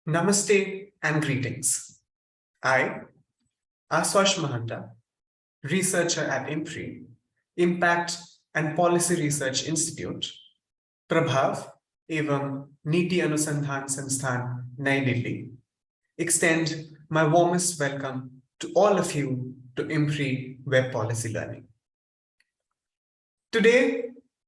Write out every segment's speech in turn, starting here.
Namaste and greetings. I, Aswash Mahanta, researcher at IMPRI, Impact and Policy Research Institute, Prabhav एवं नीति अनुसंधान संस्थान नई Delhi, extend my warmest welcome to all of you to IMPRI Web Policy Learning. Today,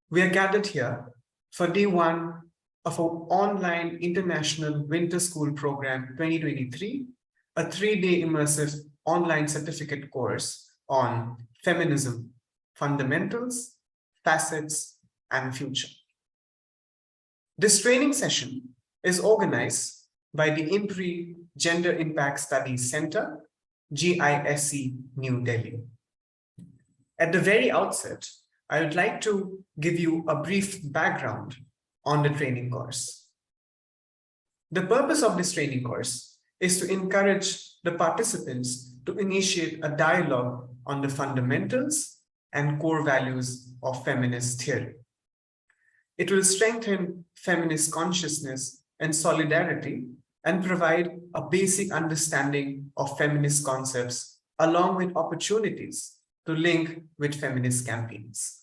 we are gathered here for day one of our online International Winter School Program 2023, a 3-day immersive online certificate course on feminism, fundamentals, facets, and future. This training session is organized by the IMPRI Gender Impact Studies Center, GISC, New Delhi. At the very outset, I would like to give you a brief background on the training course. The purpose of this training course is to encourage the participants to initiate a dialogue on the fundamentals and core values of feminist theory. It will strengthen feminist consciousness and solidarity and provide a basic understanding of feminist concepts along with opportunities to link with feminist campaigns.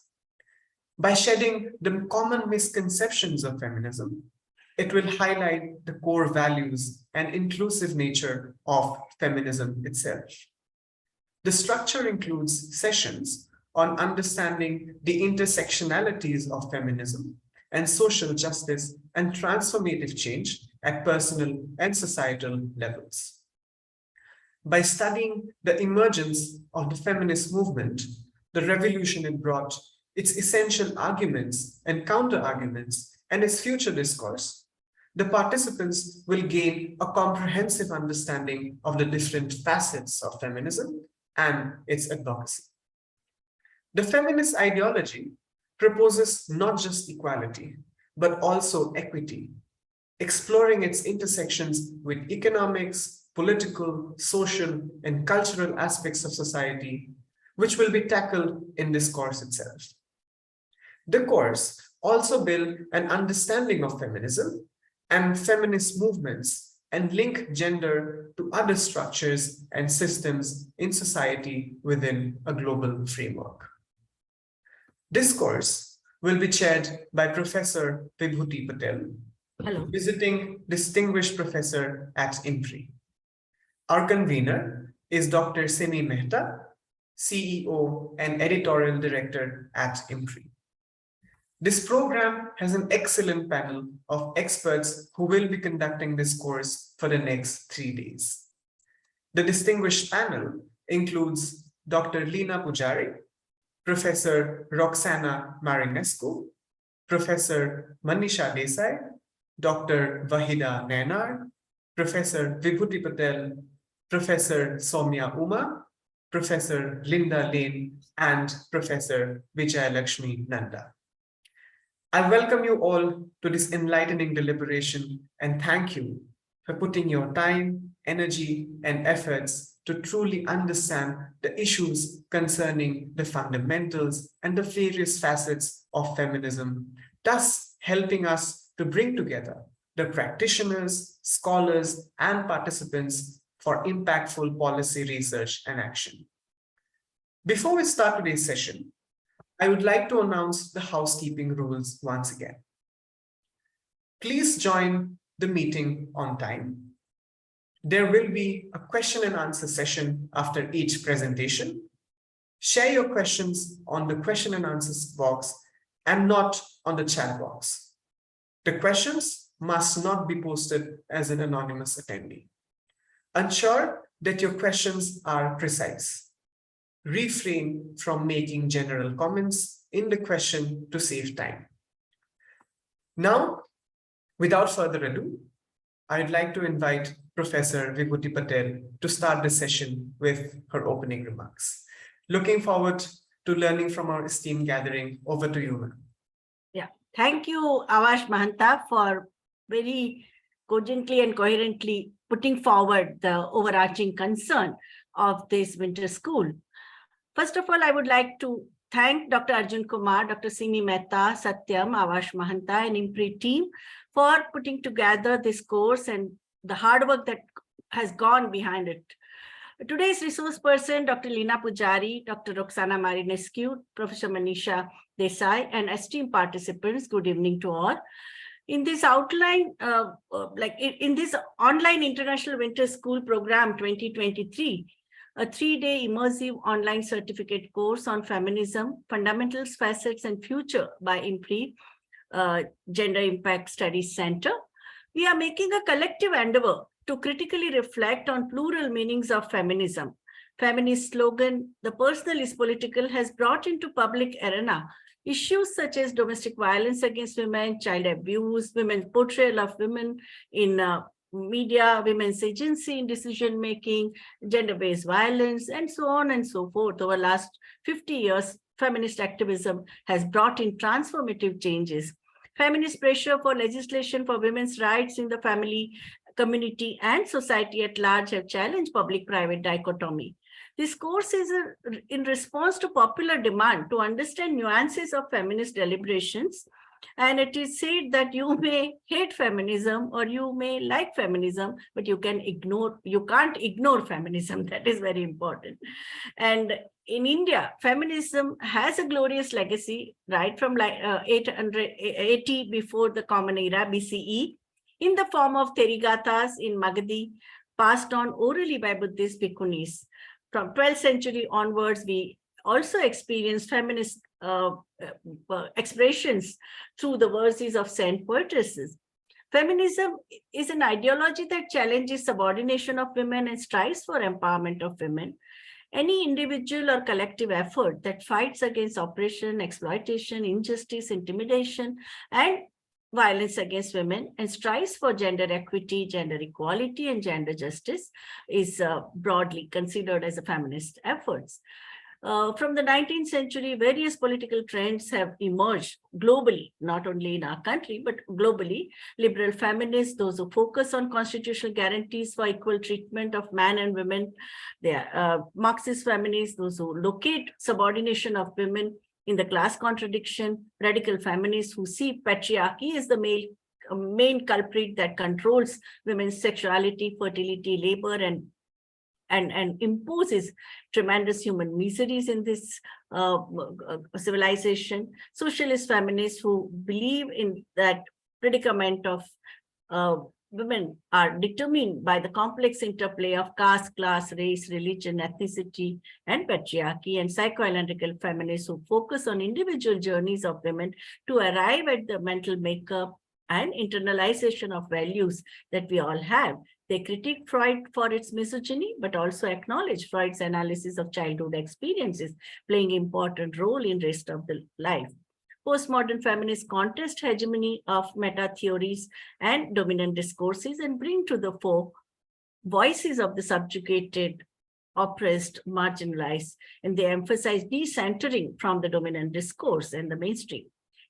By shedding the common misconceptions of feminism, it will highlight the core values and inclusive nature of feminism itself. The structure includes sessions on understanding the intersectionalities of feminism and social justice and transformative change at personal and societal levels. By studying the emergence of the feminist movement, the revolution it brought, its essential arguments and counter-arguments, and its future discourse, the participants will gain a comprehensive understanding of the different facets of feminism and its advocacy. The feminist ideology proposes not just equality, but also equity, exploring its intersections with economics, political, social, and cultural aspects of society, which will be tackled in this course itself. The course also builds an understanding of feminism and feminist movements and link gender to other structures and systems in society within a global framework. This course will be chaired by Professor VIBHUTI Patel, visiting distinguished professor at IMPRI. Our convener is Dr. Simi Mehta, CEO and Editorial Director at IMPRI. This program has an excellent panel of experts who will be conducting this course for the next 3 days. The distinguished panel includes Dr. Leena Pujari, Professor Roxana Marinescu, Professor Manisha Desai, Dr. Wahida Nainar, Professor Vibhuti Patel, Professor Soumya Uma, Professor Linda Lane, and Professor Vijayalakshmi Nanda. I welcome you all to this enlightening deliberation and thank you for putting your time, energy, and efforts to truly understand the issues concerning the fundamentals and the various facets of feminism, thus helping us to bring together the practitioners, scholars, and participants for impactful policy research and action. Before we start today's session, I would like to announce the housekeeping rules once again. Please join the meeting on time. There will be a question and answer session after each presentation. Share your questions on the question and answers box and not on the chat box. The questions must not be posted as an anonymous attendee. Ensure that your questions are precise. Refrain from making general comments in the question to save time. Now, without further ado, I'd like to invite Professor Vibhuti Patel to start the session with her opening remarks. Looking forward to learning from our esteemed gathering. Over to you, ma'am. Yeah, thank you, Avash Mahanta, for very cogently and coherently putting forward the overarching concern of this winter school. First of all, I would like to thank Dr. Arjun Kumar, Dr. Simi Mehta, Satyam, Avash Mahanta, and IMPRI team for putting together this course and the hard work that has gone behind it. Today's resource person, Dr. Leena Pujari, Dr. Roxana Marinescu, Professor Manisha Desai, and esteemed participants, good evening to all. In this outline, in this online International Winter School Program 2023, a 3-day immersive online certificate course on feminism, fundamentals, facets, and future by IMPRI, Gender Impact Studies Center, we are making a collective endeavor to critically reflect on plural meanings of feminism. Feminist slogan, "The personal is political," has brought into public arena issues such as domestic violence against women, child abuse, women's portrayal of women in media, women's agency in decision-making, gender-based violence, and so on and so forth. Over the last 50 years, feminist activism has brought in transformative changes. Feminist pressure for legislation for women's rights in the family, community, and society at large have challenged public-private dichotomy. This course is in response to popular demand to understand nuances of feminist deliberations. And it is said that you may hate feminism or you may like feminism, but you can't ignore feminism. That is very important. And in India, feminism has a glorious legacy right from 880 before the Common Era, BCE, in the form of Therigathas in Magadhi, passed on orally by Buddhist bhikkhunis. From 12th century onwards, we also experienced feminist expressions through the verses of saint poetesses. Feminism is an ideology that challenges subordination of women and strives for empowerment of women. Any individual or collective effort that fights against oppression, exploitation, injustice, intimidation, and violence against women and strives for gender equity, gender equality, and gender justice is broadly considered as a feminist efforts. From the 19th century, various political trends have emerged globally, not only in our country, but globally. Liberal feminists, those who focus on constitutional guarantees for equal treatment of men and women. They are Marxist feminists, those who locate subordination of women in the class contradiction. Radical feminists who see patriarchy as the main culprit that controls women's sexuality, fertility, labor, and imposes tremendous human miseries in this civilization. Socialist feminists who believe in that predicament of women are determined by the complex interplay of caste, class, race, religion, ethnicity, and patriarchy. And psychoanalytical feminists who focus on individual journeys of women to arrive at the mental makeup and internalization of values that we all have. They critique Freud for its misogyny, but also acknowledge Freud's analysis of childhood experiences playing an important role in the rest of the life. Postmodern feminists contest hegemony of meta theories and dominant discourses and bring to the fore voices of the subjugated, oppressed, marginalized, and they emphasize decentering from the dominant discourse and the mainstream.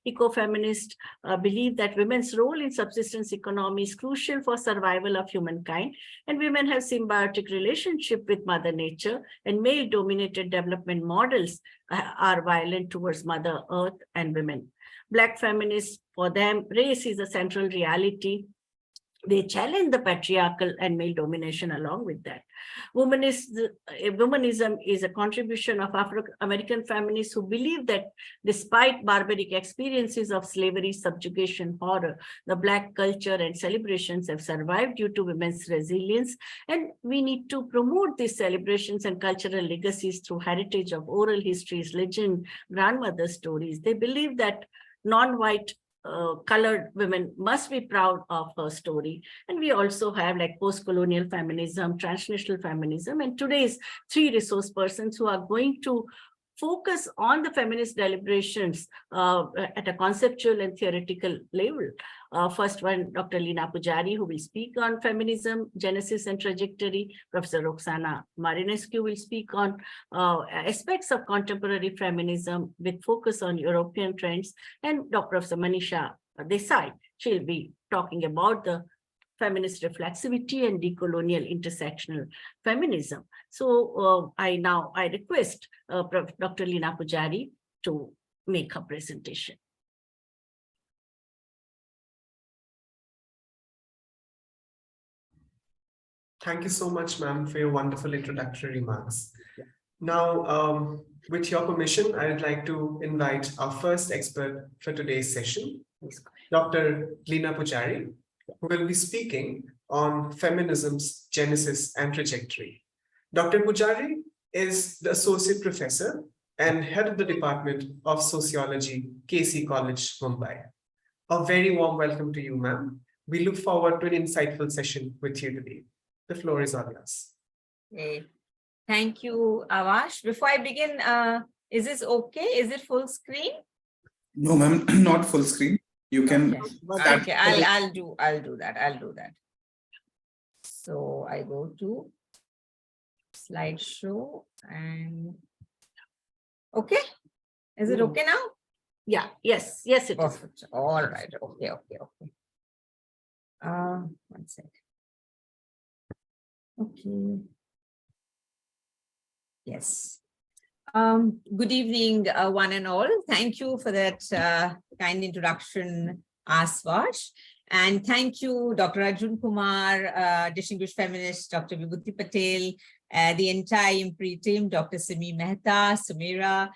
Ecofeminists believe that women's role in subsistence economy is crucial for survival of humankind, and women have symbiotic relationship with Mother Nature, and male-dominated development models are violent towards Mother Earth and women. Black feminists, for them, race is a central reality. They challenge the patriarchal and male domination along with that. Womanism is a contribution of Afro-American feminists who believe that despite barbaric experiences of slavery, subjugation, horror, the Black culture and celebrations have survived due to women's resilience. And we need to promote these celebrations and cultural legacies through heritage of oral histories, legend, grandmother stories. They believe that non-white colored women must be proud of her story. And we also have like post-colonial feminism, transnational feminism, and today's 3 resource persons who are going to focus on the feminist deliberations at a conceptual and theoretical level. First one, Dr. Leena Pujari, who will speak on feminism, genesis and trajectory. Professor Roxana Marinescu will speak on aspects of contemporary feminism with focus on European trends. And Dr. Professor Manisha Desai, she'll be talking about the feminist reflexivity and decolonial intersectional feminism. So I request Dr. Leena Pujari to make her presentation. Thank you so much, ma'am, for your wonderful introductory remarks. Now, with your permission, I would like to invite our first expert for today's session, Dr. Leena Pujari, who will be speaking on feminism's genesis and trajectory. Dr. Pujari is the Associate Professor and Head of the Department of Sociology, KC College, Mumbai. A very warm welcome to you, ma'am. We look forward to an insightful session with you today. The floor is all yours. Okay. Thank you, Avash. Before I begin, is this okay? Is it full screen? No, ma'am, not full screen. You can. Okay, I'll do that. So I go to slideshow and okay. Is it okay now? Yeah, yes, it is. Perfect. All right. Okay. One sec. Okay. Yes. Good evening, one and all. Thank you for that kind introduction, Aswash. And thank you, Dr. Arjun Kumar, distinguished feminist, Dr. Vibhuti Patel, the entire IMPRI team, Dr. Simi Mehta, Sumira.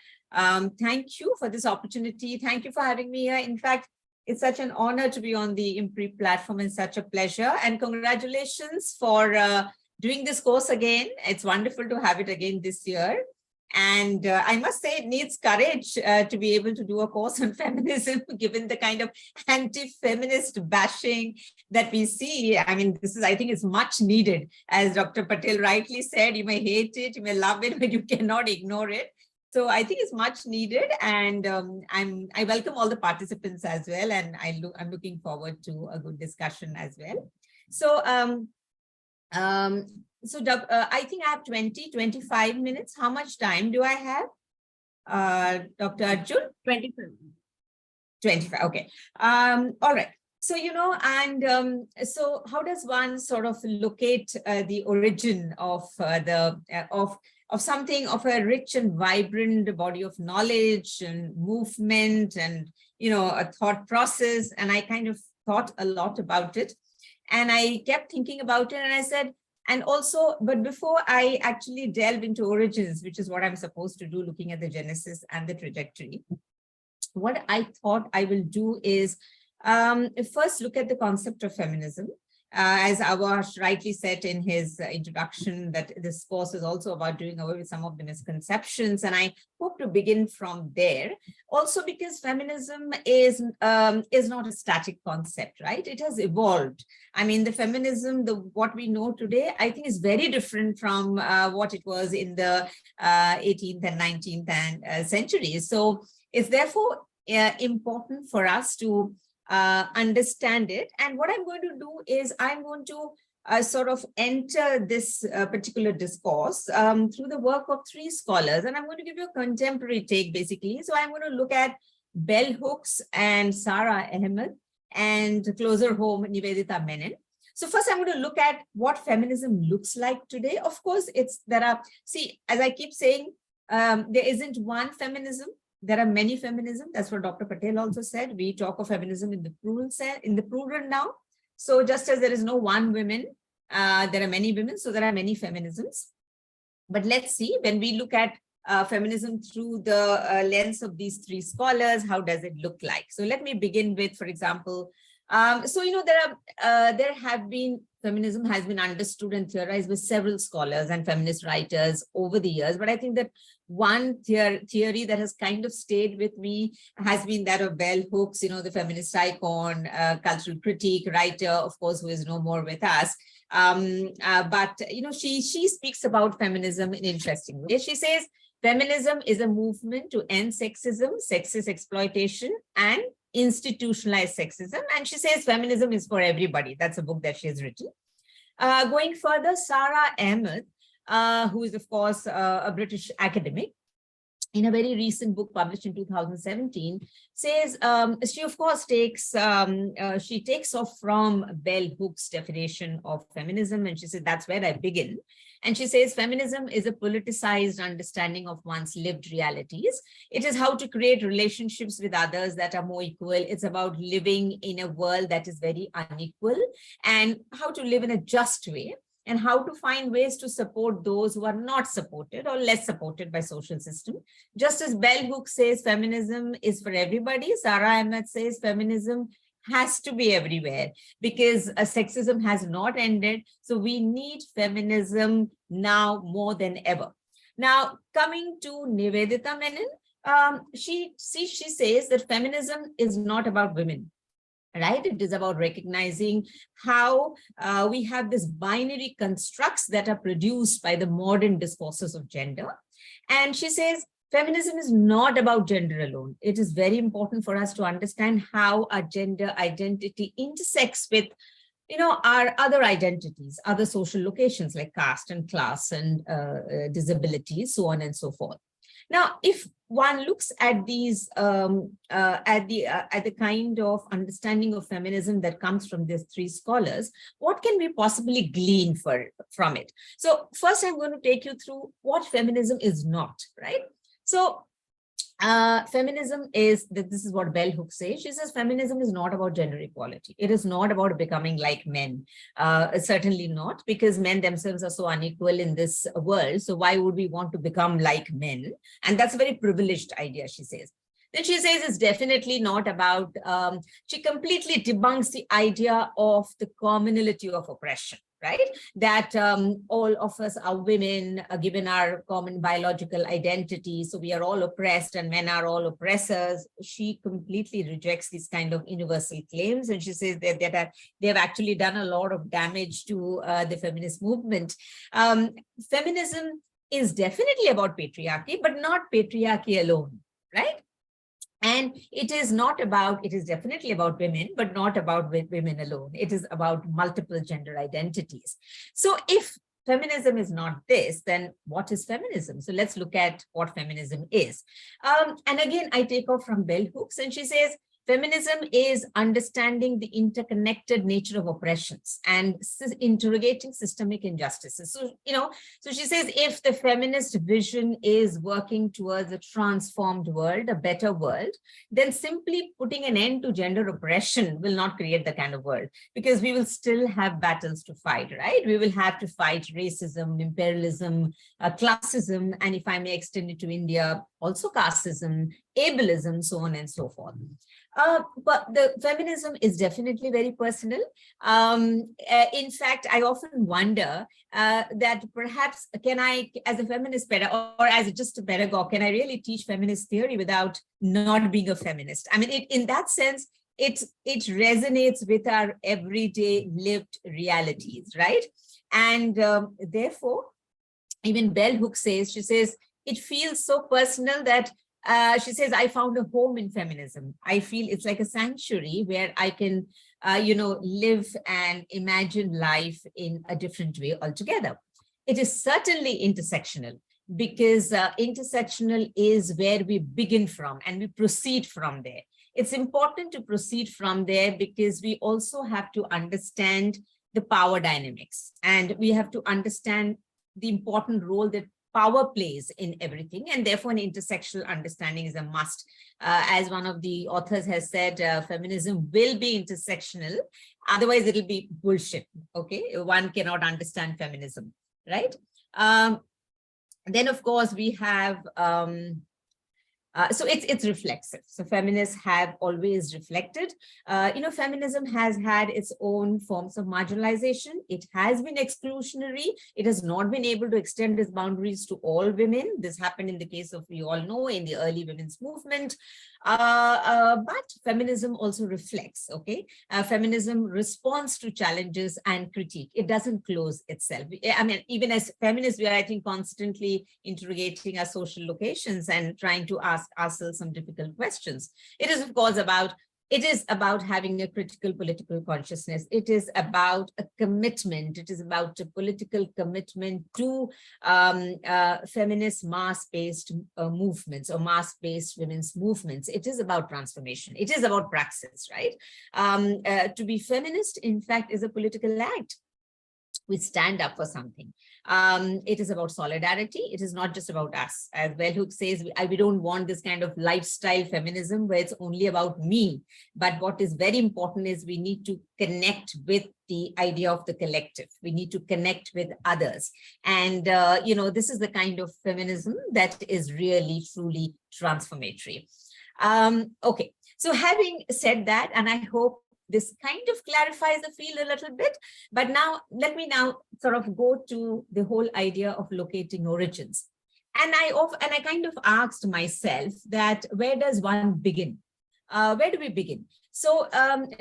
Thank you for this opportunity. Thank you for having me here. In fact, it's such an honor to be on the IMPRI platform and such a pleasure. And congratulations for doing this course again. It's wonderful to have it again this year. And I must say it needs courage to be able to do a course on feminism, given the kind of anti-feminist bashing that we see. I mean, I think it's much needed. As Dr. Patel rightly said, you may hate it, you may love it, but you cannot ignore it. So I think it's much needed. And I welcome all the participants as well. And I'm looking forward to a good discussion as well. So, I think I have 25 minutes. How much time do I have? Dr. Arjun? 25, okay. All right. So, so how does one sort of locate the origin of something of a rich and vibrant body of knowledge and movement and, a thought process? And I kind of thought a lot about it. And I kept thinking about it and I said, but before I actually delve into origins, which is what I'm supposed to do, looking at the genesis and the trajectory, what I thought I will do is first look at the concept of feminism. As Avash rightly said in his introduction, that this course is also about doing away with some of the misconceptions. And I hope to begin from there. Also because feminism is not a static concept, right? It has evolved. I mean, the feminism, what we know today, I think is very different from what it was in the 18th and 19th centuries. So it's therefore important for us to understand it. And what I'm going to do is I'm going to sort of enter this particular discourse through the work of 3 scholars. And I'm going to give you a contemporary take, basically. So I'm going to look at Bell Hooks and Sarah Ahmed, and closer home, Nivedita Menon. So first I'm going to look at what feminism looks like today. Of course, as I keep saying, there isn't one feminism. There are many feminism. That's what Dr. Patel also said. We talk of feminism in the plural now. So just as there is no one woman, there are many women. So there are many feminisms. But let's see, when we look at feminism through the lens of these 3 scholars, how does it look like? So let me begin with, for example, feminism has been understood and theorized by several scholars and feminist writers over the years. But I think that one theory that has kind of stayed with me has been that of Bell Hooks, the feminist icon, cultural critique, writer, of course, who is no more with us. But she speaks about feminism in interesting ways. She says, feminism is a movement to end sexism, sexist exploitation, and institutionalized sexism. And she says feminism is for everybody. That's a book that she has written. Going further, Sarah Ahmed, who is, of course, a British academic, in a very recent book published in 2017, says she, of course, takes off from Bell Hooks' definition of feminism. And she said, that's where I begin. And she says, feminism is a politicized understanding of one's lived realities. It is how to create relationships with others that are more equal. It's about living in a world that is very unequal and how to live in a just way. and how to find ways to support those who are not supported or less supported by social system. Just as Bell Hooks says feminism is for everybody, Sara Ahmed says feminism has to be everywhere, because sexism has not ended. So we need feminism now more than ever. Now, coming to Nivedita Menon, she says that feminism is not about women, right? It is about recognizing how we have this binary constructs that are produced by the modern discourses of gender. And she says, feminism is not about gender alone. It is very important for us to understand how our gender identity intersects with, our other identities, other social locations like caste and class and disabilities, so on and so forth. Now, if one looks at these, at the kind of understanding of feminism that comes from these three scholars, what can we possibly glean from it? So first, I'm going to take you through what feminism is not, right? So feminism is, this is what Bell Hooks says. She says feminism is not about gender equality. It is not about becoming like men. Certainly not, because men themselves are so unequal in this world. So why would we want to become like men? And that's a very privileged idea, she says. Then she says it's definitely not about, she completely debunks the idea of the commonality of oppression, right? That all of us are women, given our common biological identity. So we are all oppressed and men are all oppressors. She completely rejects these kind of universal claims. And she says that they have actually done a lot of damage to the feminist movement. Feminism is definitely about patriarchy, but not patriarchy alone, right? And it is definitely about women, but not about women alone. It is about multiple gender identities. So if feminism is not this, then what is feminism? So let's look at what feminism is. And again, I take off from Bell Hooks, and she says, feminism is understanding the interconnected nature of oppressions and interrogating systemic injustices. So, so she says, if the feminist vision is working towards a transformed world, a better world, then simply putting an end to gender oppression will not create the kind of world, because we will still have battles to fight, right? We will have to fight racism, imperialism, classism, and if I may extend it to India, also casteism, ableism, so on and so forth. But the feminism is definitely very personal. In fact, I often wonder that perhaps can I, as a feminist pedagogue or as just a pedagogue, can I really teach feminist theory without not being a feminist? I mean, in that sense, it resonates with our everyday lived realities, right? And therefore, even Bell Hooks says, she says, it feels so personal that she says, I found a home in feminism. I feel it's like a sanctuary where I can, live and imagine life in a different way altogether. It is certainly intersectional, because intersectional is where we begin from and we proceed from there. It's important to proceed from there because we also have to understand the power dynamics, and we have to understand the important role that power plays in everything, and therefore an intersectional understanding is a must. As one of the authors has said, feminism will be intersectional, otherwise it'll be bullshit, okay? One cannot understand feminism, right? Then of course we have, so it's reflexive. So feminists have always reflected. Feminism has had its own forms of marginalization. It has been exclusionary. It has not been able to extend its boundaries to all women. This happened in the case of, we all know, in the early women's movement. But feminism also reflects, okay? Feminism responds to challenges and critique. It doesn't close itself. I mean, even as feminists, we are, I think, constantly interrogating our social locations and trying to ask ourselves some difficult questions. It is, of course, about having a critical political consciousness. It is about a commitment. It is about a political commitment to feminist mass-based movements or mass-based women's movements. It is about transformation. It is about praxis, right? To be feminist, in fact, is a political act. we stand up for something. It is about solidarity. It is not just about us. As Bell says, we don't want this kind of lifestyle feminism where it's only about me. But what is very important is we need to connect with the idea of the collective. We need to connect with others. And, this is the kind of feminism that is really, truly transformatory. Okay, so having said that, and I hope this kind of clarifies the field a little bit, but now let me now sort of go to the whole idea of locating origins. And I kind of asked myself that where does one begin? Where do we begin? So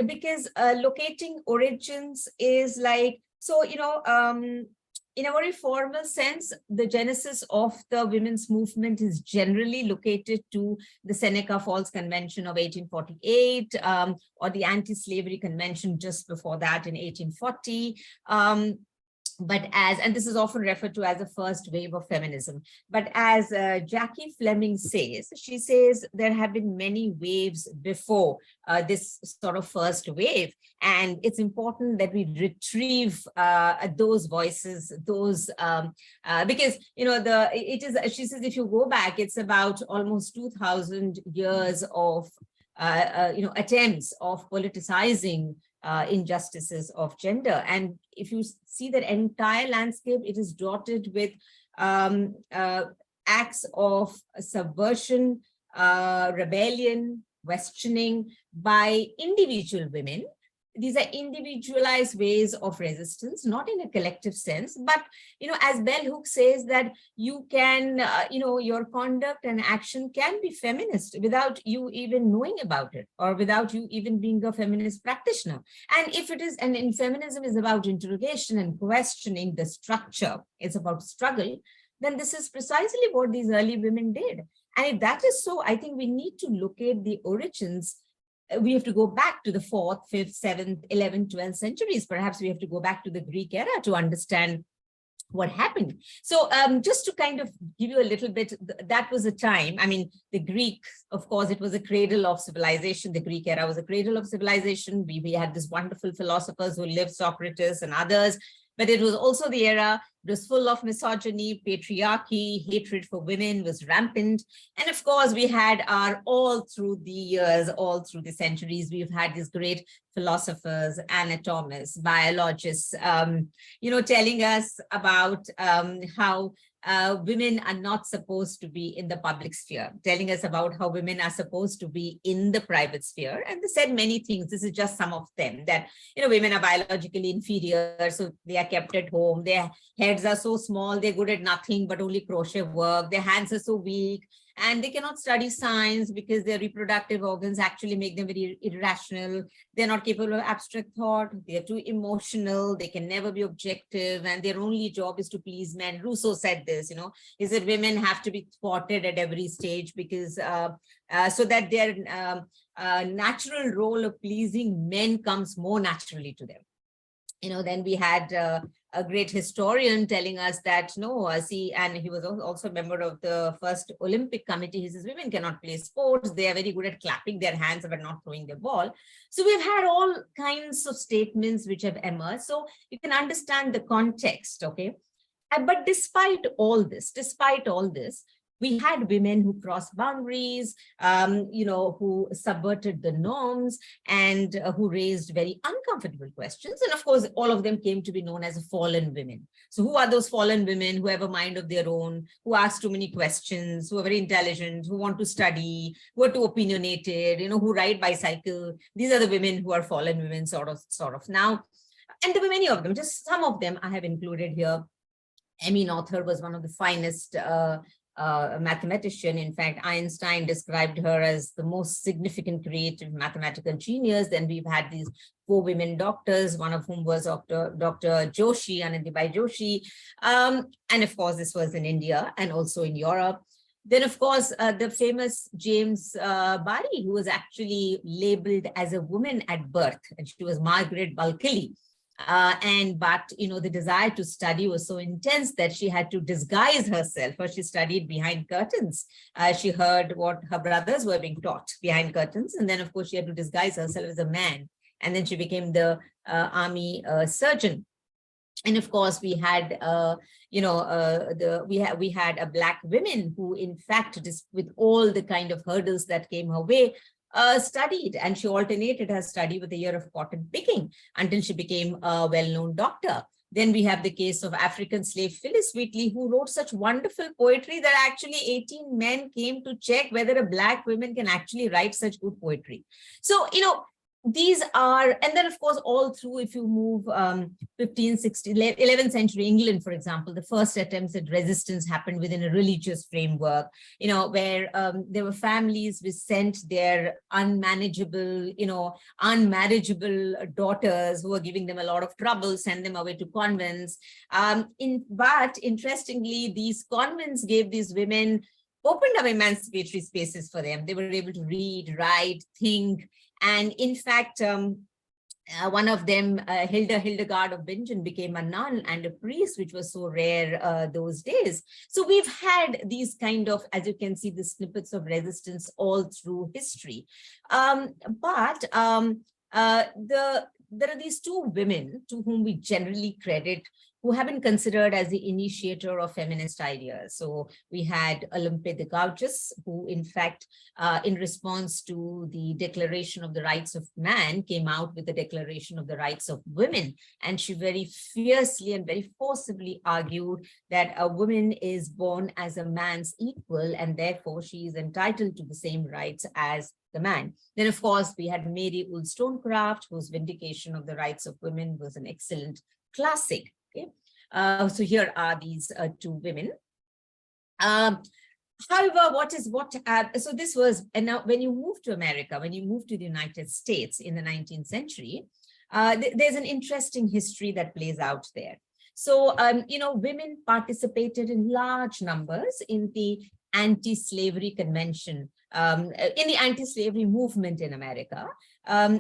because locating origins is like, so, in a very formal sense, the genesis of the women's movement is generally located to the Seneca Falls Convention of 1848, or the Anti-Slavery Convention just before that in 1840. And this is often referred to as the first wave of feminism. But as Jackie Fleming says, she says there have been many waves before this sort of first wave. And it's important that we retrieve those voices, those, because, she says, if you go back, it's about almost 2000 years of, attempts of politicizing injustices of gender. And if you see that entire landscape, it is dotted with acts of subversion, rebellion, questioning by individual women. These are individualized ways of resistance, not in a collective sense, but, as Bell Hooks says, that you can, your conduct and action can be feminist without you even knowing about it, or without you even being a feminist practitioner. And if it is, and in feminism is about interrogation and questioning the structure, it's about struggle, then this is precisely what these early women did. And if that is so, I think we need to locate the origins. We have to go back to the 4th, 5th, 7th, 11th, 12th centuries. Perhaps we have to go back to the Greek era to understand what happened. So just to kind of give you a little bit, that was a time, the Greek, of course, it was a cradle of civilization. The Greek era was a cradle of civilization. We had these wonderful philosophers who lived, Socrates and others. But it was also the era, it was full of misogyny, patriarchy, hatred for women was rampant. And of course, we had all through the years, all through the centuries, we've had these great philosophers, anatomists, biologists, telling us about how women are not supposed to be in the public sphere, telling us about how women are supposed to be in the private sphere. And they said many things. This is just some of them, that, women are biologically inferior, so they are kept at home. Their heads are so small, they're good at nothing but only crochet work. Their hands are so weak, and they cannot study science because their reproductive organs actually make them very irrational. They're not capable of abstract thought. They're too emotional. They can never be objective. And their only job is to please men. Rousseau said this, he said women have to be thwarted at every stage because so that their natural role of pleasing men comes more naturally to them. Then we had a great historian telling us that, and he was also a member of the first Olympic committee. He says, women cannot play sports. They are very good at clapping their hands but not throwing the ball. So we've had all kinds of statements which have emerged. So you can understand the context, okay? But despite all this, we had women who crossed boundaries, who subverted the norms and who raised very uncomfortable questions. And of course, all of them came to be known as fallen women. So who are those fallen women who have a mind of their own, who ask too many questions, who are very intelligent, who want to study, who are too opinionated, who ride bicycle? These are the women who are fallen women, sort of now. And there were many of them, just some of them I have included here. Emmy Noether was one of the finest mathematician. In fact, Einstein described her as the most significant creative mathematical genius. Then we've had these 4 women doctors, one of whom was Dr. Joshi, Anandibai Joshi. And of course, this was in India and also in Europe. Then, of course, the famous James Barrie, who was actually labeled as a woman at birth, and she was Margaret Bulkeley. But the desire to study was so intense that she had to disguise herself. First, she studied behind curtains. She heard what her brothers were being taught behind curtains. And then, of course, she had to disguise herself as a man. And then she became the army surgeon. And of course, we had, we had a Black women who, in fact, just with all the kind of hurdles that came her way, studied, and she alternated her study with a year of cotton picking until she became a well-known doctor. Then we have the case of African slave Phyllis Wheatley, who wrote such wonderful poetry that actually 18 men came to check whether a Black woman can actually write such good poetry. So, these are, and then of course, all through, if you move 15th, 16th, 11th century England, for example, the first attempts at resistance happened within a religious framework, where there were families which sent their unmarriageable daughters who were giving them a lot of trouble, send them away to convents. But interestingly, these convents gave these women, opened up emancipatory spaces for them. They were able to read, write, think. And in fact, one of them, Hildegard of Bingen, became a nun and a priest, which was so rare those days. So we've had these kind of, as you can see, the snippets of resistance all through history. There are these two women to whom we generally credit, who have been considered as the initiator of feminist ideas. So we had Olympe de Gouges, who in fact, in response to the Declaration of the Rights of Man, came out with the Declaration of the Rights of Women. And she very fiercely and very forcibly argued that a woman is born as a man's equal, and therefore she is entitled to the same rights as the man. Then, of course, we had Mary Wollstonecraft, whose Vindication of the Rights of Women was an excellent classic. Okay, so here are these two women. However, so this was, and now when you move to America, when you move to the United States in the 19th century, there's an interesting history that plays out there. So, women participated in large numbers in the anti-slavery convention, in the anti-slavery movement in America.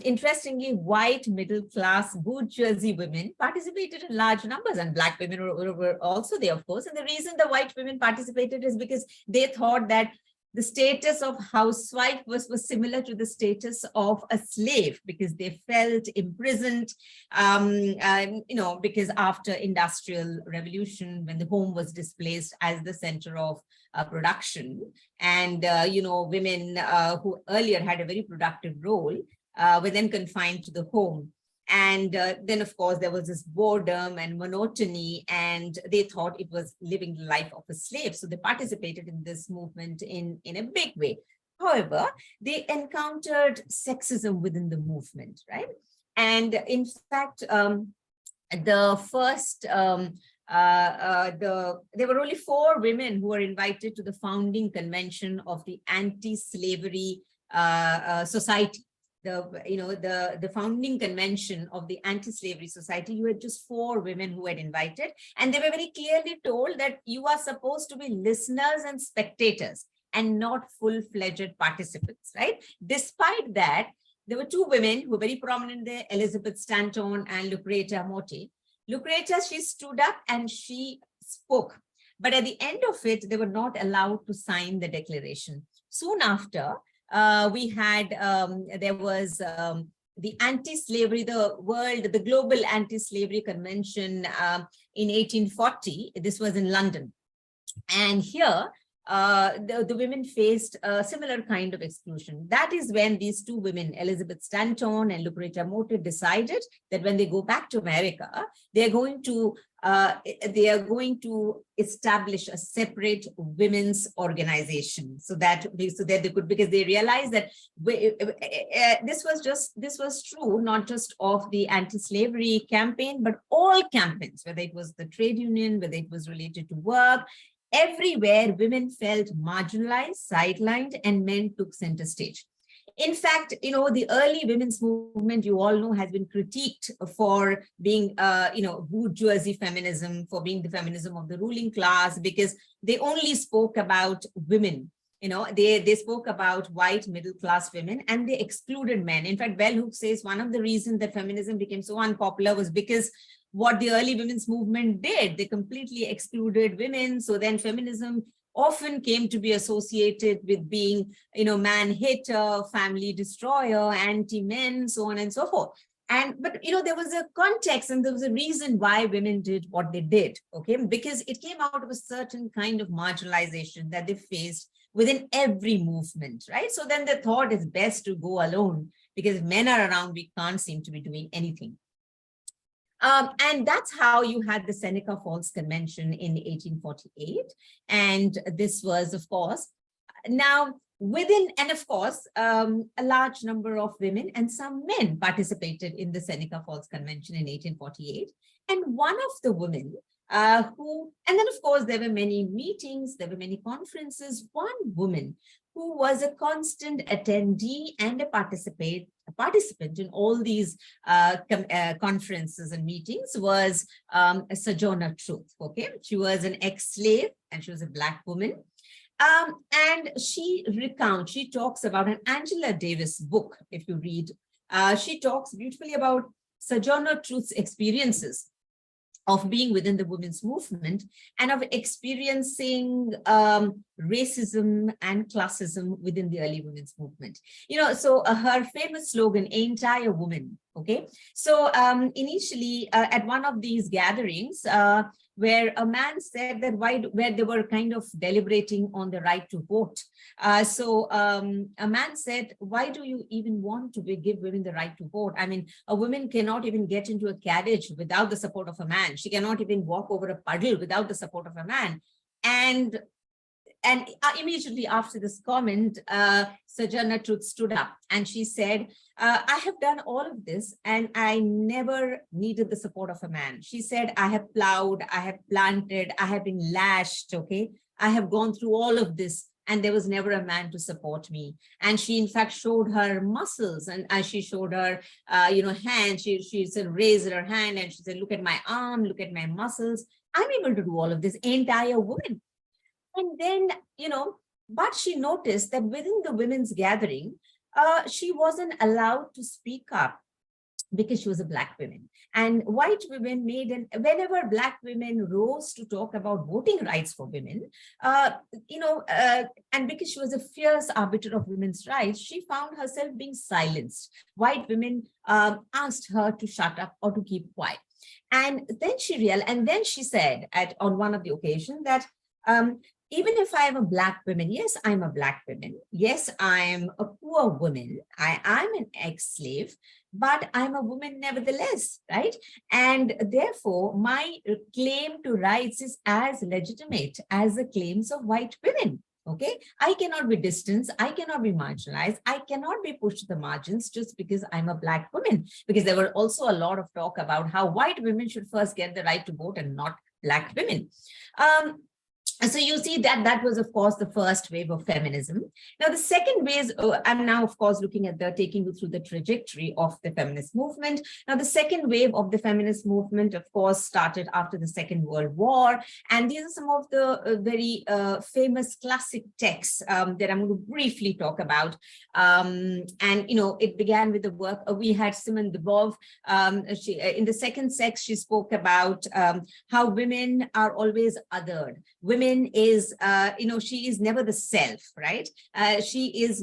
Interestingly, white middle-class bourgeoisie women participated in large numbers, and Black women were also there, of course. And the reason the white women participated is because they thought that the status of housewife was similar to the status of a slave, because they felt imprisoned, because after Industrial Revolution, when the home was displaced as the center of production, and, women who earlier had a very productive role were then confined to the home. And then, of course, there was this boredom and monotony, and they thought it was living the life of a slave. So they participated in this movement in a big way. However, they encountered sexism within the movement, right? And in fact, the first, there were only 4 women who were invited to the founding convention of the Anti-Slavery Society. The founding convention of the Anti-Slavery Society, you had just 4 women who had invited, and they were very clearly told that you are supposed to be listeners and spectators and not full-fledged participants, right? Despite that, there were 2 women who were very prominent there, Elizabeth Stanton and Lucretia Mott. Lucretia, she stood up and she spoke, but at the end of it, they were not allowed to sign the declaration. Soon after, we had, there was the anti-slavery, the Global Anti-Slavery Convention in 1840. This was in London. And here, the women faced a similar kind of exclusion. That is when these 2 women, Elizabeth Stanton and Lucretia Mott, decided that when they go back to America, they are going to establish a separate women's organization, so that they could, because they realized that this was true not just of the anti-slavery campaign, but all campaigns, whether it was the trade union, whether it was related to work. Everywhere, women felt marginalized, sidelined, and men took center stage. In fact, the early women's movement, you all know, has been critiqued for being, bourgeoisie feminism, for being the feminism of the ruling class, because they only spoke about women. They spoke about white middle-class women, and they excluded men. In fact, Bell Hooks says one of the reasons that feminism became so unpopular was because what the early women's movement did, they completely excluded women. So then feminism often came to be associated with being, man-hater, family destroyer, anti-men, so on and so forth. But there was a context and there was a reason why women did what they did, okay? Because it came out of a certain kind of marginalization that they faced within every movement, right? So then they thought it's best to go alone because if men are around, we can't seem to be doing anything. And that's how you had the Seneca Falls Convention in 1848. And this was, of course, now within, and of course, a large number of women and some men participated in the Seneca Falls Convention in 1848. And one of the women and then of course, there were many meetings, there were many conferences. One woman who was a constant attendee and a participant in all these conferences and meetings was Sojourner Truth, okay? She was an ex-slave and she was a Black woman. And she talks about an Angela Davis book, if you read, she talks beautifully about Sojourner Truth's experiences of being within the women's movement and of experiencing racism and classism within the early women's movement. So her famous slogan, "Ain't I a woman?" Okay. So initially at one of these gatherings, where a man said that where they were kind of deliberating on the right to vote. So a man said, why do you even want to give women the right to vote? I mean, a woman cannot even get into a carriage without the support of a man. She cannot even walk over a puddle without the support of a man. And immediately after this comment, Sojourner Truth stood up and she said, I have done all of this and I never needed the support of a man. She said, I have plowed, I have planted, I have been lashed, okay? I have gone through all of this and there was never a man to support me. And she in fact showed her muscles, and as she showed her, hand, she said, raised her hand and she said, look at my arm, look at my muscles. I'm able to do all of this. Ain't I a woman? And then, but she noticed that within the women's gathering, she wasn't allowed to speak up because she was a Black woman. And white women whenever Black women rose to talk about voting rights for women, and because she was a fierce arbiter of women's rights, she found herself being silenced. White women asked her to shut up or to keep quiet. And then she said on one of the occasions that, even if I am a Black woman, yes, I'm a Black woman. Yes, I'm a poor woman. I'm an ex-slave, but I'm a woman nevertheless, right? And therefore, my claim to rights is as legitimate as the claims of white women. Okay, I cannot be distanced. I cannot be marginalized. I cannot be pushed to the margins just because I'm a Black woman. Because there were also a lot of talk about how white women should first get the right to vote and not Black women. So you see that was, of course, the first wave of feminism. Now, the second wave, I'm now, of course, looking at taking you through the trajectory of the feminist movement. Now, the second wave of the feminist movement, of course, started after the Second World War. And these are some of the very famous classic texts that I'm going to briefly talk about. It began with the work, we had Simone de Beauvoir. In the second sex, she spoke about how women are always othered. Women is, she is never the self, right? She is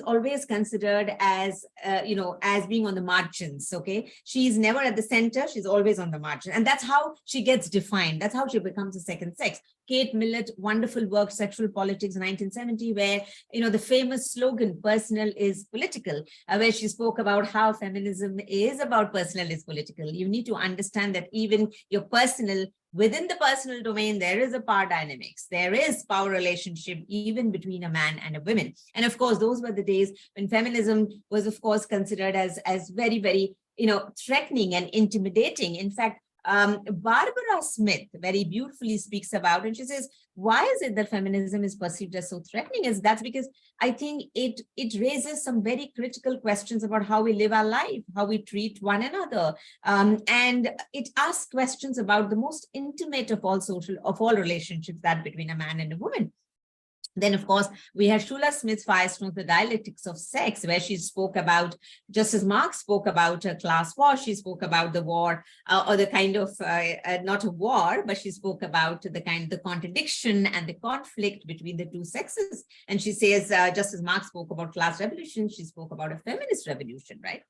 always considered as, as being on the margins, okay? She's never at the center, she's always on the margin. And that's how she gets defined. That's how she becomes a second sex. Kate Millett, wonderful work, Sexual Politics, 1970, where, the famous slogan, personal is political, where she spoke about how feminism is about personal is political. You need to understand that even your personal, within the personal domain, there is a power dynamics. There is power relationship even between a man and a woman. And of course, those were the days when feminism was, of course, considered as very, very, threatening and intimidating. In fact, Barbara Smith very beautifully speaks about, and she says, why is it that feminism is perceived as so threatening? That's because I think it raises some very critical questions about how we live our life, how we treat one another. And it asks questions about the most intimate of all relationships, that between a man and a woman. Then, of course, we had Shula Smith's Firestone, The Dialectics of Sex, where she spoke about, just as Marx spoke about class war, she spoke about the war, or the kind of, not a war, but she spoke about the contradiction and the conflict between the two sexes. And she says, just as Marx spoke about class revolution, she spoke about a feminist revolution, right?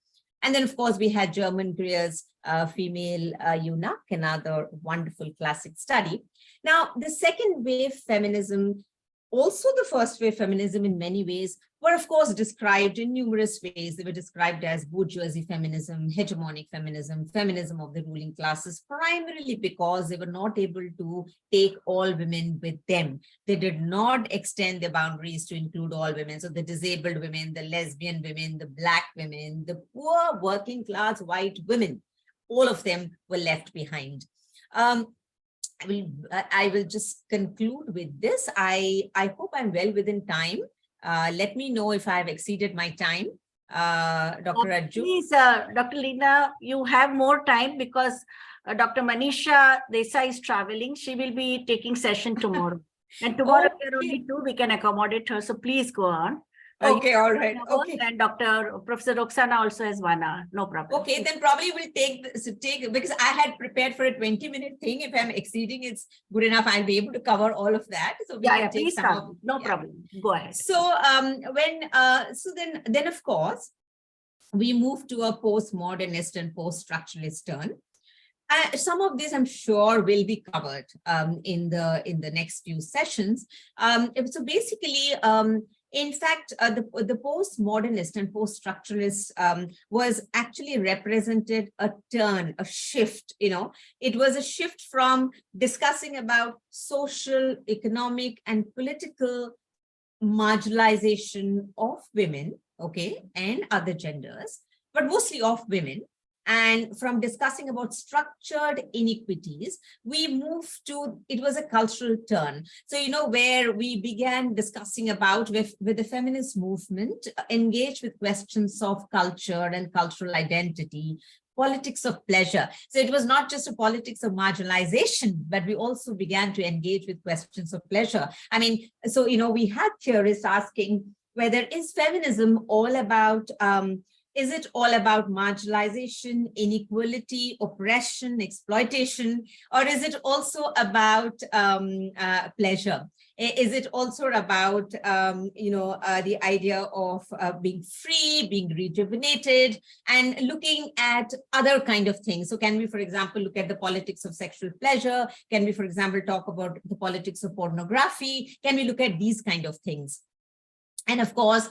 And then, of course, we had German Greer's Female Eunuch, another wonderful classic study. Now, the second wave feminism, also the first wave feminism in many ways, were of course described in numerous ways. They were described as bourgeoisie feminism, hegemonic feminism, feminism of the ruling classes, primarily because they were not able to take all women with them. They did not extend their boundaries to include all women. So the disabled women, the lesbian women, the Black women, the poor working class white women, all of them were left behind. I will just conclude with this. I hope I'm well within time. Let me know if I've exceeded my time, Dr. Raju. Please, Dr. Leena, you have more time because Dr. Manisha Desai is traveling. She will be taking session tomorrow. And tomorrow we are only two, we can accommodate her. So please go on. Okay, all right. Okay. And Professor Roxana also has 1 hour. No problem. Okay, then probably we'll take because I had prepared for a 20-minute thing. If I'm exceeding, it's good enough. I'll be able to cover all of that. So we can take some of, no problem. Go ahead. So then of course we move to a postmodernist and post-structuralist turn. Some of this I'm sure will be covered in the next few sessions. So basically, in fact, the postmodernist and post-structuralist was actually represented a turn, a shift, it was a shift from discussing about social, economic, and political marginalization of women, okay, and other genders, but mostly of women. And from discussing about structured inequities, we moved to, it was a cultural turn. So, where we began discussing about with the feminist movement, engaged with questions of culture and cultural identity, politics of pleasure. So it was not just a politics of marginalization, but we also began to engage with questions of pleasure. I mean, so, we had theorists asking whether is feminism all about, is it all about marginalization, inequality, oppression, exploitation, or is it also about pleasure? Is it also about, the idea of being free, being rejuvenated, and looking at other kind of things? So can we, for example, look at the politics of sexual pleasure? Can we, for example, talk about the politics of pornography? Can we look at these kind of things? And of course,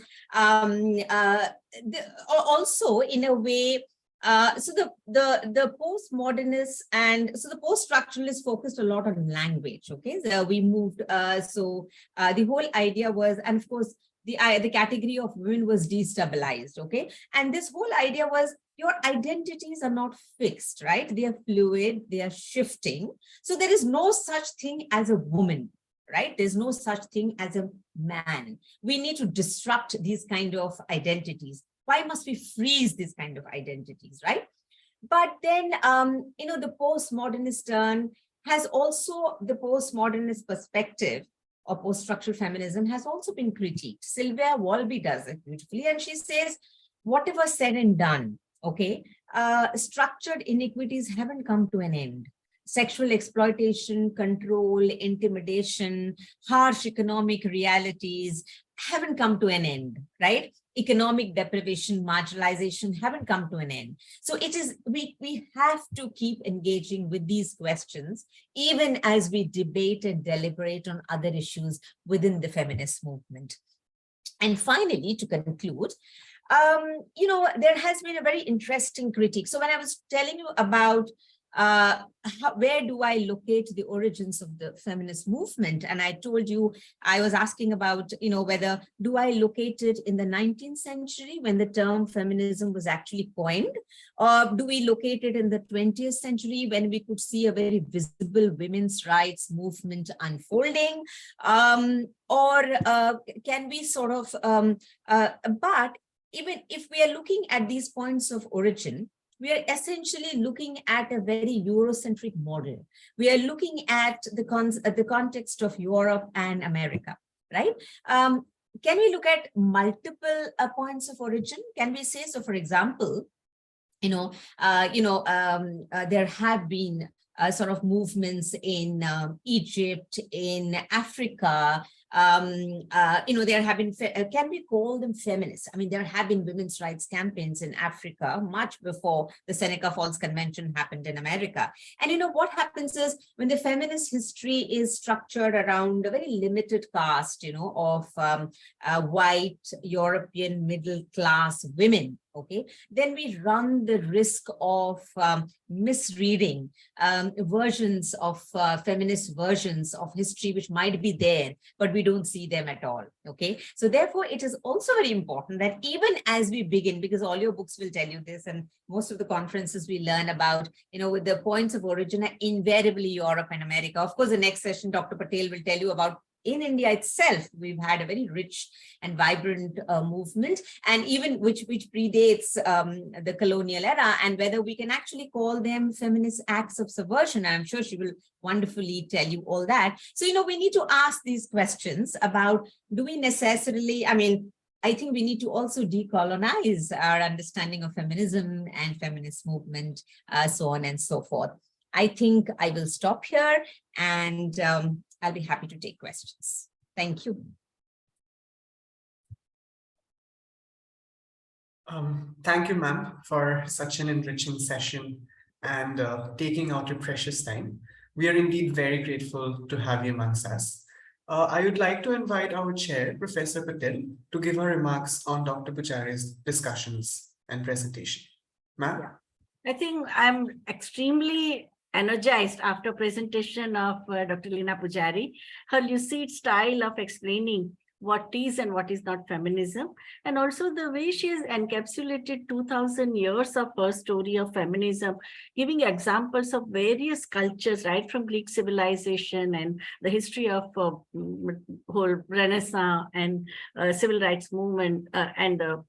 also in a way, so the postmodernists and so the post-structuralists focused a lot on language. Okay, so we moved. The whole idea was, and of course, the category of women was destabilized. Okay, and this whole idea was your identities are not fixed, right? They are fluid, they are shifting. So there is no such thing as a woman. Right? There's no such thing as a man. We need to disrupt these kind of identities. Why must we freeze these kind of identities, right? But then, the postmodernist turn has also, the postmodernist perspective or post-structural feminism has also been critiqued. Sylvia Walby does it beautifully, and she says, whatever said and done, okay, structured inequities haven't come to an end. Sexual exploitation, control, intimidation, harsh economic realities haven't come to an end, right? Economic deprivation, marginalization haven't come to an end. So it is, we have to keep engaging with these questions, even as we debate and deliberate on other issues within the feminist movement. And finally, to conclude, there has been a very interesting critique. So when I was telling you about where do I locate the origins of the feminist movement? And I told you, I was asking about, whether do I locate it in the 19th century when the term feminism was actually coined, or do we locate it in the 20th century when we could see a very visible women's rights movement unfolding, or can we sort of, but even if we are looking at these points of origin, we are essentially looking at a very Eurocentric model. We are looking at the context of Europe and America, right? Can we look at multiple points of origin? Can we say, so for example, there have been sort of movements in Egypt, in Africa, there have been, can we call them feminists? I mean, there have been women's rights campaigns in Africa much before the Seneca Falls Convention happened in America. And what happens is when the feminist history is structured around a very limited cast, of white European middle class women, okay, then we run the risk of misreading versions of feminist versions of history which might be there, but we don't see them at all. Okay, so therefore it is also very important that even as we begin, because all your books will tell you this, and most of the conferences we learn about, with the points of origin are invariably Europe and America. Of course, the next session, Dr. Patel will tell you about in India itself, we've had a very rich and vibrant movement, and even which predates the colonial era, and whether we can actually call them feminist acts of subversion. I'm sure she will wonderfully tell you all that. So, we need to ask these questions about, do we necessarily, I think we need to also decolonize our understanding of feminism and feminist movement, so on and so forth. I think I will stop here, and I'll be happy to take questions. Thank you. Thank you, ma'am, for such an enriching session and taking out your precious time. We are indeed very grateful to have you amongst us. I would like to invite our chair, Professor Patel, to give her remarks on Dr. Pujari's discussions and presentation. Ma'am? I think I'm extremely energized after presentation of Dr. Leena Pujari. Her lucid style of explaining what is and what is not feminism, and also the way she has encapsulated 2000 years of her story of feminism, giving examples of various cultures, right from Greek civilization and the history of whole Renaissance and civil rights movement and the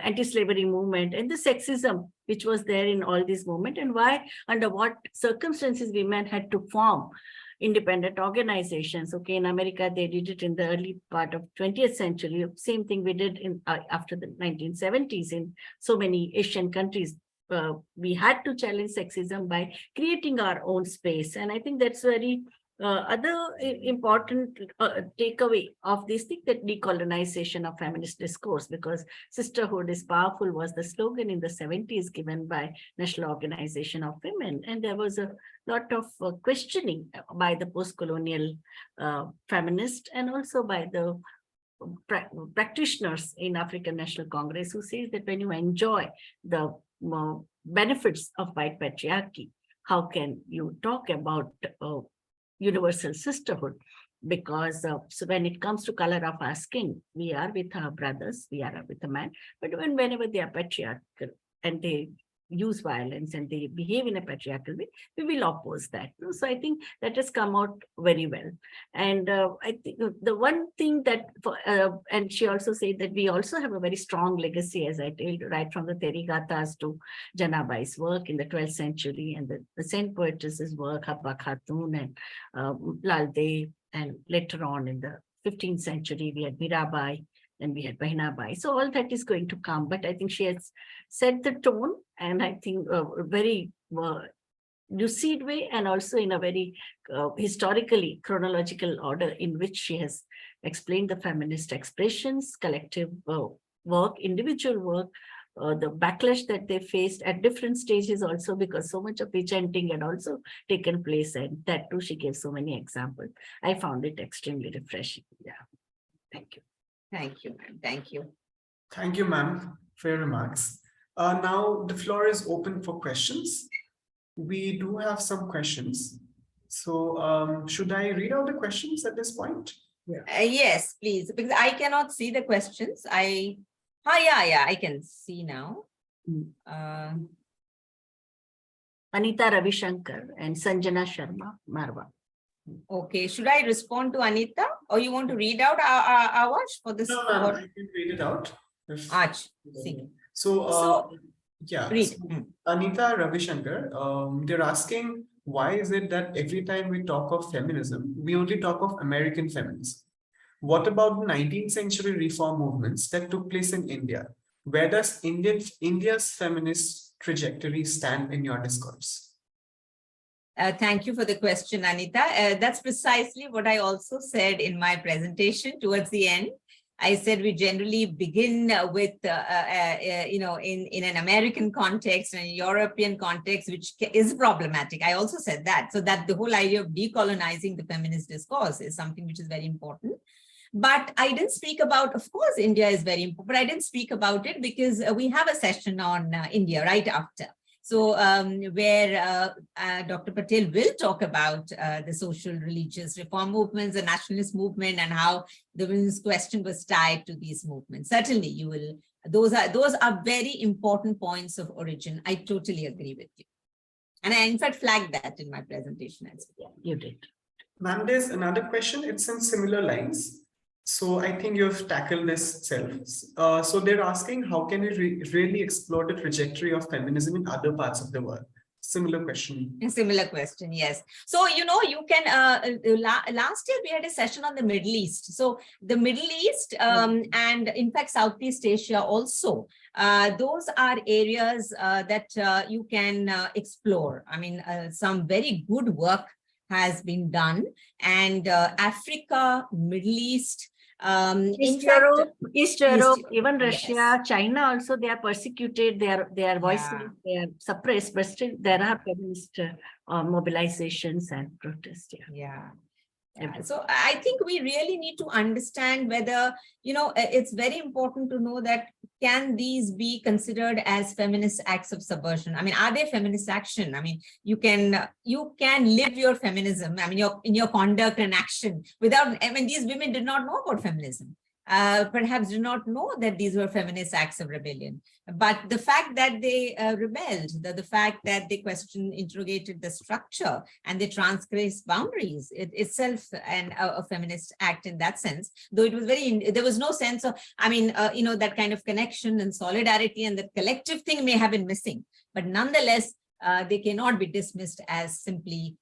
anti-slavery movement and the sexism which was there in all these movements, and why, under what circumstances women had to form independent organizations. Okay, in America, they did it in the early part of 20th century. Same thing we did in after the 1970s in so many Asian countries. We had to challenge sexism by creating our own space. And I think that's very other important takeaway of this thing, that decolonization of feminist discourse, because sisterhood is powerful was the slogan in the 70s given by National Organization of Women. And there was a lot of questioning by the post-colonial feminists and also by the practitioners in African National Congress, who says that when you enjoy the benefits of white patriarchy, how can you talk about universal sisterhood? Because so when it comes to color of our skin, we are with our brothers, we are with a man, but whenever they are patriarchal and they use violence and they behave in a patriarchal way, we will oppose that. So I think that has come out very well. And I think the one thing that, and she also said that we also have a very strong legacy, as I told, right from the Therigathas to Janabai's work in the 12th century and the Saint poetess's work, Habba Khatun and Lal De, and later on in the 15th century, we had Mirabai, and we had Bahinabai. So all that is going to come, but I think she has set the tone, and I think a very lucid way, and also in a very historically chronological order in which she has explained the feminist expressions, collective work, individual work, the backlash that they faced at different stages also, because so much of chanting had also taken place, and that too she gave so many examples. I found it extremely refreshing. Yeah, thank you. Thank you, ma'am. Thank you. Thank you, ma'am, for your remarks. Now the floor is open for questions. We do have some questions. So should I read out the questions at this point? Yeah. Yes, please, because I cannot see the questions. Yeah, I can see now. Anita Ravishankar and Sanjana Sharma Marwa. Okay, should I respond to Anita, or you want to read out Awash for this? No, I can read it out. So yeah, read. So, Anita Ravishankar, they're asking, why is it that every time we talk of feminism, we only talk of American feminism? What about the 19th century reform movements that took place in India? Where does India's feminist trajectory stand in your discourse? Thank you for the question, Anita. That's precisely what I also said in my presentation towards the end. I said we generally begin with, in an American context and a European context, which is problematic. I also said that. So that the whole idea of decolonizing the feminist discourse is something which is very important. But I didn't speak about, of course, India is very important, but I didn't speak about it because we have a session on India right after. So where Dr. Patel will talk about the social religious reform movements, the nationalist movement, and how the women's question was tied to these movements. Certainly you will, those are very important points of origin. I totally agree with you. And I in fact flagged that in my presentation as well. Yeah, you did. Ma'am, there's another question. It's in similar lines. So I think you've tackled this self. So they're asking, how can we really explore the trajectory of feminism in other parts of the world? Similar question. A similar question, yes. So, you know, you can, last year we had a session on the Middle East. So the Middle East and in fact, Southeast Asia also, those are areas that you can explore. I mean, some very good work has been done, and Africa, Middle East, East Europe, even Russia, yes. China also, they are persecuted, their voices, they are suppressed, but still there are feminist mobilizations and protests. Yeah. So I think we really need to understand whether, you know, it's very important to know that can these be considered as feminist acts of subversion? I mean, are they feminist action? I mean, you can live your feminism, I mean, in your conduct and action without, I mean, these women did not know about feminism. Perhaps did not know that these were feminist acts of rebellion. But the fact that they rebelled, the fact that they questioned, interrogated the structure, and they transgressed boundaries, it itself a feminist act in that sense. Though it was there was no sense of, I mean, you know, that kind of connection and solidarity and the collective thing may have been missing. But nonetheless, they cannot be dismissed as simply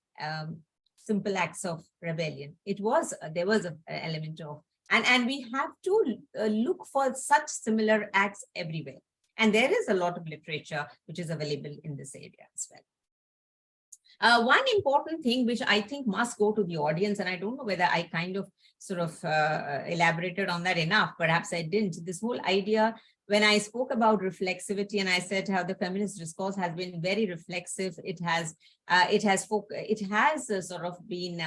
simple acts of rebellion. There was an element of, and we have to look for such similar acts everywhere. And there is a lot of literature which is available in this area as well. One important thing which I think must go to the audience, and I don't know whether I kind of sort of elaborated on that enough, perhaps I didn't, this whole idea when I spoke about reflexivity and I said how the feminist discourse has been very reflexive, it has sort of been,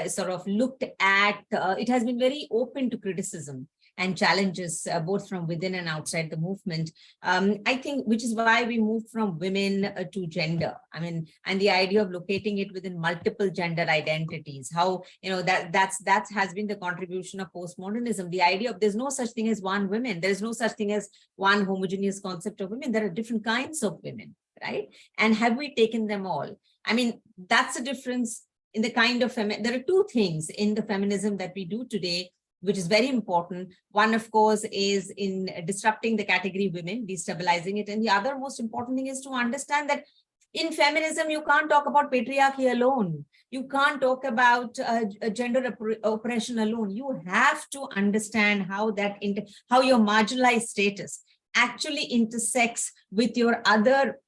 sort of looked at, it has been very open to criticism and challenges both from within and outside the movement. I think, which is why we moved from women to gender. I mean, and the idea of locating it within multiple gender identities, how, you know, that has been the contribution of postmodernism. The idea of there's no such thing as one woman. There's no such thing as one homogeneous concept of women. There are different kinds of women, right? And have we taken them all? I mean, that's a difference in the kind of, there are two things in the feminism that we do today, which is very important. One, of course, is in disrupting the category women, destabilizing it. And the other most important thing is to understand that in feminism, you can't talk about patriarchy alone. You can't talk about gender oppression alone. You have to understand how how your marginalized status actually intersects with your other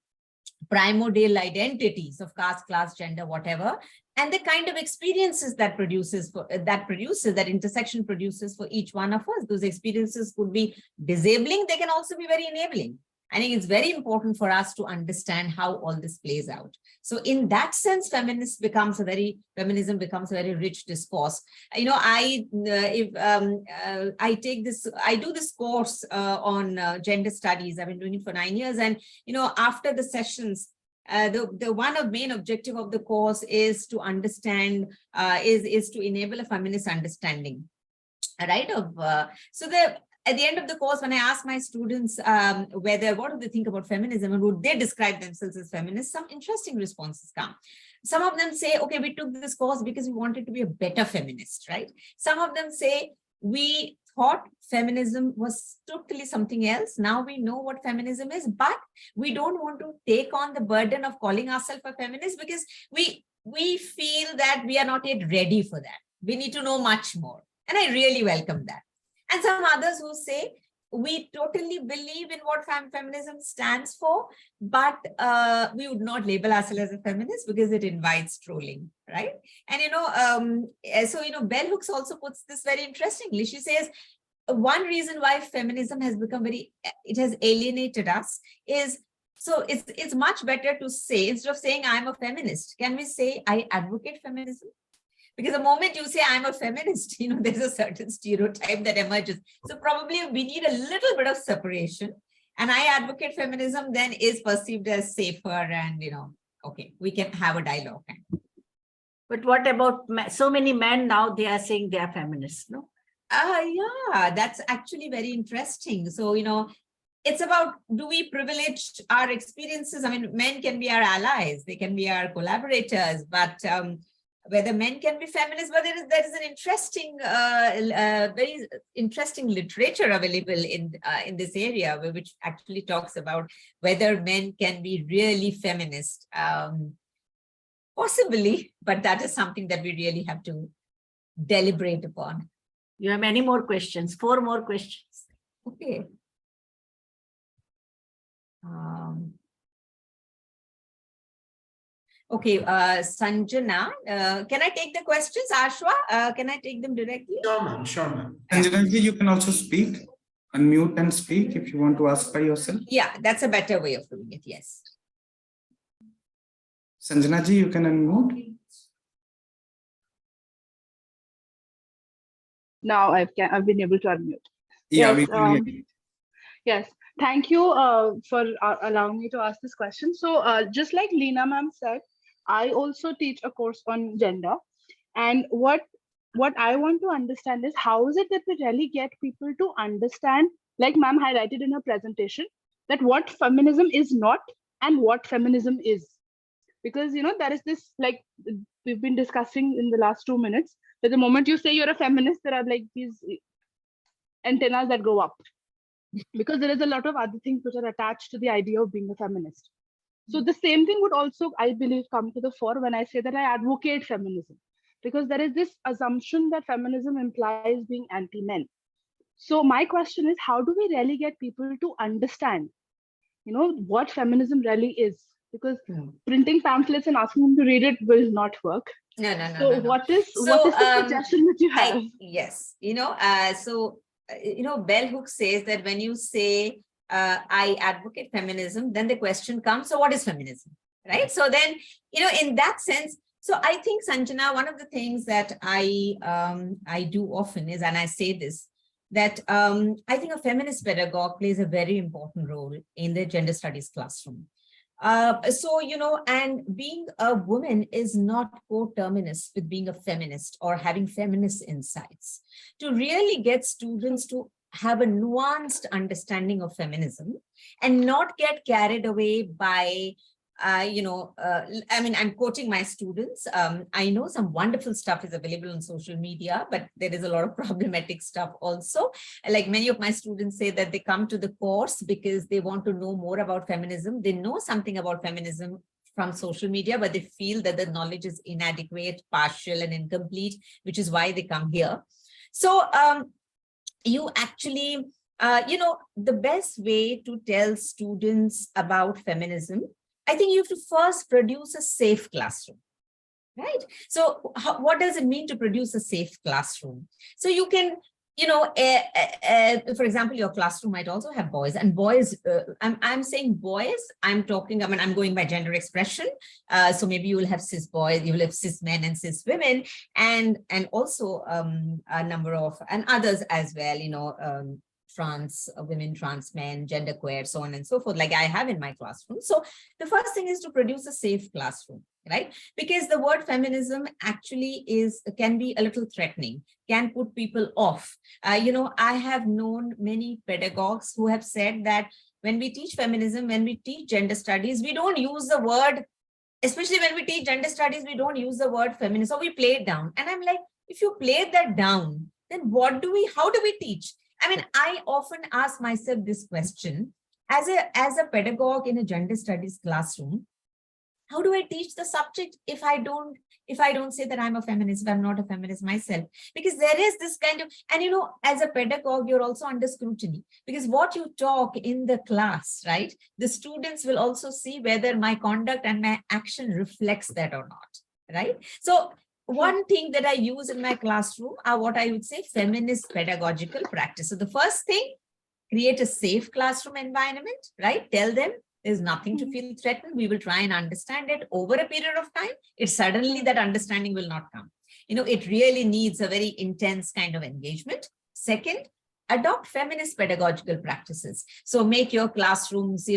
primordial identities of caste, class, gender, whatever, and the kind of experiences that that intersection produces for each one of us. Those experiences could be disabling, they can also be very enabling. I think it's very important for us to understand how all this plays out. So in that sense, feminism becomes a very rich discourse. You know, I do this course on gender studies. I've been doing it for 9 years. And, you know, after the sessions, the one of main objective of the course is to understand, is to enable a feminist understanding, right? At the end of the course, when I ask my students what do they think about feminism and would they describe themselves as feminists, some interesting responses come. Some of them say, okay, we took this course because we wanted to be a better feminist, right? Some of them say, we thought feminism was totally something else. Now we know what feminism is, but we don't want to take on the burden of calling ourselves a feminist because we feel that we are not yet ready for that. We need to know much more. And I really welcome that. And some others who say, we totally believe in what feminism stands for, but we would not label ourselves as a feminist because it invites trolling, right? And, Bell Hooks also puts this very interestingly. She says, one reason why feminism has become it has alienated us is, so it's much better to say, instead of saying I'm a feminist, can we say I advocate feminism? Because the moment you say I'm a feminist, there's a certain stereotype that emerges. So probably we need a little bit of separation. And I advocate feminism then is perceived as safer and, okay, we can have a dialogue. But what about so many men now, they are saying they are feminists, no? Yeah, that's actually very interesting. So, it's about, do we privilege our experiences? I mean, men can be our allies, they can be our collaborators, but whether men can be feminists, but there is an interesting, very interesting literature available in this area, which actually talks about whether men can be really feminist. Possibly, but that is something that we really have to deliberate upon. You have many more questions, 4 more questions. Okay. Okay, Sanjana, can I take the questions? Ashwa, can I take them directly? Sure, ma'am. Sure, ma'am. Sanjana ji, you can also speak, unmute and speak if you want to ask by yourself. Yeah, that's a better way of doing it. Yes. Sanjana ji, you can unmute. Now I've been able to unmute. Yeah, Yes, we can hear you. Yes, thank you for allowing me to ask this question. So just like Leena ma'am said, I also teach a course on gender. And what I want to understand is, how is it that we really get people to understand, like ma'am highlighted in her presentation, that what feminism is not and what feminism is? Because, there is this, like we've been discussing in the last 2 minutes, that the moment you say you're a feminist, there are like these antennas that go up, because there is a lot of other things which are attached to the idea of being a feminist. So the same thing would also, I believe, come to the fore when I say that I advocate feminism, because there is this assumption that feminism implies being anti-men. So my question is, how do we really get people to understand, what feminism really is? Because printing pamphlets and asking them to read it will not work. No. So what is the suggestion that you have? Yes, Bell Hooks says that when you say, I advocate feminism, then the question comes, so what is feminism, right? So then, in that sense, so I think, Sanjana, one of the things that I do often is, and I say this, that I think a feminist pedagogue plays a very important role in the gender studies classroom. And being a woman is not coterminous with being a feminist or having feminist insights. To really get students to have a nuanced understanding of feminism and not get carried away by, I'm quoting my students. I know some wonderful stuff is available on social media, but there is a lot of problematic stuff also. Like many of my students say that they come to the course because they want to know more about feminism. They know something about feminism from social media, but they feel that the knowledge is inadequate, partial, and incomplete, which is why they come here. So you actually, the best way to tell students about feminism, I think you have to first produce a safe classroom, right? So what does it mean to produce a safe classroom? So you can, for example, your classroom might also have boys, and boys, I'm saying boys, I'm going by gender expression. So maybe you will have cis boys, you will have cis men and cis women, and also a number of, and others as well, trans women, trans men, genderqueer, so on and so forth, like I have in my classroom. So the first thing is to produce a safe classroom, right? Because the word feminism actually can be a little threatening, can put people off. I have known many pedagogues who have said that when we teach feminism, when we teach gender studies, we don't use the word, especially when we teach gender studies, we don't use the word feminist, so we play it down. And I'm like, if you play that down, then how do we teach? I often ask myself this question, as a pedagogue in a gender studies classroom, How do I teach the subject if I don't say that I'm a feminist, if I'm not a feminist myself? Because there is this kind of, and as a pedagogue, you're also under scrutiny, because what you talk in the class, right? The students will also see whether my conduct and my action reflects that or not, right? So one thing that I use in my classroom are what I would say feminist pedagogical practice. So the first thing, create a safe classroom environment, right? Tell them there's nothing to feel threatened. We will try and understand it over a period of time. It's suddenly that understanding will not come. It really needs a very intense kind of engagement. Second, adopt feminist pedagogical practices. So make your classrooms,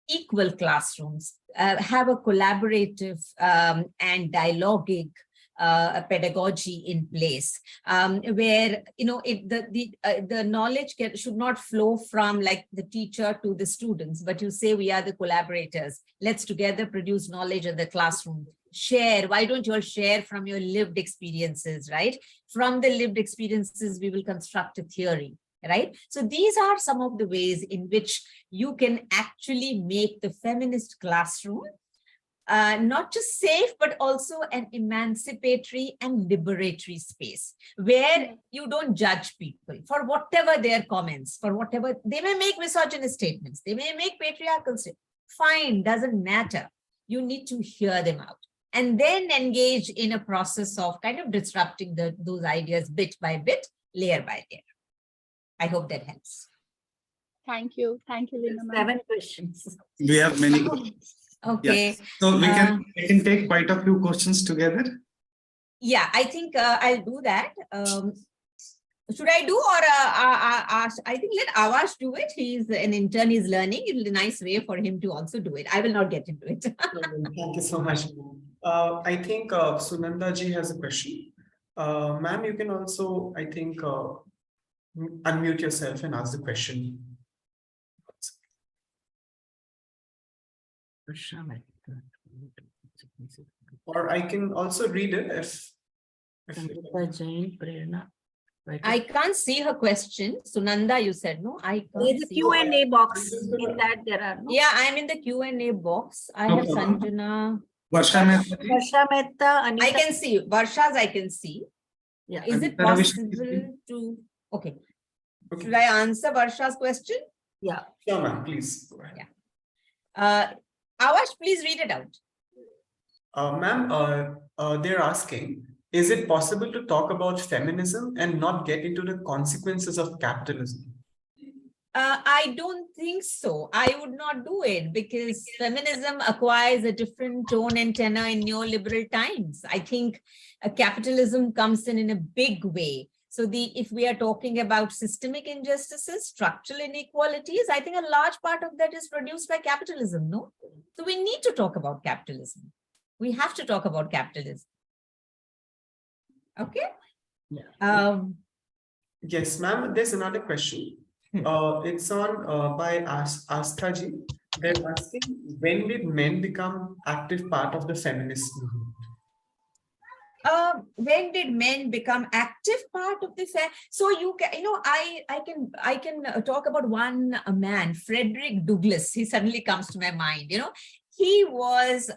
equal classrooms, have a collaborative and dialogic pedagogy in place, where the knowledge should not flow from like the teacher to the students, but you say we are the collaborators. Let's together produce knowledge in the classroom. Share. Why don't you all share from your lived experiences, right? From the lived experiences, we will construct a theory, right? So these are some of the ways in which you can actually make the feminist classroom not just safe, but also an emancipatory and liberatory space where you don't judge people for whatever their comments, for whatever they may make misogynist statements, they may make patriarchal statements. Fine, doesn't matter. You need to hear them out and then engage in a process of kind of disrupting those ideas bit by bit, layer by layer. I hope that helps. Thank you, Leena ma'am. 7 questions. We have many questions. Okay. Yeah. So we can take quite a few questions together. Yeah, I think I'll do that. Should I do or I think let Avash do it. He's an intern, he's learning. It'll be a nice way for him to also do it. I will not get into it. Thank you so much. I think Sunanda ji has a question. Ma'am, you can also, I think, unmute yourself and ask the question. Or I can also read it if I can't see her question. Sunanda, you said, no? I can't There's a see Q&A box. In that there are no. Yeah, I'm in the Q&A box. I have Sanjana. Varsha Mehta. Varsha Mehta, Anita. I can see. Varsha's I can see. Yeah. Is it possible to... Okay. Should I answer Varsha's question? Yeah. Sure, ma'am, please. Go ahead. Yeah. Avash, please read it out. Ma'am, they're asking, is it possible to talk about feminism and not get into the consequences of capitalism? I don't think so. I would not do it because feminism acquires a different tone and tenor in neoliberal times. I think capitalism comes in a big way. So if we are talking about systemic injustices, structural inequalities, I think a large part of that is produced by capitalism, no? So we need to talk about capitalism. We have to talk about capitalism. Okay? Yeah. Yes, ma'am, there's another question. It's on by Asthaji. They're asking, when did men become active part of the feminist movement? When did men become active part of the so you can, I can talk about one man, Frederick Douglass. He suddenly comes to my mind. He was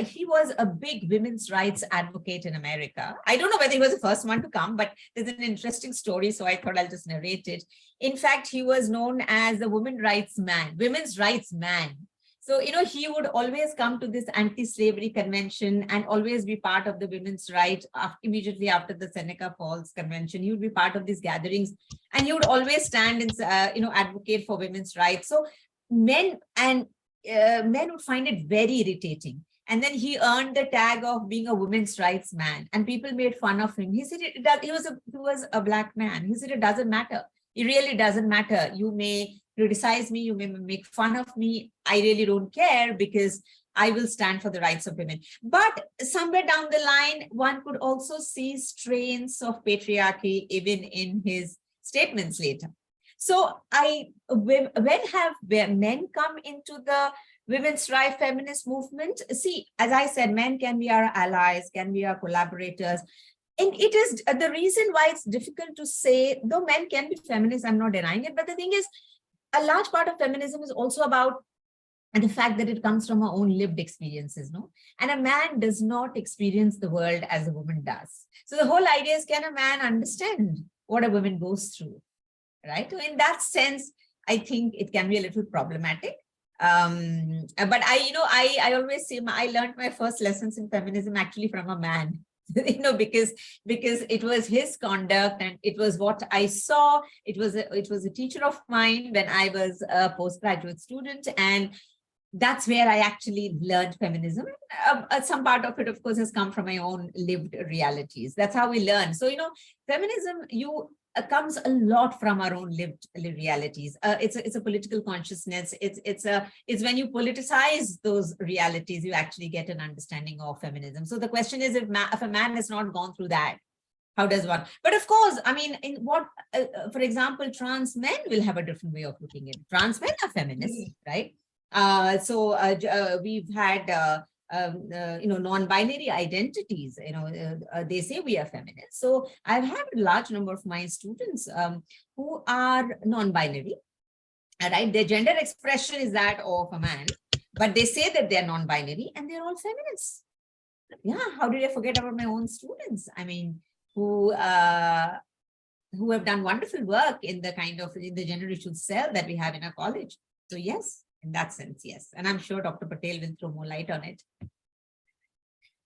he was a big women's rights advocate in America. I don't know whether he was the first one to come, but there's an interesting story, so I thought I'll just narrate it. In fact, he was known as the women's rights man. So, he would always come to this anti-slavery convention and always be part of the women's rights. Immediately after the Seneca Falls Convention, he would be part of these gatherings and he would always stand and, advocate for women's rights. So men would find it very irritating. And then he earned the tag of being a women's rights man and people made fun of him. He said he was a black man. He said, it doesn't matter. It really doesn't matter. You may criticize me, you may make fun of me. I really don't care because I will stand for the rights of women. But somewhere down the line, one could also see strains of patriarchy even in his statements later. So when have men come into the women's rights feminist movement? See, as I said, men can be our allies, can be our collaborators. And it is the reason why it's difficult to say, though men can be feminists, I'm not denying it, but the thing is, a large part of feminism is also about and the fact that it comes from our own lived experiences, no? And a man does not experience the world as a woman does. So the whole idea is, can a man understand what a woman goes through, right? So in that sense, I think it can be a little problematic. But I always say I learned my first lessons in feminism actually from a man. Because it was his conduct and it was what I saw. It was a teacher of mine when I was a postgraduate student, and that's where I actually learned feminism. Some part of it, of course, has come from my own lived realities. That's how we learn. So, feminism comes a lot from our own lived realities. It's a political consciousness. It's when you politicize those realities, you actually get an understanding of feminism. So the question is, if a man has not gone through that, how does one? But of course, I mean, for example, trans men will have a different way of looking at it. Trans men are feminists, right? We've had non-binary identities, they say we are feminists. So I've had a large number of my students who are non-binary, right? Their gender expression is that of a man, but they say that they're non-binary and they're all feminists. Yeah, how did I forget about my own students? I mean, who have done wonderful work in the gender issue cell that we have in our college. So yes. In that sense, yes. And I'm sure Dr. Patel will throw more light on it.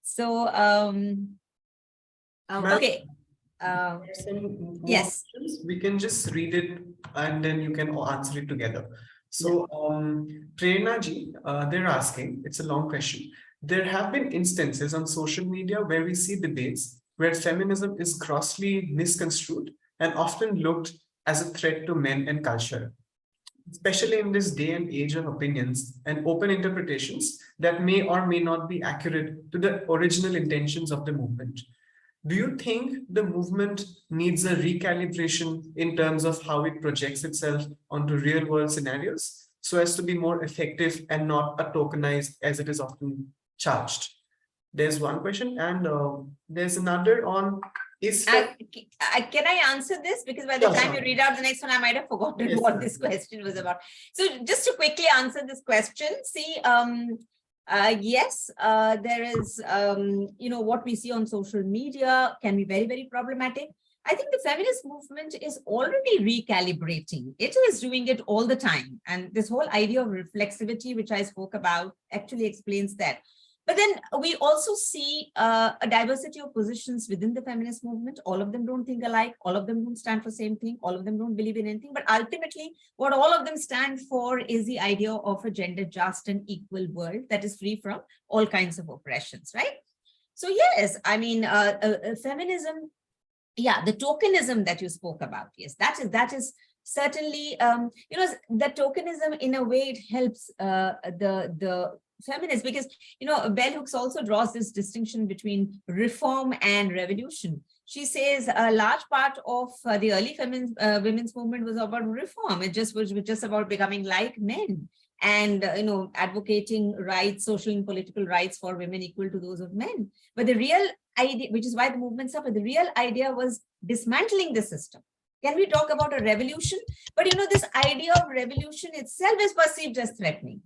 So, okay. Yes. We can just read it and then you can answer it together. So, Prerna ji, they're asking, it's a long question. There have been instances on social media where we see debates where feminism is grossly misconstrued and often looked as a threat to men and culture, especially in this day and age of opinions and open interpretations that may or may not be accurate to the original intentions of the movement. Do you think the movement needs a recalibration in terms of how it projects itself onto real world scenarios so as to be more effective and not a tokenized as it is often charged? There's one question, and there's another on can I answer this? Because by the time you read out the next one, I might have forgotten what this question was about. So just to quickly answer this question, see, yes, there is, what we see on social media can be very, very problematic. I think the feminist movement is already recalibrating. It is doing it all the time. And this whole idea of reflexivity, which I spoke about, actually explains that. But then we also see a diversity of positions within the feminist movement. All of them don't think alike. All of them don't stand for the same thing. All of them don't believe in anything. But ultimately, what all of them stand for is the idea of a gender just and equal world that is free from all kinds of oppressions, right? So yes, I mean, feminism, yeah, the tokenism that you spoke about, yes, that is certainly, the tokenism in a way, it helps the feminists, because bell hooks also draws this distinction between reform and revolution. She says a large part of the early women's movement was about reform. It was just about becoming like men and advocating rights, social and political rights for women equal to those of men. But the real idea, which is why the movement suffered, the real idea was dismantling the system. Can we talk about a revolution? But this idea of revolution itself is perceived as threatening.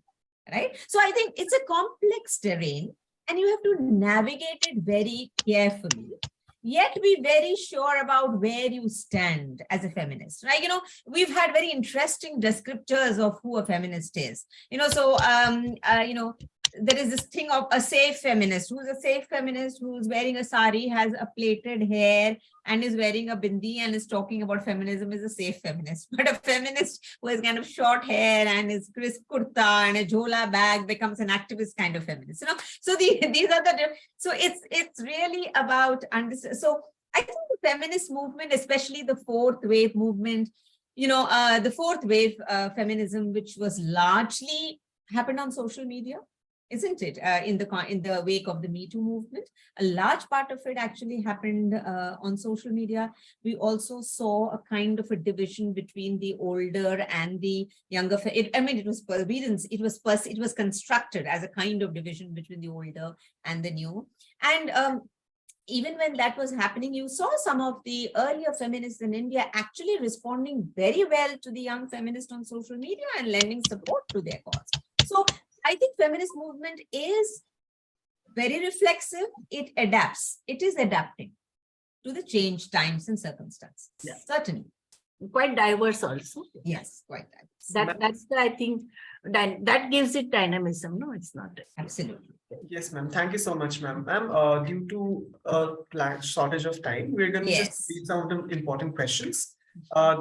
Right? So I think it's a complex terrain and you have to navigate it very carefully, yet be very sure about where you stand as a feminist, right? We've had very interesting descriptors of who a feminist is, there is this thing of a safe feminist. Who's a safe feminist? Who's wearing a sari, has a plaited hair and is wearing a bindi and is talking about feminism is a safe feminist. But a feminist who has kind of short hair and is crisp kurta and a jhola bag becomes an activist kind of feminist. So these are so it's really about so I think the feminist movement, especially the fourth wave movement, the fourth wave feminism, which was largely happened on social media, isn't it? In the wake of the Me Too movement, a large part of it actually happened on social media. We also saw a kind of a division between the older and the younger. It was constructed as a kind of division between the older and the new. And even when that was happening, you saw some of the earlier feminists in India actually responding very well to the young feminists on social media and lending support to their cause. So I think feminist movement is very reflexive. It adapts. It is adapting to the changed times and circumstances. Yeah. Certainly. Quite diverse also. Yes, quite diverse. That's the, I think, that gives it dynamism. No, it's not. Absolutely. Yes, ma'am. Thank you so much, ma'am. Ma'am, due to a shortage of time, we're going to Yes. just read some of the important questions.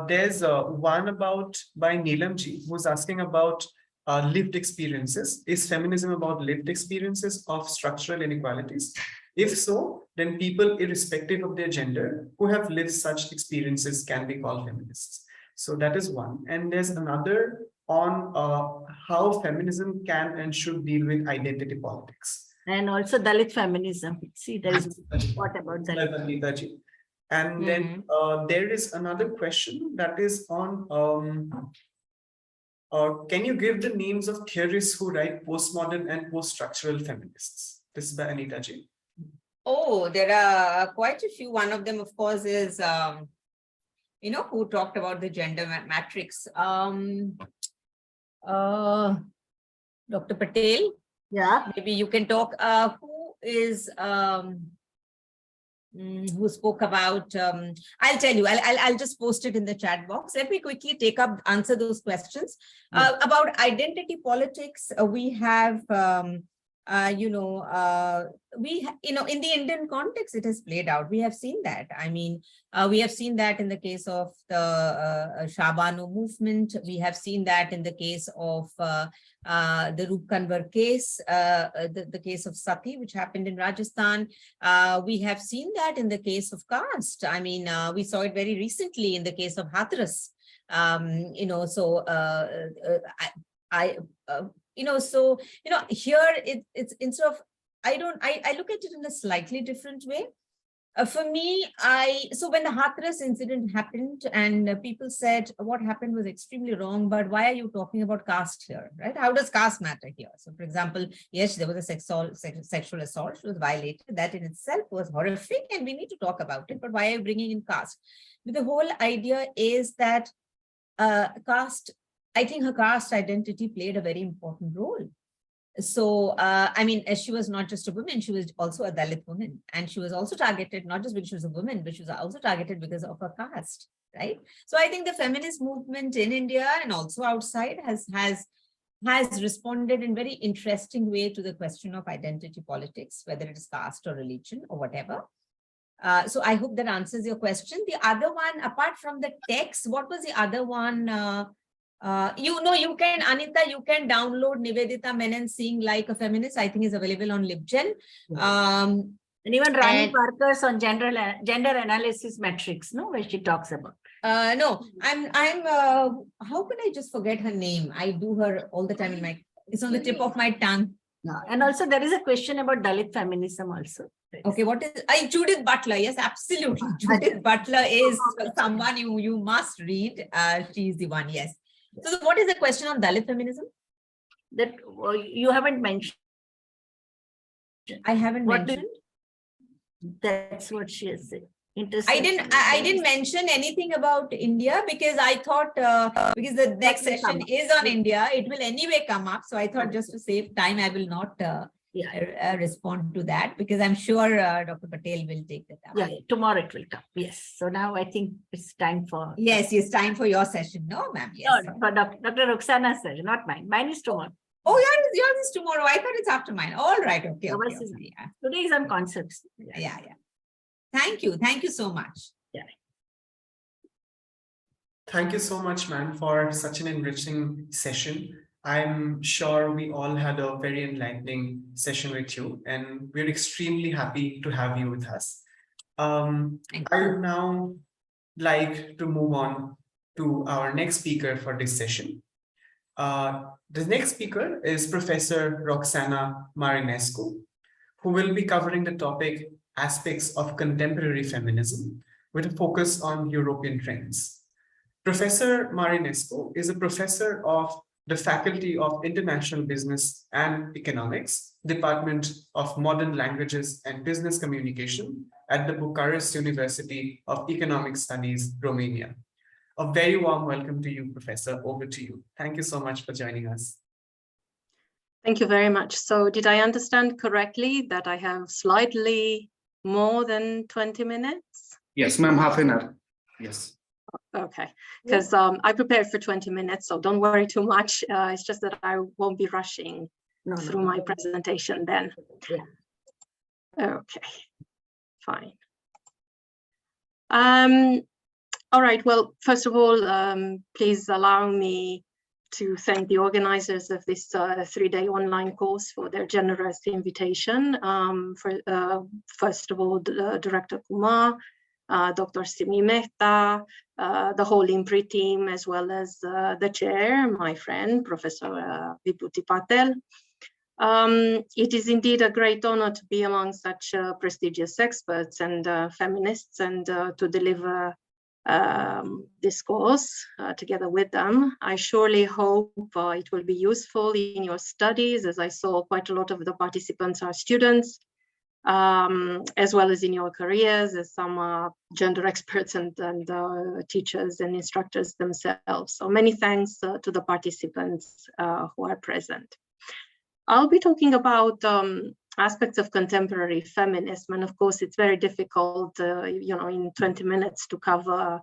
There's one about by Neelamji, who's asking about lived experiences. Is feminism about lived experiences of structural inequalities? If so, then people, irrespective of their gender, who have lived such experiences can be called feminists. So that is one. And there's another on how feminism can and should deal with identity politics. And also Dalit feminism. See, there is what about Dalit? And then there is another question that is on can you give the names of theorists who write postmodern and post-structural feminists? This is by Anita Ji. Oh, there are quite a few. One of them, of course, is who talked about the gender matrix. Dr. Patel. Yeah. Maybe you can talk. Who is who spoke about? I'll tell you. I'll just post it in the chat box. Let me quickly answer those questions about identity politics. We have. In the Indian context, it has played out. We have seen that. I mean, we have seen that in the case of the Shabano movement. We have seen that in the case of the Roop Convener case, the case of Sati, which happened in Rajasthan. We have seen that in the case of caste. I mean, we saw it very recently in the case of Hathras. Here it's instead of, I look at it in a slightly different way. For me, so when the Hathras incident happened and people said what happened was extremely wrong, but why are you talking about caste here, right? How does caste matter here? So for example, yes, there was a sexual assault, she was violated. That in itself was horrific and we need to talk about it, but why are you bringing in caste? But the whole idea is that caste, I think her caste identity played a very important role. So, I mean, she was not just a woman, she was also a Dalit woman. And she was also targeted, not just because she was a woman, but she was also targeted because of her caste, right? So I think the feminist movement in India and also outside has responded in very interesting way to the question of identity politics, whether it is caste or religion or whatever. So I hope that answers your question. The other one, apart from the text, what was the other one? You can, Anita, you can download Nivedita Menon Seeing Like a Feminist. I think is available on LibGen. And even Rani Parker's on gender analysis metrics, no, where she talks about. No, how could I just forget her name? I do her all the time it's on the tip of my tongue. Yeah. And also there is a question about Dalit feminism also. Okay, what is Judith Butler? Yes, absolutely. Judith Butler is someone you must read. She is the one, yes. So what is the question on Dalit feminism? That you haven't mentioned. I haven't mentioned. That's what she has said. I didn't mention anything about India because I thought because the next session is on India, it will anyway come up. So I thought just to save time, I will not respond to that because I'm sure Dr. Patel will take that up. Yeah, tomorrow it will come. Yes. So now I think it's time for. Yes, it's time for your session. No, ma'am. Yes. No, for Dr. Roxana's session, not mine. Mine is tomorrow. Oh, yours is tomorrow. I thought it's after mine. All right. Okay. Today is on concepts. Yeah. Thank you. Thank you so much. Yeah. Thank you so much, ma'am, for such an enriching session. I'm sure we all had a very enlightening session with you, and we're extremely happy to have you with us. I would now like to move on to our next speaker for this session. The next speaker is Professor Roxana Marinescu, who will be covering the topic Aspects of Contemporary Feminism with a focus on European trends. Professor Marinescu is a professor of the Faculty of International Business and Economics, Department of Modern Languages and Business Communication at the Bucharest University of Economic Studies, Romania. A very warm welcome to you, Professor. Over to you. Thank you so much for joining us. Thank you very much. So did I understand correctly that I have slightly more than 20 minutes? Yes, ma'am, half an hour. Yes. Okay, because I prepared for 20 minutes, so don't worry too much. It's just that I won't be rushing through my presentation then. Yeah. Okay, fine. All right, well, first of all, please allow me to thank the organizers of this 3-day online course for their generous invitation. First of all, Director Kumar, Dr. Simi Mehta, the whole IMPRI team, as well as the chair, my friend, Professor VIBHUTI PATEL. It is indeed a great honor to be among such prestigious experts and feminists and to deliver this course together with them. I surely hope it will be useful in your studies, as I saw quite a lot of the participants are students, as well as in your careers, as some are gender experts and teachers and instructors themselves. So many thanks to the participants who are present. I'll be talking about aspects of contemporary feminism, and of course it's very difficult, in 20 minutes to cover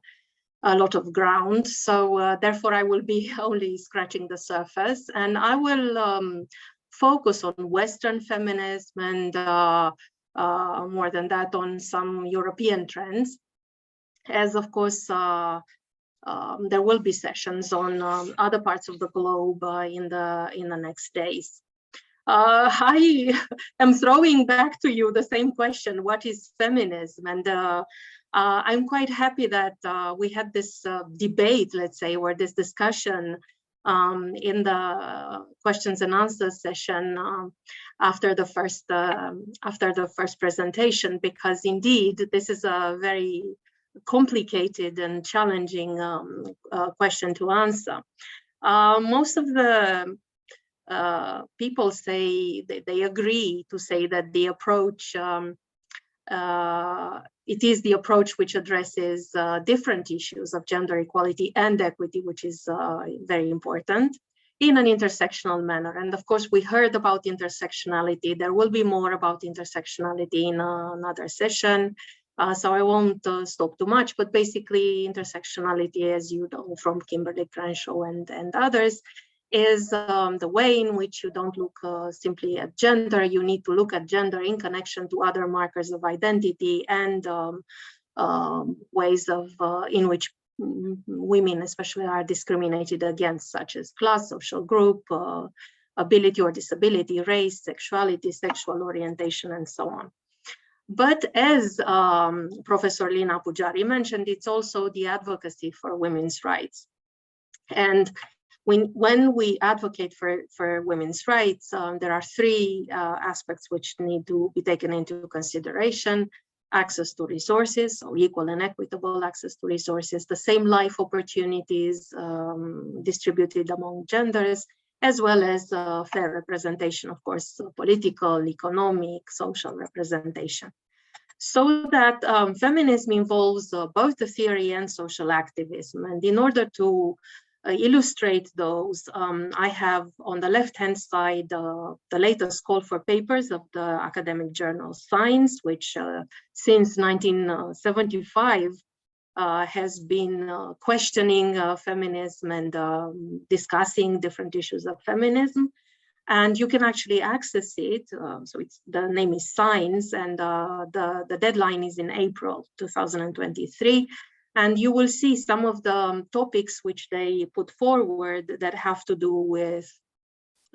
a lot of ground. So therefore I will be only scratching the surface, and I will focus on Western feminism and more than that on some European trends, as of course there will be sessions on other parts of the globe in the next days. I am throwing back to you the same question, what is feminism? And I'm quite happy that we had this debate, let's say, or this discussion in the questions and answers session after the first presentation, because indeed this is a very complicated and challenging question to answer. Most of the people say they agree to say that the approach, it is the approach which addresses different issues of gender equality and equity, which is very important, in an intersectional manner. And of course, we heard about intersectionality. There will be more about intersectionality in another session. So I won't stop too much, but basically intersectionality, as you know from Kimberly Crenshaw and others, is the way in which you don't look simply at gender. You need to look at gender in connection to other markers of identity and ways of in which women especially are discriminated against, such as class, social group, ability or disability, race, sexuality, sexual orientation, and so on. But as Professor Leena Pujari mentioned, it's also the advocacy for women's rights. And when we advocate for women's rights, there are three aspects which need to be taken into consideration: access to resources, so equal and equitable access to resources, the same life opportunities distributed among genders, as well as fair representation, of course, political, economic, social representation. So that feminism involves both the theory and social activism. And in order to illustrate those, I have on the left-hand side the latest call for papers of the academic journal Science, which since 1975 has been questioning feminism and discussing different issues of feminism. And you can actually access it. So the name is Science, and the deadline is in April 2023. And you will see some of the topics which they put forward that have to do with,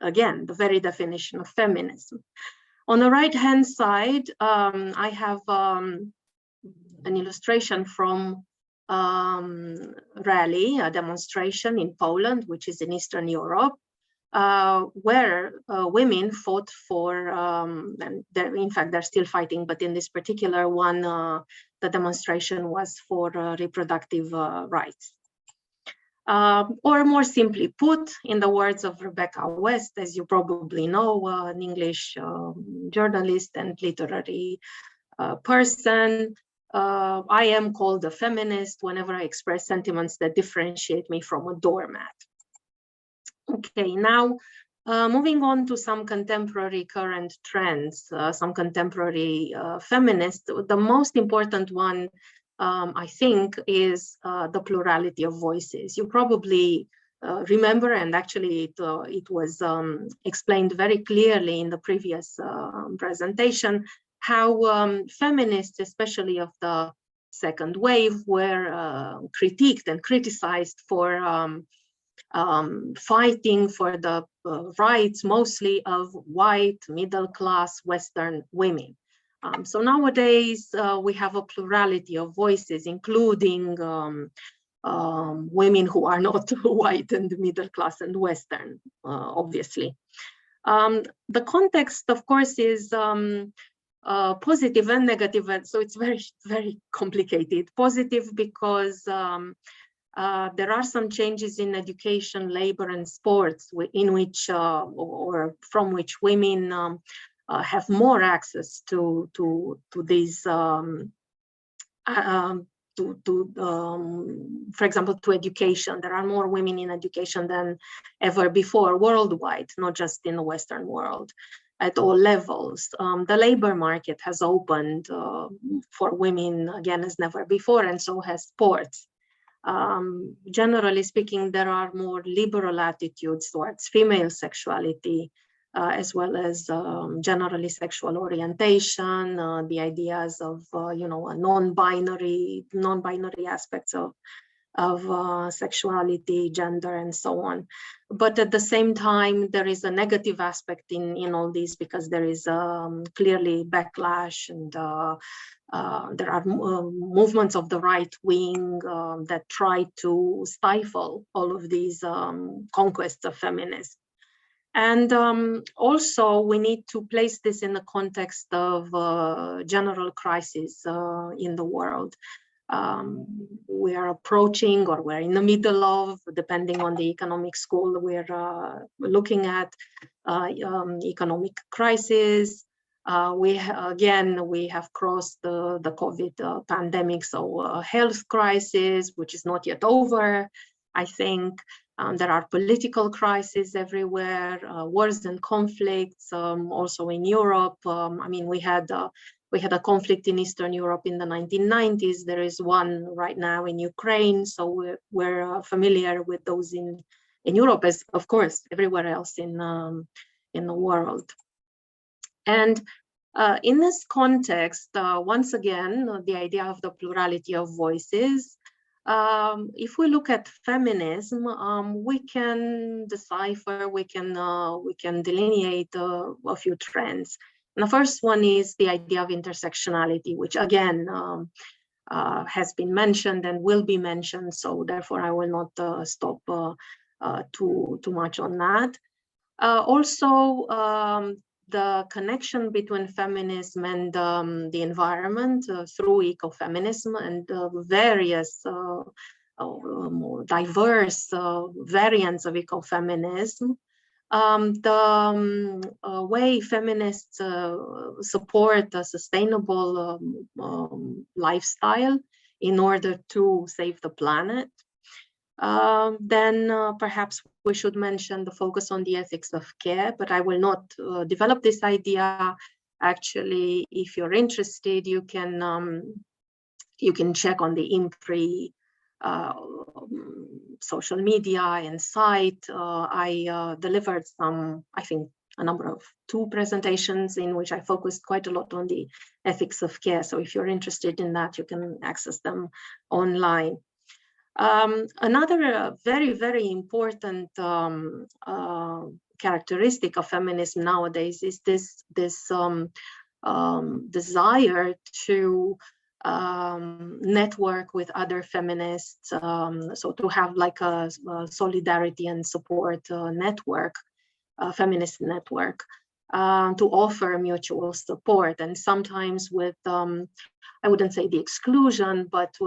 again, the very definition of feminism. On the right-hand side, I have an illustration from rally, a demonstration in Poland, which is in Eastern Europe, where women fought for, and in fact, they're still fighting, but in this particular one, the demonstration was for reproductive rights. Or more simply put, in the words of Rebecca West, as you probably know, an English journalist and literary person, I am called a feminist whenever I express sentiments that differentiate me from a doormat. Okay, now Moving on to some contemporary current trends, some contemporary feminists, the most important one, I think, is the plurality of voices. You probably remember, and actually it was explained very clearly in the previous presentation, how feminists, especially of the second wave, were critiqued and criticized for fighting for the rights mostly of white, middle-class Western women. So nowadays we have a plurality of voices, including women who are not white and middle-class and Western, obviously. The context, of course, is positive and negative, so it's very, very complicated. Positive because there are some changes in education, labor, and sports in which, or from which women have more access to these, for example, to education. There are more women in education than ever before worldwide, not just in the Western world, at all levels. The labor market has opened for women again as never before, and so has sports. Generally speaking, there are more liberal attitudes towards female sexuality, as well as generally sexual orientation, the ideas of you know, a non-binary aspects of sexuality, gender, and so on. But at the same time, there is a negative aspect in all these, because there is clearly backlash, and there are movements of the right wing that try to stifle all of these conquests of feminism. And also we need to place this in the context of general crisis in the world. We are approaching, or we're in the middle of, depending on the economic school we're looking at, economic crisis. We have crossed the COVID pandemic, so health crisis, which is not yet over, I think. There are political crises everywhere, wars and conflicts, also in Europe. I mean, we had a conflict in Eastern Europe in the 1990s. There is one right now in Ukraine, so we're familiar with those in Europe, as of course everywhere else in the world. And in this context, once again, the idea of the plurality of voices. If we look at feminism, we can decipher, we can delineate a few trends. And the first one is the idea of intersectionality, which again has been mentioned and will be mentioned. So therefore, I will not stop too much on that. Also, the connection between feminism and the environment through ecofeminism and various more diverse variants of ecofeminism. The way feminists support a sustainable lifestyle in order to save the planet. Then perhaps we should mention the focus on the ethics of care, but I will not develop this idea. Actually, if you're interested, you can check on the IMPRI social media and site. I delivered some, I think, a number of 2 presentations in which I focused quite a lot on the ethics of care. So if you're interested in that, you can access them online. Another very, very important characteristic of feminism nowadays is this desire to network with other feminists, so to have like a solidarity and support network, feminist network, to offer mutual support, and sometimes with I wouldn't say the exclusion, but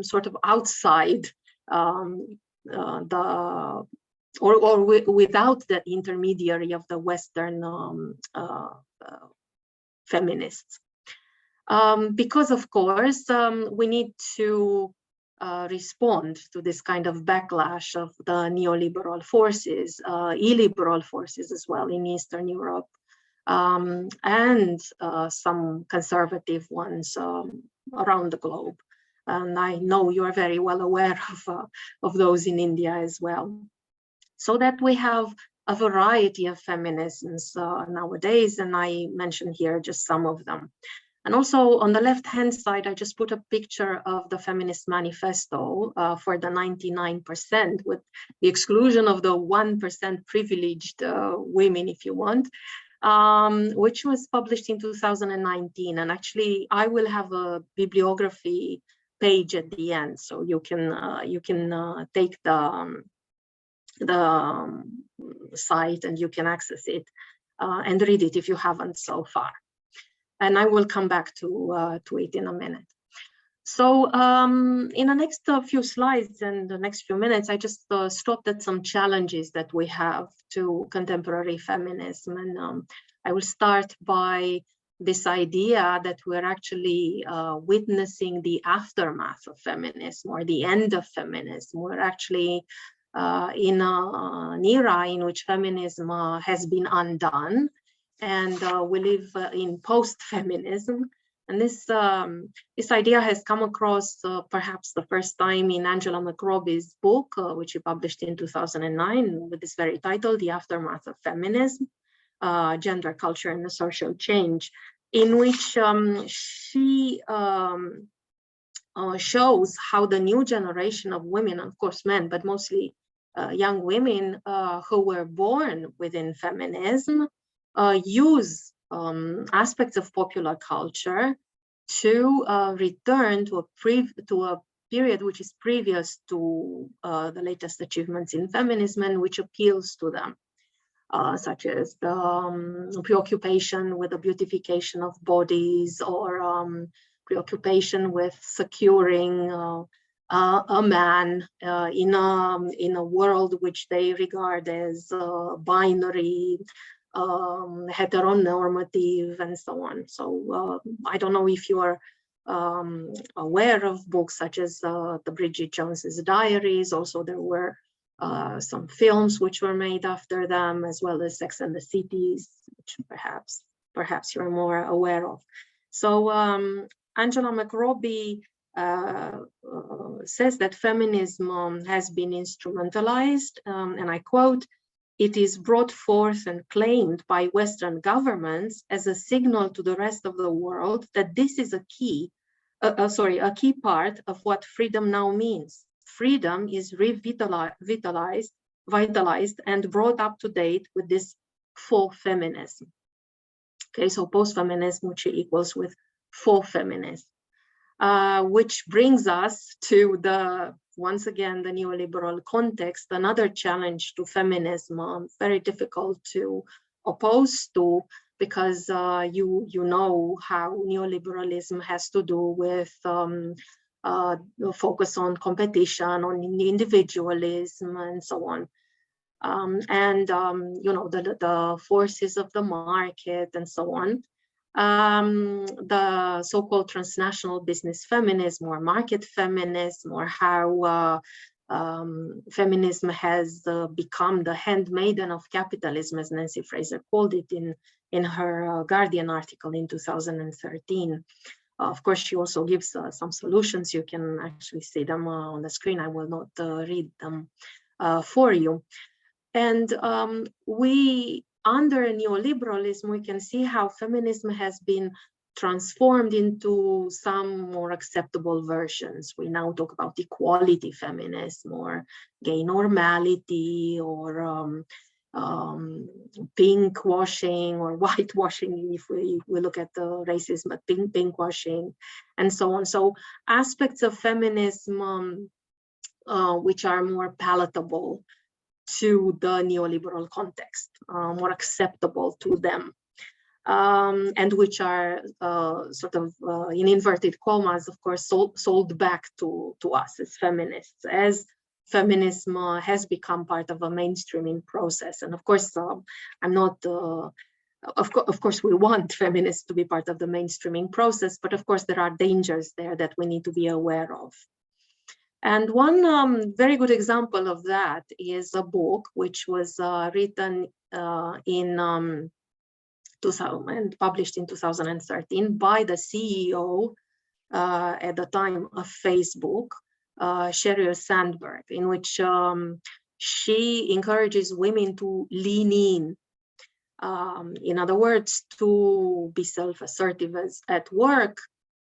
sort of outside without the intermediary of the Western feminists. Because of course, we need to respond to this kind of backlash of the neoliberal forces, illiberal forces as well in Eastern Europe, and some conservative ones around the globe. And I know you are very well aware of those in India as well. So that we have a variety of feminisms nowadays, and I mentioned here just some of them. And also on the left-hand side, I just put a picture of the Feminist Manifesto for the 99%, with the exclusion of the 1% privileged women, if you want, which was published in 2019. And actually, I will have a bibliography page at the end, so you can take the site and you can access it and read it if you haven't so far. And I will come back to it in a minute. So in the next few slides and the next few minutes, I just stopped at some challenges that we have to contemporary feminism. And I will start by this idea that we're actually witnessing the aftermath of feminism, or the end of feminism. We're actually in an era in which feminism has been undone, and we live in post-feminism. And this idea has come across perhaps the first time in Angela McRobbie's book, which she published in 2009 with this very title, The Aftermath of Feminism, Gender, Culture, and the Social Change, in which she shows how the new generation of women, of course men, but mostly young women who were born within feminism, use aspects of popular culture to return to a period which is previous to the latest achievements in feminism and which appeals to them, such as the preoccupation with the beautification of bodies, or preoccupation with securing a man in a world which they regard as binary, heteronormative, and so on. So I don't know if you are aware of books such as the Bridget Jones's Diaries. Also, there were some films which were made after them, as well as Sex and the Cities, which perhaps you're more aware of. So Angela McRobbie says that feminism has been instrumentalized, and I quote, "It is brought forth and claimed by Western governments as a signal to the rest of the world that this is a key part of what freedom now means. Freedom is revitalized and brought up to date with this faux feminism." Okay, so post-feminism, which equals with faux feminism, which brings us to once again, the neoliberal context, another challenge to feminism, very difficult to oppose to, because you know how neoliberalism has to do with focus on competition, on individualism, and so on. You know, the forces of the market and so on. The so-called transnational business feminism, or market feminism, or how feminism has become the handmaiden of capitalism, as Nancy Fraser called it in her Guardian article in 2013. Of course, she also gives some solutions. You can actually see them on the screen. I will not read them for you. And under neoliberalism, we can see how feminism has been transformed into some more acceptable versions. We now talk about equality feminism, or gay normality, or pink washing, or whitewashing, if we look at the racism, but pink washing, and so on. So aspects of feminism which are more palatable to the neoliberal context, more acceptable to them, and which are sort of in inverted commas, of course, sold back to us as feminists, as feminism has become part of a mainstreaming process. And of course, I'm not, of course, we want feminists to be part of the mainstreaming process, but of course, there are dangers there that we need to be aware of. And one very good example of that is a book which was written in 2000 and published in 2013 by the CEO at the time of Facebook, Sheryl Sandberg, in which she encourages women to lean in other words, to be self-assertive at work,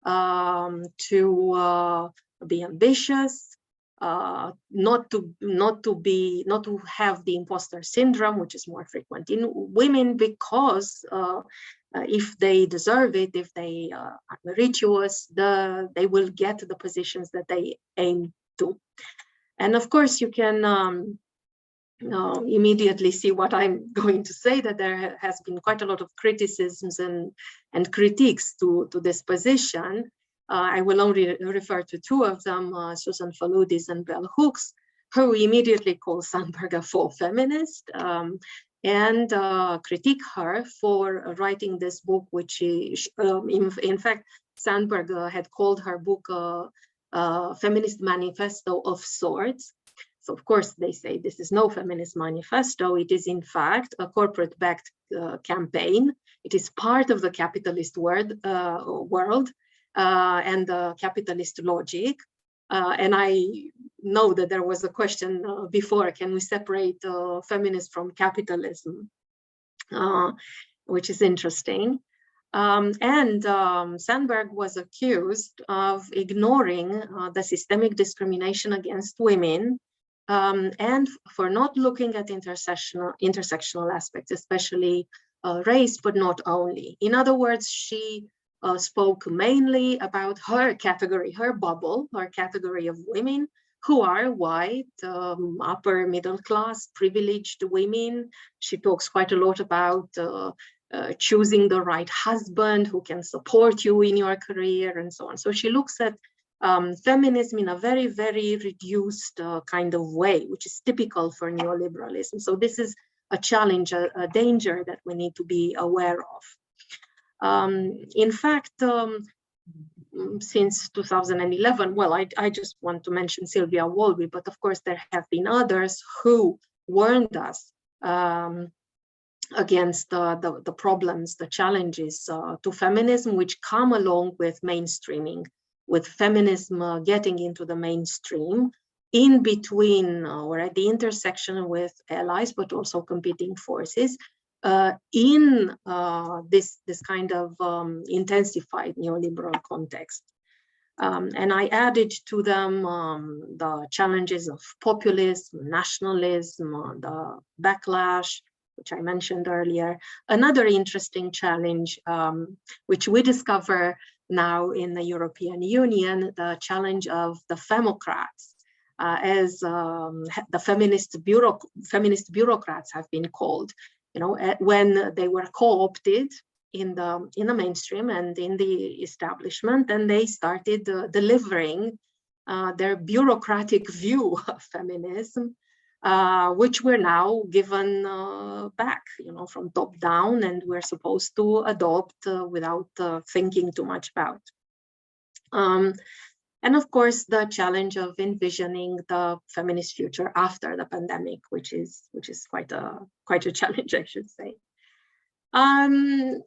to be ambitious, not to have the imposter syndrome, which is more frequent in women, because if they deserve it, if they are virtuous, they will get the positions that they aim to. And of course, you can immediately see what I'm going to say, that there has been quite a lot of criticisms and critiques to this position. I will only refer to two of them, Susan Faludis and Bell Hooks, who immediately call Sandberg a full feminist and critique her for writing this book, which in fact, Sandberg had called her book a feminist manifesto of sorts. So of course, they say this is no feminist manifesto. It is in fact a corporate-backed campaign. It is part of the capitalist world and the capitalist logic. And I know that there was a question before, can we separate feminism from capitalism, which is interesting. Sandberg was accused of ignoring the systemic discrimination against women and for not looking at intersectional aspects, especially race, but not only. In other words, she spoke mainly about her category, her bubble, her category of women who are white, upper middle class, privileged women. She talks quite a lot about choosing the right husband who can support you in your career and so on. So she looks at feminism in a very, very reduced kind of way, which is typical for neoliberalism. So this is a challenge, a danger that we need to be aware of. In fact, since 2011, well, I just want to mention Sylvia Walby, but of course there have been others who warned us against the problems, the challenges to feminism, which come along with mainstreaming, with feminism getting into the mainstream, in between or at the intersection with allies, but also competing forces, in this kind of intensified neoliberal context. And I added to them the challenges of populism, nationalism, the backlash, which I mentioned earlier. Another interesting challenge, which we discover now in the European Union, the challenge of the femocrats, as the feminist bureaucrats have been called. You know, when they were co-opted in the mainstream and in the establishment, and they started delivering their bureaucratic view of feminism, which we're now given back, you know, from top down, and we're supposed to adopt without thinking too much about. And of course, the challenge of envisioning the feminist future after the pandemic, which is quite a challenge, I should say. In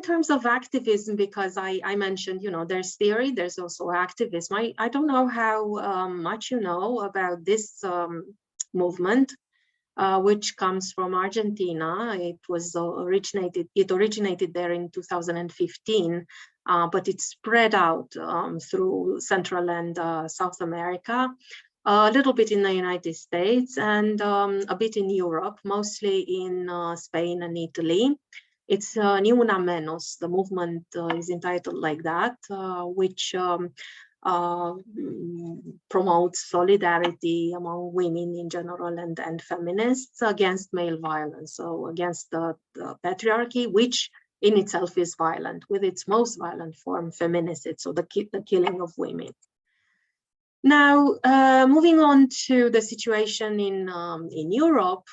terms of activism, because I mentioned, you know, there's theory, there's also activism. I don't know how much you know about this movement, which comes from Argentina. It originated there in 2015, but it spread out through Central and South America, a little bit in the United States, and a bit in Europe, mostly in Spain and Italy. It's Ni Una Menos. The movement is entitled like that, which promotes solidarity among women in general and feminists against male violence, so against the patriarchy, which in itself is violent, with its most violent form, feminicide, so the killing of women. Now, moving on to the situation in Europe,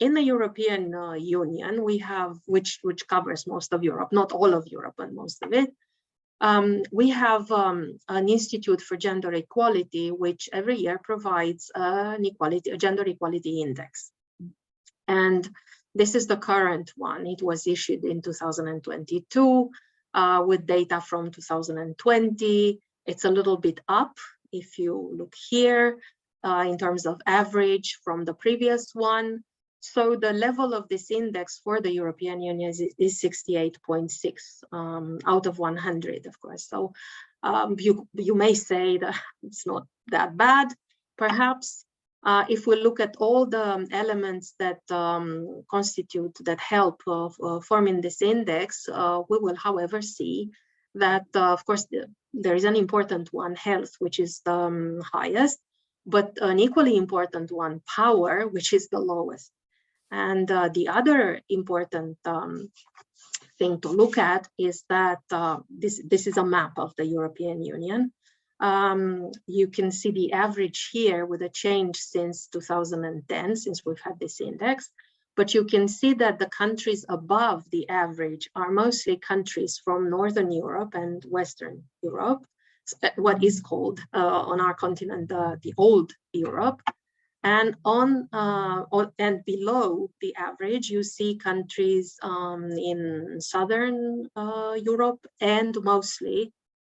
in the European Union, we have, which covers most of Europe, not all of Europe, but most of it, We have an Institute for Gender Equality, which every year provides a gender equality index. And this is the current one. It was issued in 2022 with data from 2020. It's a little bit up if you look here in terms of average from the previous one. So the level of this index for the European Union is 68.6 out of 100, of course. So you may say that it's not that bad, perhaps. If we look at all the elements that that help forming this index, we will, however, see that, of course, there is an important one, health, which is the highest, but an equally important one, power, which is the lowest. And the other important thing to look at is that this is a map of the European Union. You can see the average here with a change since 2010, since we've had this index. But you can see that the countries above the average are mostly countries from Northern Europe and Western Europe, what is called on our continent the old Europe. And and below the average, you see countries in Southern Europe and mostly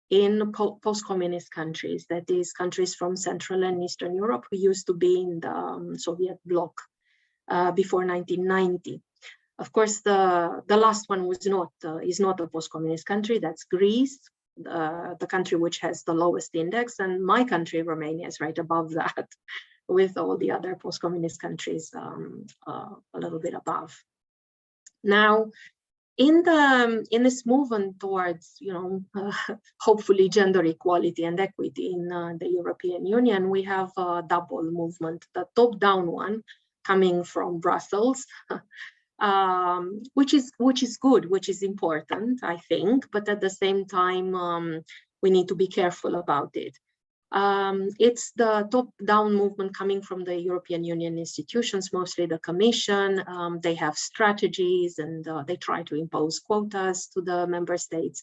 in post-communist countries, that is, countries from Central and Eastern Europe who used to be in the Soviet bloc before 1990. Of course, the last one was is not a post-communist country. That's Greece, the country which has the lowest index, and my country, Romania, is right above that, with all the other post-communist countries a little bit above. Now, in this movement towards, hopefully gender equality and equity in the European Union, we have a double movement, the top-down one coming from Brussels, which is good, which is important, I think, but at the same time, we need to be careful about it. It's the top-down movement coming from the European Union institutions, mostly the Commission. They have strategies and they try to impose quotas to the member states,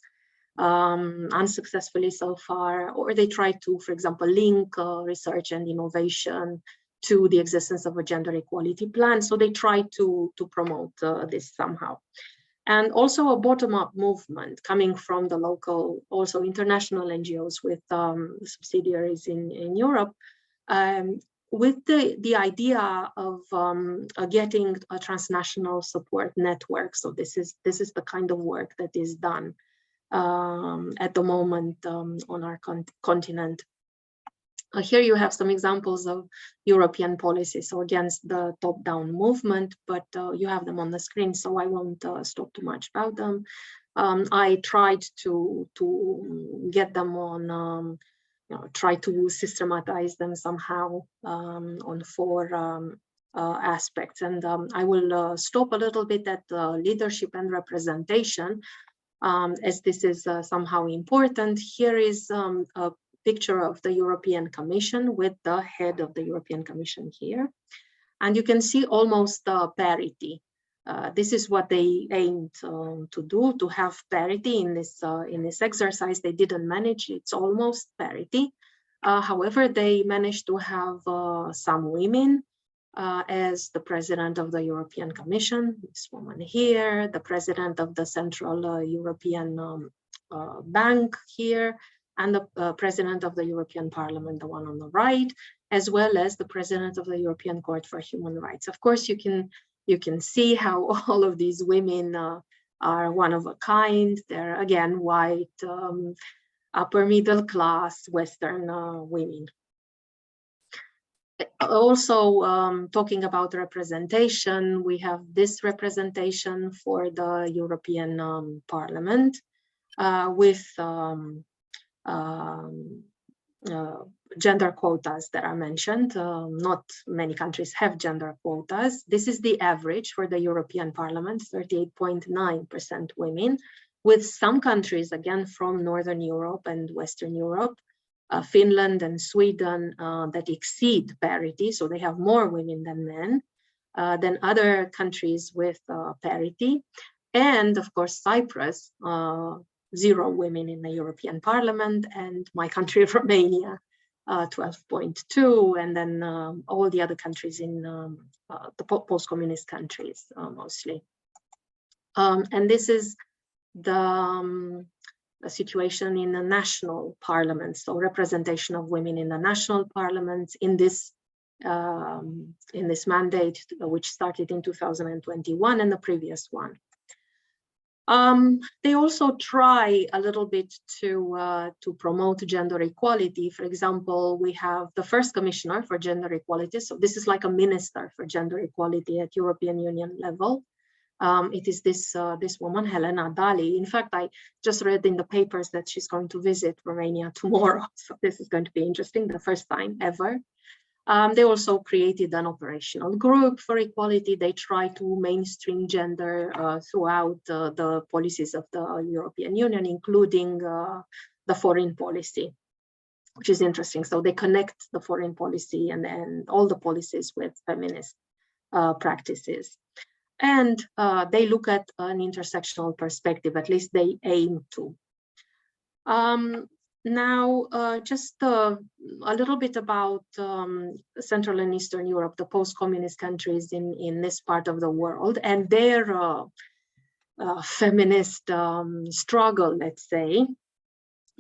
unsuccessfully so far, or they try to, for example, link research and innovation to the existence of a gender equality plan. So they try to promote this somehow. And also a bottom-up movement coming from the local, also international NGOs with subsidiaries in Europe, with the idea of getting a transnational support network. So this is the kind of work that is done at the moment on our continent. Here you have some examples of European policies, so against the top-down movement, but you have them on the screen, so I won't talk too much about them. I tried to get them on, try to systematize them somehow on 4 aspects, and I will stop a little bit at leadership and representation, as this is somehow important. Here is a picture of the European Commission with the head of the European Commission here. And you can see almost parity. This is what they aimed to do, to have parity in this exercise. They didn't manage, it's almost parity. However, they managed to have some women as the president of the European Commission, this woman here, the president of the Central European Bank here, and the president of the European Parliament, the one on the right, as well as the president of the European Court for Human Rights. Of course, you can see how all of these women are one of a kind. They're, again, white, upper middle class, Western women. Also, talking about representation, we have this representation for the European Parliament with gender quotas that are mentioned. Not many countries have gender quotas. This is the average for the European Parliament, 38.9% women, with some countries, again, from Northern Europe and Western Europe, Finland and Sweden, that exceed parity, so they have more women than men, than other countries with parity. And of course, Cyprus, 0 women in the European Parliament, and my country, Romania, 12.2, and then all the other countries in the post-communist countries mostly. And this is the situation in the national parliaments, so representation of women in the national parliaments in this mandate, which started in 2021 and the previous one. They also try a little bit to promote gender equality. For example, we have the first commissioner for gender equality. So this is like a minister for gender equality at European Union level. It is this woman, Helena Dali. In fact, I just read in the papers that she's going to visit Romania tomorrow. So this is going to be interesting, the first time ever. They also created an operational group for equality. They try to mainstream gender throughout the policies of the European Union, including the foreign policy, which is interesting. So they connect the foreign policy and all the policies with feminist practices. And they look at an intersectional perspective, at least they aim to. Now, just a little bit about Central and Eastern Europe, the post-communist countries in this part of the world, and their feminist struggle, let's say.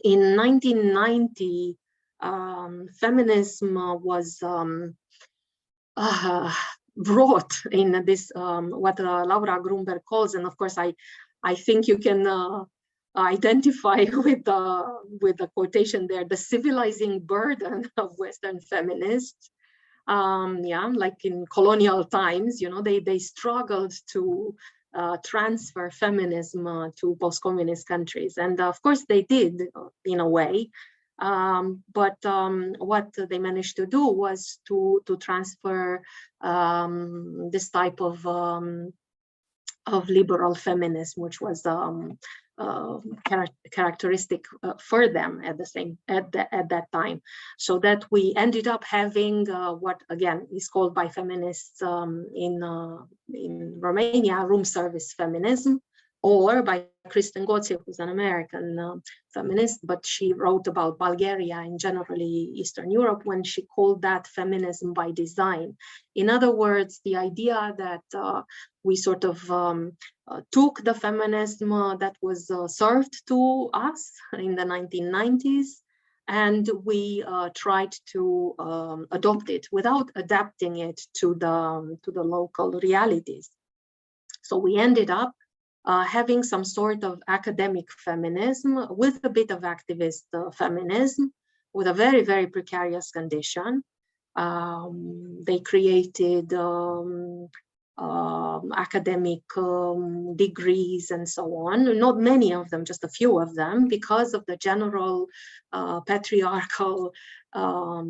In 1990, feminism was brought in this, what Laura Grunberg calls, and of course, I think you can identify with the quotation there, the civilizing burden of Western feminists. Yeah, like in colonial times, you know, they struggled to transfer feminism to post-communist countries. And of course they did in a way. But what they managed to do was to transfer this type of liberal feminism, which was characteristic for them at that time, so that we ended up having what again is called by feminists in Romania room service feminism, or by Kristen Gotzia, who's an American feminist, but she wrote about Bulgaria and generally Eastern Europe when she called that feminism by design. In other words, the idea that we sort of took the feminism that was served to us in the 1990s, and we tried to adopt it without adapting it to the local realities. So we ended up having some sort of academic feminism with a bit of activist feminism, with a very, very precarious condition. They created academic degrees and so on, not many of them, just a few of them, because of the general patriarchal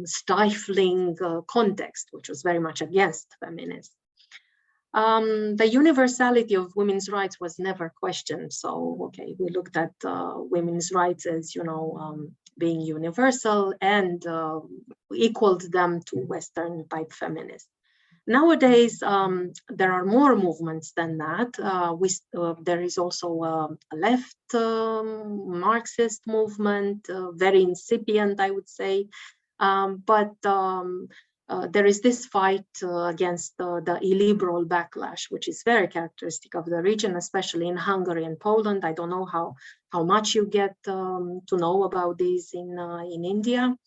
stifling context, which was very much against feminism. The universality of women's rights was never questioned. So, okay, we looked at women's rights as, you know, being universal and equaled them to Western type feminists. Nowadays, there are more movements than that. There is also a left Marxist movement, very incipient, I would say, but there is this fight against the illiberal backlash, which is very characteristic of the region, especially in Hungary and Poland. I don't know how much you get to know about these in India,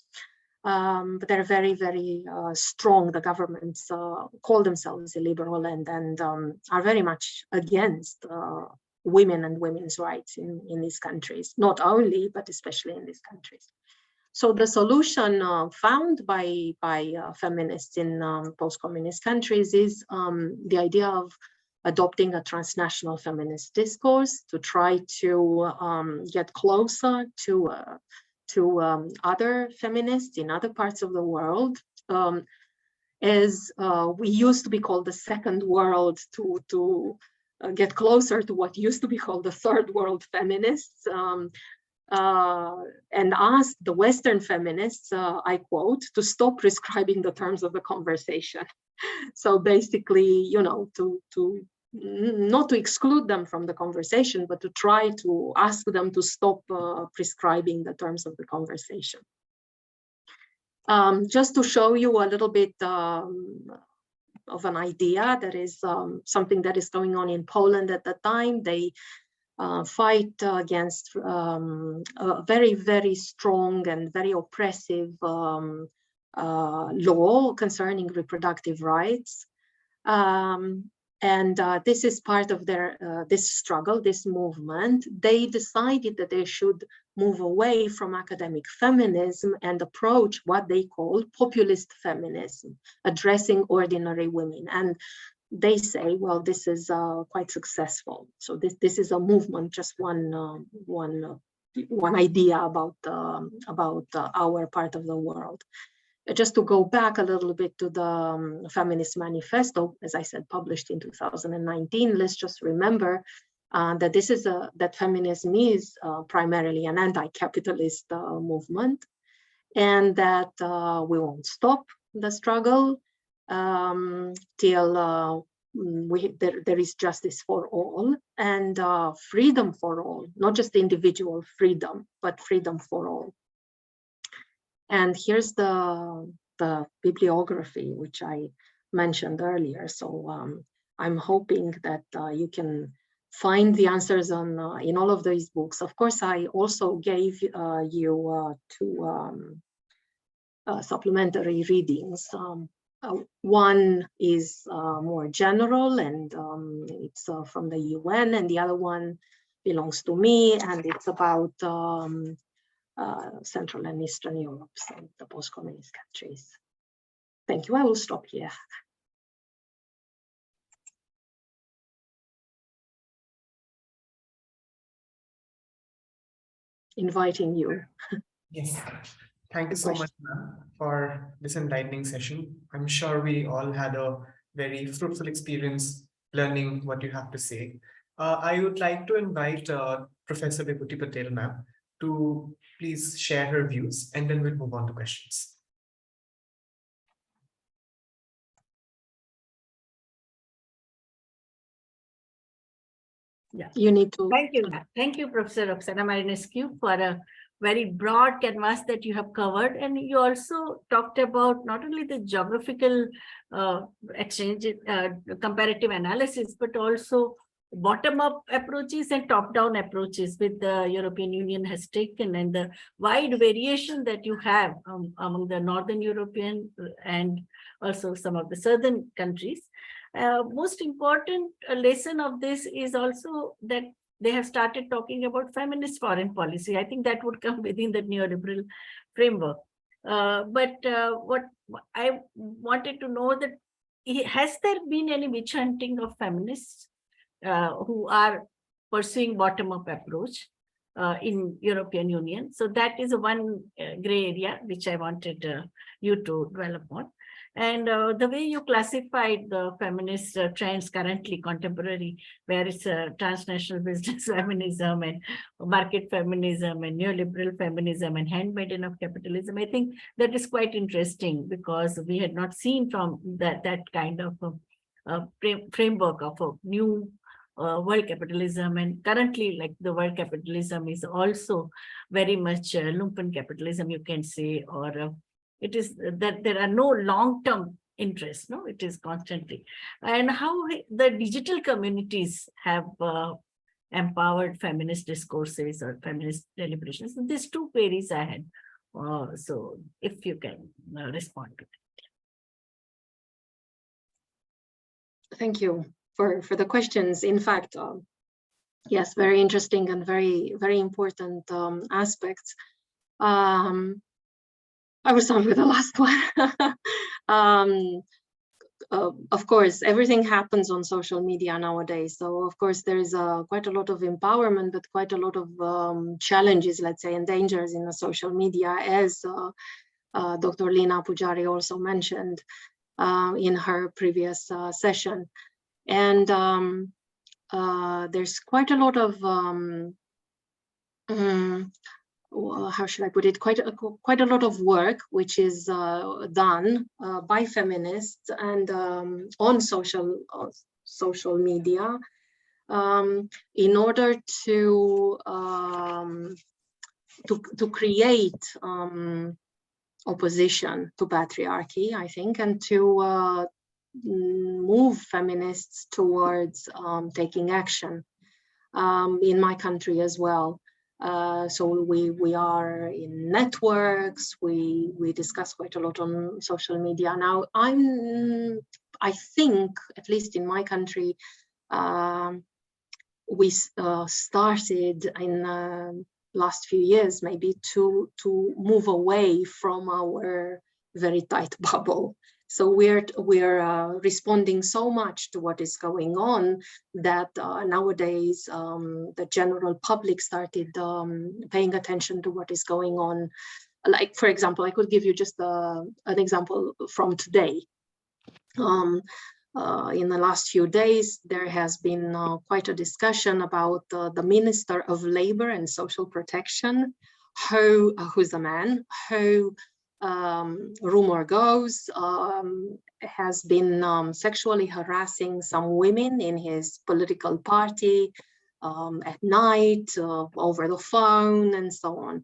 but they're very, very strong. The governments call themselves illiberal and are very much against women and women's rights in these countries, not only, but especially in these countries. So the solution found by feminists in post-communist countries is the idea of adopting a transnational feminist discourse to try to get closer to other feminists in other parts of the world. As we used to be called the second world, to get closer to what used to be called the third world feminists. And asked the Western feminists, I quote, to stop prescribing the terms of the conversation. So basically, you know, to not to exclude them from the conversation, but to try to ask them to stop prescribing the terms of the conversation. Just to show you a little bit of an idea, that is something that is going on in Poland at the time. They fight against a very, very strong and very oppressive law concerning reproductive rights. And this is part of their this struggle, this movement. They decided that they should move away from academic feminism and approach what they call populist feminism, addressing ordinary women. And they say, well, this is quite successful. So this is a movement, just one idea about our part of the world. Just to go back a little bit to the Feminist Manifesto, as I said, published in 2019, let's just remember that this is that feminism is primarily an anti-capitalist movement, and that we won't stop the struggle till there is justice for all and freedom for all, not just individual freedom, but freedom for all. And here's the bibliography, which I mentioned earlier. So I'm hoping that you can find the answers on in all of these books. Of course, I also gave you two supplementary readings. One is more general, and it's from the UN, and the other one belongs to me, and it's about Central and Eastern Europe, so the post-communist countries. Thank you. I will stop here. Inviting you. Yes. Thank you so much, ma'am, for this enlightening session. I'm sure we all had a very fruitful experience learning what you have to say. I would like to invite Professor VIBHUTI Patel, ma'am, to please share her views, and then we'll move on to questions. Yeah, you need to. Thank you, Professor Roxana Marinescu, for a very broad canvas that you have covered. And you also talked about not only the geographical exchange, comparative analysis, but also bottom-up approaches and top-down approaches with the European Union has taken, and the wide variation that you have among the Northern European and also some of the Southern countries. Most important lesson of this is also that they have started talking about feminist foreign policy. I think that would come within the neoliberal framework. But what I wanted to know that, has there been any witch hunting of feminists who are pursuing bottom-up approach in European Union? So that is one gray area which I wanted you to dwell upon. And the way you classified the feminist trends currently contemporary, where it's transnational business feminism and market feminism and neoliberal feminism and handmaiden of capitalism, I think that is quite interesting, because we had not seen from that kind of framework of a new world capitalism. And currently, like, the world capitalism is also very much lumpen capitalism, you can say, or it is that there are no long-term interests, no, it is constantly. And how the digital communities have empowered feminist discourses or feminist deliberations. So these two queries I had. So if you can respond to that. Thank you for the questions. In fact, yes, very interesting and very, very important aspects. I will start with the last one. Of course, everything happens on social media nowadays. So of course, there is quite a lot of empowerment, but quite a lot of challenges, let's say, and dangers in the social media, as Dr. Leena Pujari also mentioned in her previous session. And there's quite a lot of how should I put it? Quite a lot of work which is done by feminists and on social social media in order to create opposition to patriarchy, I think, and to move feminists towards taking action in my country as well. So we are in networks, we discuss quite a lot on social media. Now, I think, at least in my country, we started in last few years maybe to move away from our very tight bubble. So we're responding so much to what is going on that nowadays the general public started paying attention to what is going on. Like, for example, I could give you just an example from today. In the last few days, there has been quite a discussion about the Minister of Labor and Social Protection, who's a man, who, rumor goes, has been sexually harassing some women in his political party at night, over the phone, and so on.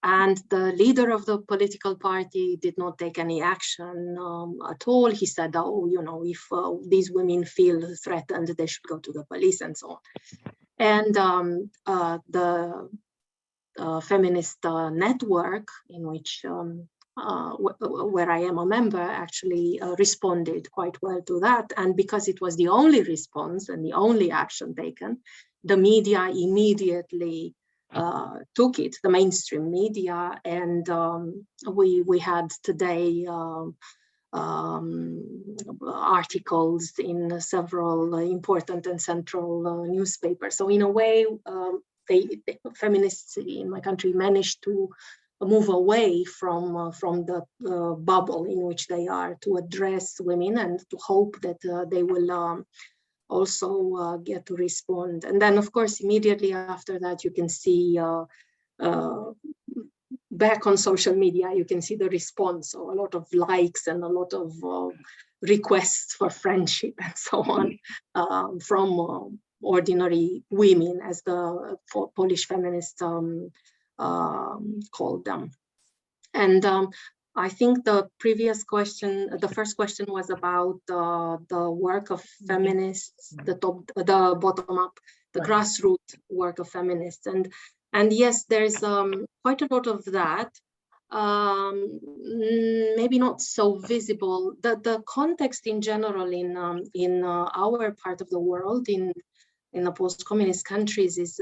And the leader of the political party did not take any action at all. He said, oh, you know, if these women feel threatened, they should go to the police and so on. And the feminist network, in which where I am a member, actually responded quite well to that. And because it was the only response and the only action taken, the media immediately took it, the mainstream media, and we had today articles in several important and central newspapers. So in a way, the feminists in my country managed to move away from the bubble in which they are, to address women and to hope that they will also get to respond. And then, of course, immediately after that, you can see back on social media, you can see the response. So a lot of likes and a lot of requests for friendship and so on from ordinary women, as the Polish feminists called them. And I think the previous question, the first question, was about the work of feminists, the bottom-up, the grassroots work of feminists, and yes, there's quite a lot of that. Maybe not so visible. The context in general in our part of the world, in the post-communist countries, is.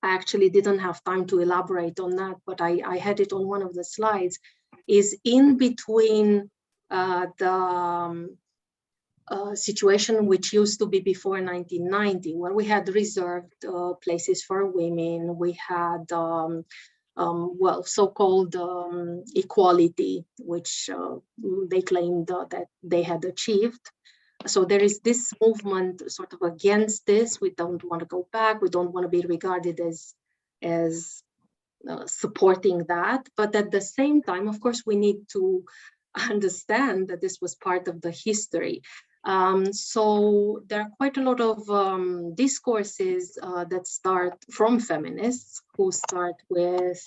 I actually didn't have time to elaborate on that, but I had it on one of the slides, is in between the situation which used to be before 1990, where we had reserved places for women, we had, well, so-called equality, which they claimed that they had achieved. So there is this movement sort of against this. We don't want to go back. We don't want to be regarded as supporting that. But at the same time, of course, we need to understand that this was part of the history. So there are quite a lot of discourses that start from feminists, who start with,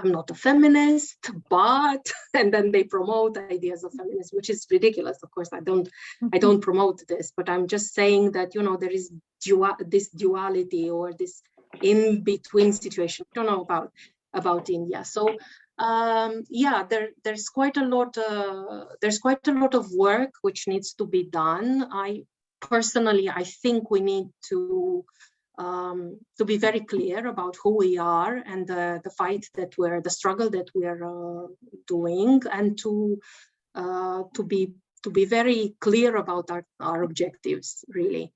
I'm not a feminist, but, and then they promote ideas of feminism, which is ridiculous. Of course, I don't promote this, but I'm just saying that, you know, there is this duality, or this in-between situation. I don't know about India. So yeah, there's quite a lot of work which needs to be done. I think we need to be very clear about who we are, and the fight that the struggle that we are doing, and to be very clear about our objectives, really.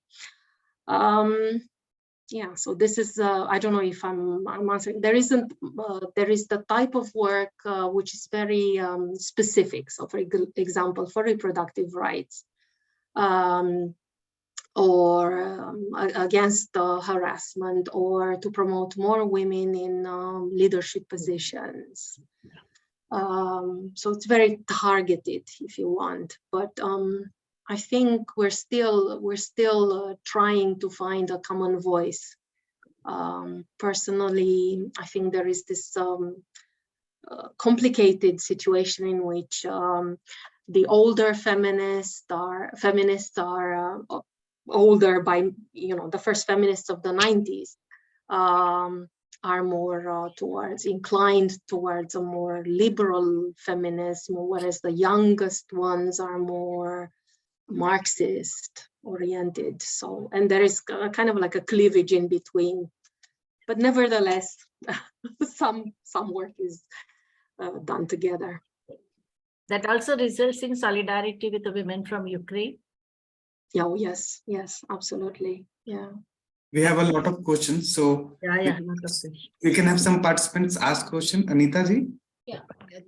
Yeah, so this is, I don't know if I'm answering. There is the type of work which is very specific. So for example, for reproductive rights, or against harassment, or to promote more women in leadership positions. So it's very targeted, if you want. But I think we're still trying to find a common voice. Personally, I think there is this complicated situation in which the older feminists are older by, the first feminists of the 90s are more inclined towards a more liberal feminism, whereas the youngest ones are more Marxist oriented. So, and there is kind of like a cleavage in between, but nevertheless, some work is done together. That also results in solidarity with the women from Ukraine. Oh, yes, absolutely. Yeah. We have a lot of questions, so we can have some participants ask question. Anita ji. Yeah,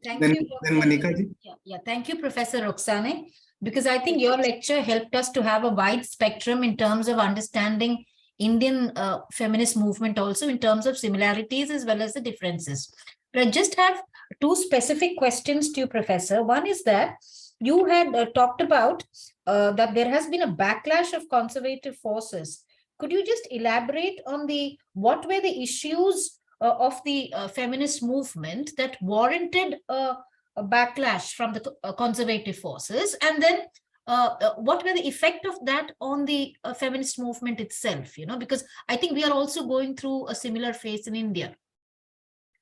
thank then, you. Then Manika ji. Yeah, thank you, Professor Roxana, because I think your lecture helped us to have a wide spectrum in terms of understanding Indian feminist movement, also in terms of similarities as well as the differences. But I just have two specific questions to you, Professor. One is that you had talked about that there has been a backlash of conservative forces. Could you just elaborate on what were the issues of the feminist movement that warranted a backlash from the conservative forces, and then what were the effect of that on the feminist movement itself? Because I think we are also going through a similar phase in India.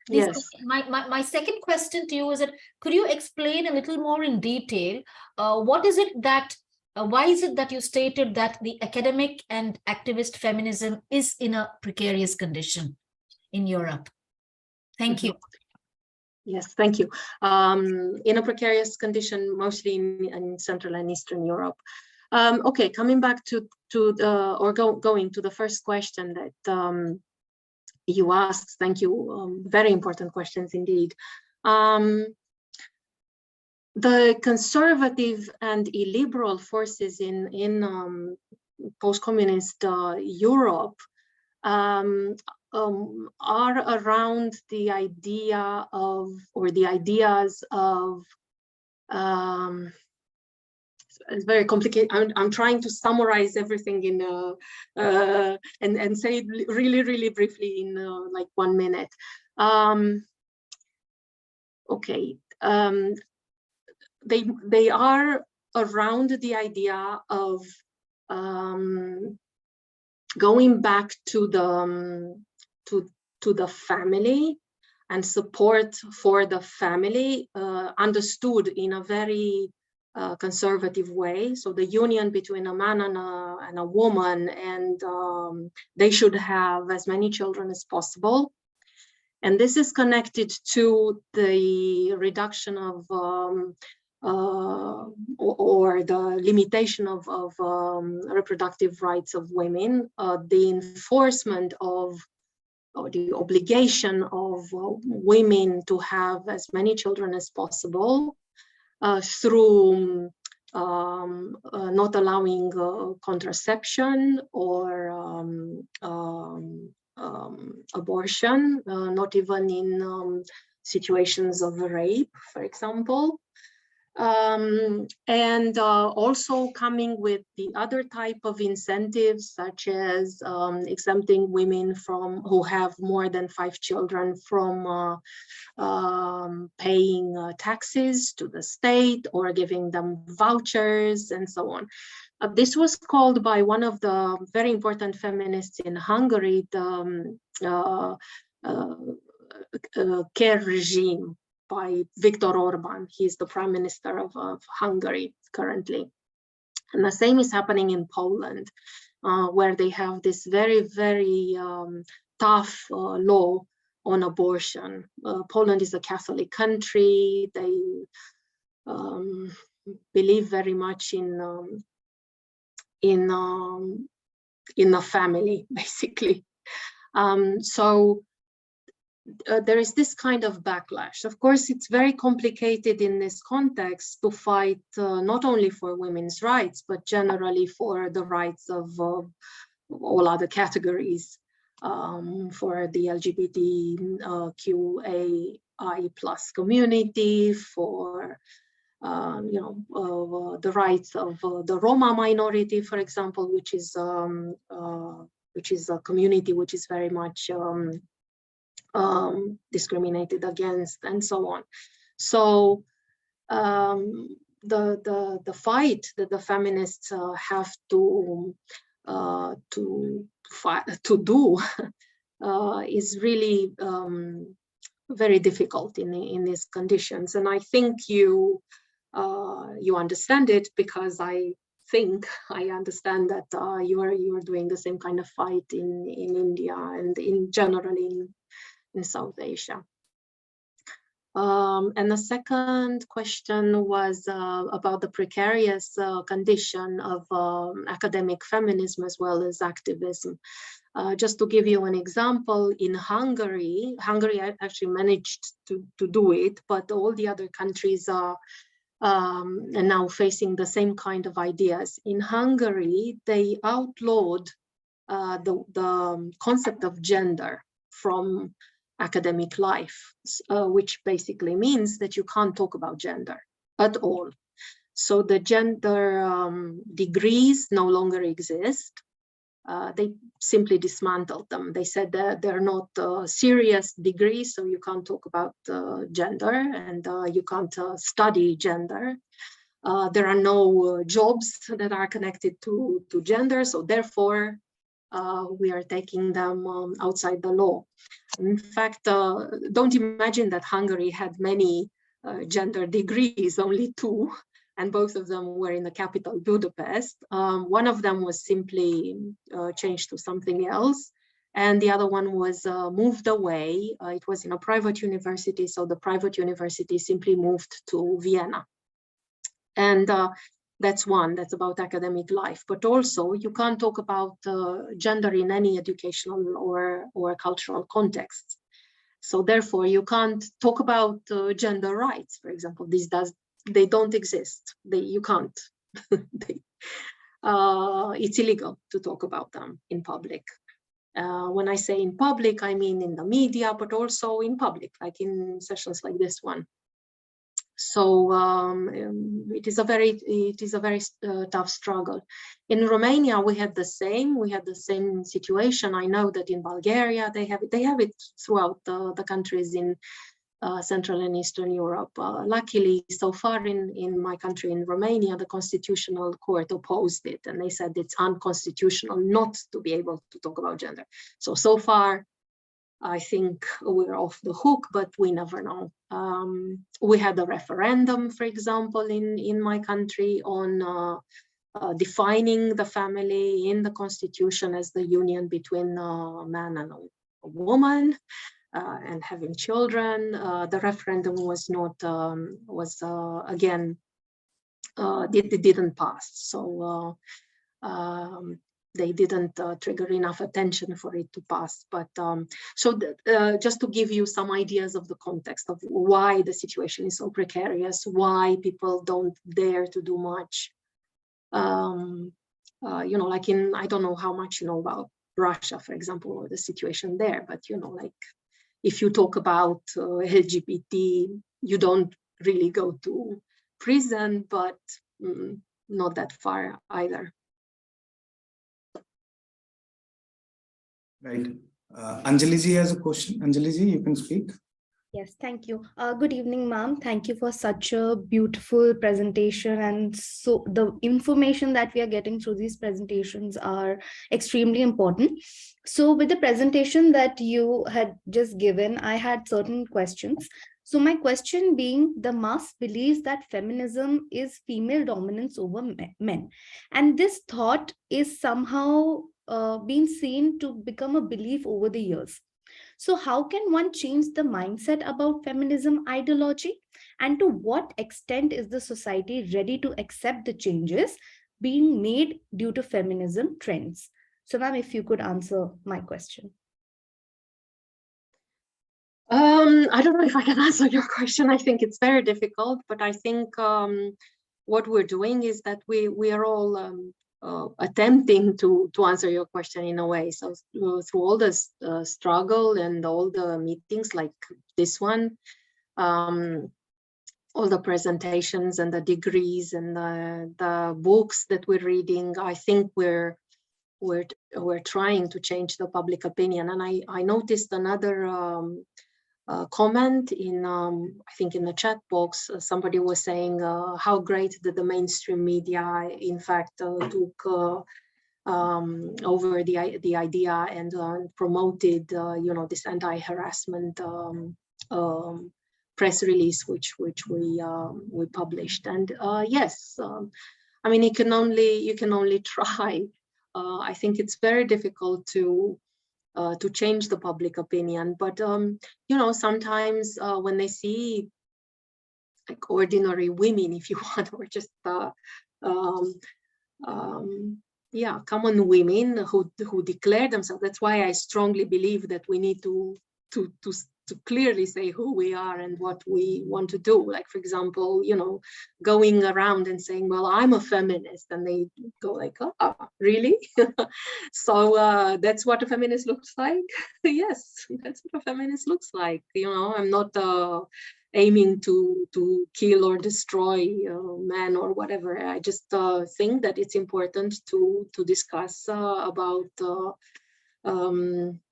Yes. My second question to you is that could you explain a little more in detail what is it that why is it that you stated that the academic and activist feminism is in a precarious condition in Europe? Thank you. Yes, thank you. In a precarious condition, mostly in Central and Eastern Europe. Okay, coming back going to the first question that you asked. Thank you. Very important questions indeed. The conservative and illiberal forces in post-communist Europe are around the idea of, or the ideas of, it's very complicated. I'm trying to summarize everything in and say it really briefly in like 1 minute. Okay. They are around the idea of going back to the family and support for the family, understood in a very conservative way. So the union between a man and a woman, and they should have as many children as possible. And this is connected to the reduction of or the limitation of reproductive rights of women, the enforcement of, or the obligation of women to have as many children as possible through not allowing contraception or abortion, not even in situations of rape, for example. And also coming with the other type of incentives, such as exempting women who have more than 5 children from paying taxes to the state, or giving them vouchers and so on. This was called by one of the very important feminists in Hungary the care regime, by Viktor Orban. He's the prime minister of Hungary currently. And the same is happening in Poland, where they have this very tough law on abortion. Poland is a Catholic country. They believe very much in the family, basically. So there is this kind of backlash. Of course, it's very complicated in this context to fight not only for women's rights, but generally for the rights of all other categories, for the LGBTQAI+ community, for the rights of the Roma minority, for example, which is a community which is very much discriminated against, and so on. So the fight that the feminists have to do is really very difficult in these conditions. And I think you understand it, because I think I understand that you are doing the same kind of fight in India and in general in South Asia. And the second question was about the precarious condition of academic feminism as well as activism. Just to give you an example, in Hungary actually managed to do it, but all the other countries are now facing the same kind of ideas. In Hungary, they outlawed the concept of gender from academic life, which basically means that you can't talk about gender at all. So the gender degrees no longer exist. They simply dismantled them. They said that they're not serious degrees, so you can't talk about gender, and you can't study gender. There are no jobs that are connected to gender, so therefore we are taking them outside the law. In fact, don't imagine that Hungary had many gender degrees, only 2. And both of them were in the capital, Budapest. One of them was simply changed to something else, and the other one was moved away. It was in a private university, so the private university simply moved to Vienna. And that's about academic life. But also, you can't talk about gender in any educational or cultural context. So therefore, you can't talk about gender rights, for example. They don't exist. You can't. It's illegal to talk about them in public. When I say in public, I mean in the media, but also in public, like in sessions like this one. So it is a very tough struggle. In Romania, we had the same situation. I know that in Bulgaria they have it throughout the countries in Central and Eastern Europe. Luckily, so far in my country, in Romania, the Constitutional Court opposed it, and they said it's unconstitutional not to be able to talk about gender. So far, I think we're off the hook, but we never know. We had a referendum, for example, in my country on defining the family in the Constitution as the union between a man and a woman. And having children. The referendum was not it didn't pass. So they didn't trigger enough attention for it to pass. But just to give you some ideas of the context of why the situation is so precarious, why people don't dare to do much. Like I don't know how much you know about Russia, for example, or the situation there, but like, if you talk about LGBT, you don't really go to prison, but not that far either. Right. Anjali ji has a question. Anjali ji, you can speak. Yes, thank you. Good evening, ma'am. Thank you for such a beautiful presentation. And so the information that we are getting through these presentations are extremely important. So with the presentation that you had just given, I had certain questions. So my question being, the mass believes that feminism is female dominance over men. And this thought is somehow being seen to become a belief over the years. So how can one change the mindset about feminism ideology? And to what extent is the society ready to accept the changes being made due to feminism trends? So ma'am, if you could answer my question. I don't know if I can answer your question. I think it's very difficult, but I think what we're doing is that we are all attempting to answer your question in a way. So through all this struggle and all the meetings like this one, all the presentations and the degrees and the books that we're reading, I think we're trying to change the public opinion. And I noticed another comment in, I think in the chat box, somebody was saying how great that the mainstream media, in fact, took over the idea and promoted, this anti-harassment press release, which we published. And yes, I mean, you can only try. I think it's very difficult to change the public opinion, but sometimes when they see like ordinary women, if you want, or just common women who declare themselves. That's why I strongly believe that we need to clearly say who we are and what we want to do. Like, for example, going around and saying, well, I'm a feminist, and they go like, oh, really? So that's what a feminist looks like? Yes, that's what a feminist looks like. I'm not aiming to kill or destroy men or whatever. I just think that it's important to discuss about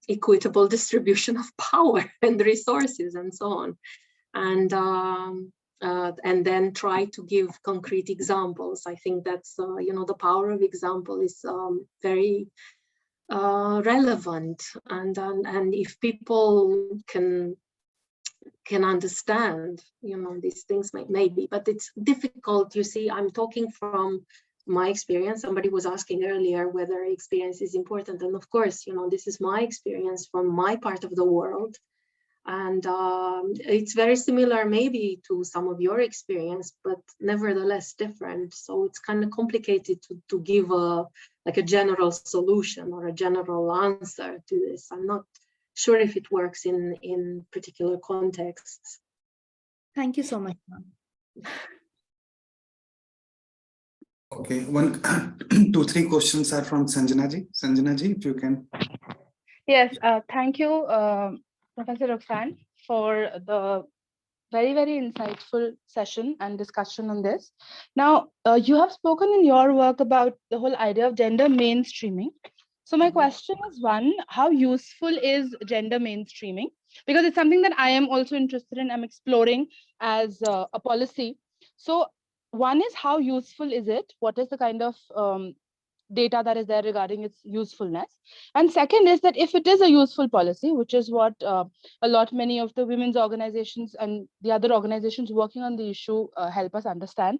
equitable distribution of power and resources and so on, and then try to give concrete examples. I think that's the power of example is very relevant, and if people can understand these things, maybe, but it's difficult. You see, I'm talking from my experience. Somebody was asking earlier whether experience is important, and of course, this is my experience from my part of the world, and it's very similar maybe to some of your experience, but nevertheless different. So it's kind of complicated to give a general solution or a general answer to this. I'm not sure if it works in particular contexts. Thank you so much, ma'am. Okay, 2, 3 questions are from Sanjana ji. Sanjana ji, if you can. Yes, thank you, Professor Roxana, for the very, very insightful session and discussion on this. Now, you have spoken in your work about the whole idea of gender mainstreaming. So my question is, one, how useful is gender mainstreaming? Because it's something that I am also interested in, I'm exploring as a policy. So one is, how useful is it? What is the kind of data that is there regarding its usefulness? And second is that if it is a useful policy, which is what many of the women's organizations and the other organizations working on the issue help us understand,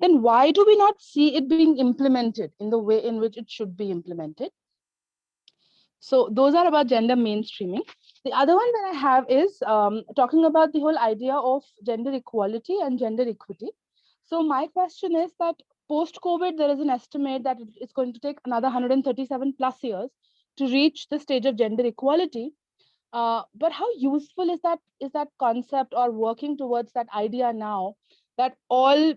then why do we not see it being implemented in the way in which it should be implemented? So those are about gender mainstreaming. The other one that I have is talking about the whole idea of gender equality and gender equity. So my question is that post-COVID, there is an estimate that it's going to take another 137 plus years to reach the stage of gender equality. But how useful is that concept, or working towards that idea now, that all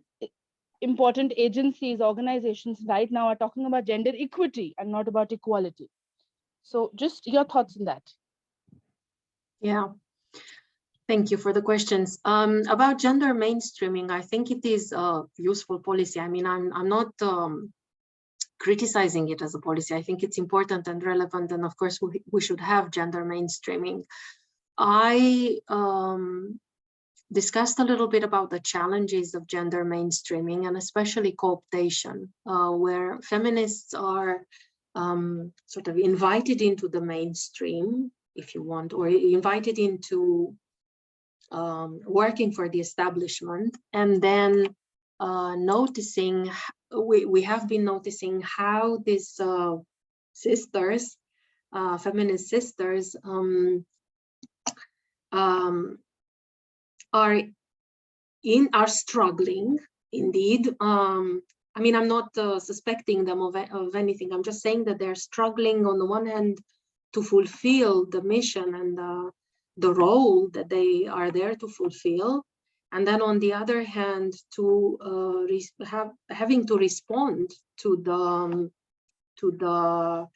important agencies, organizations right now are talking about gender equity and not about equality? So just your thoughts on that. Yeah, thank you for the questions. About gender mainstreaming, I think it is a useful policy. I mean, I'm not criticizing it as a policy. I think it's important and relevant, and of course we should have gender mainstreaming. I discussed a little bit about the challenges of gender mainstreaming, and especially cooptation, where feminists are sort of invited into the mainstream, if you want, or invited into working for the establishment, and then noticing, we have been noticing how these sisters, feminist sisters, are struggling indeed. I mean, I'm not suspecting them of anything. I'm just saying that they're struggling on the one hand to fulfill the mission and the role that they are there to fulfill, and then on the other hand to having to respond to the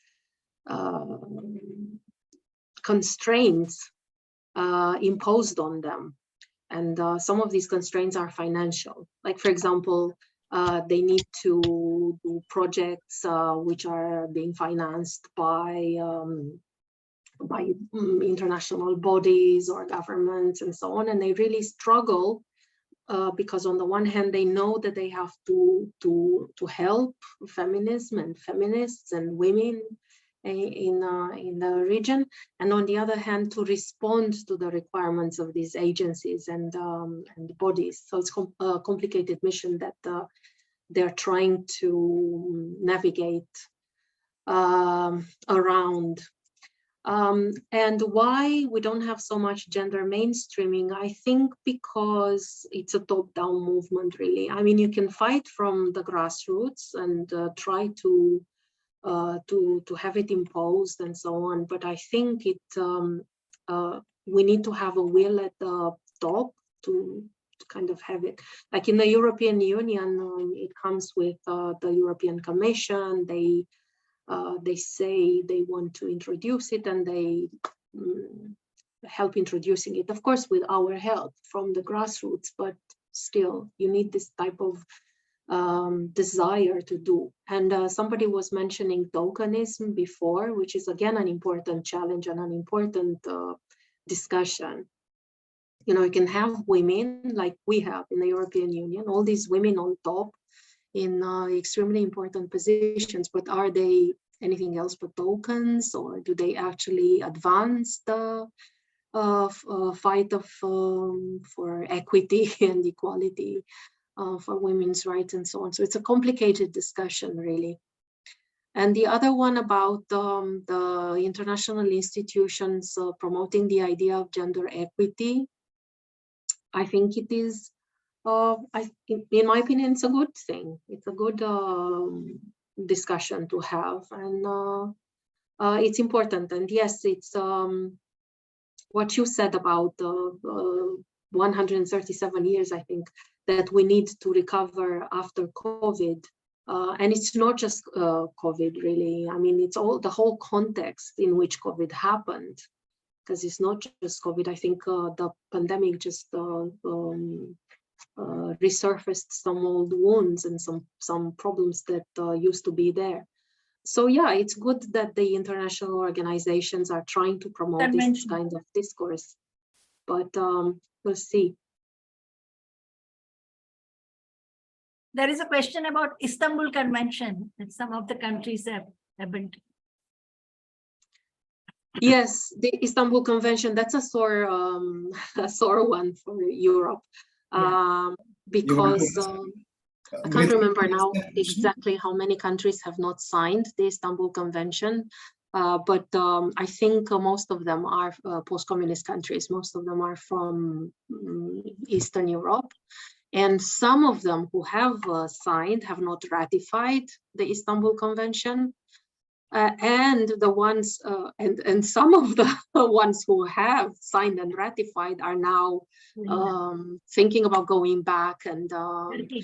constraints imposed on them. And some of these constraints are financial. Like, for example, they need to do projects which are being financed by international bodies or governments and so on, and they really struggle because on the one hand they know that they have to help feminism and feminists and women in the region, and on the other hand to respond to the requirements of these agencies and bodies. So it's a complicated mission that they're trying to navigate around. And why we don't have so much gender mainstreaming, I think because it's a top-down movement, really. I mean, you can fight from the grassroots and try to have it imposed and so on, but I think we need to have a will at the top to kind of have it. Like in the European Union, it comes with the European Commission. They say they want to introduce it, and they help introducing it, of course, with our help from the grassroots, but still you need this type of desire to do. And somebody was mentioning tokenism before, which is again an important challenge and an important discussion. You know, you can have women like we have in the European Union, all these women on top in extremely important positions, but are they anything else but tokens, or do they actually advance the fight for equity and equality for women's rights and so on? So it's a complicated discussion, really. And the other one about the international institutions promoting the idea of gender equity, I think it is, in my opinion, it's a good thing. It's a good discussion to have, and it's important. And yes, it's what you said about 137 years, I think, that we need to recover after COVID. And it's not just COVID, really. I mean, it's all the whole context in which COVID happened, because it's not just COVID. I think the pandemic just resurfaced some old wounds and some problems that used to be there. So yeah, it's good that the international organizations are trying to promote this kind of discourse, but we'll see. There is a question about Istanbul Convention that some of the countries haven't. Yes, the Istanbul Convention, that's a sore one for Europe, because I can't remember now exactly how many countries have not signed the Istanbul Convention, but I think most of them are post-communist countries. Most of them are from Eastern Europe. And some of them who have signed have not ratified the Istanbul Convention. And the ones and some of the ones who have signed and ratified are now thinking about going back and Turkey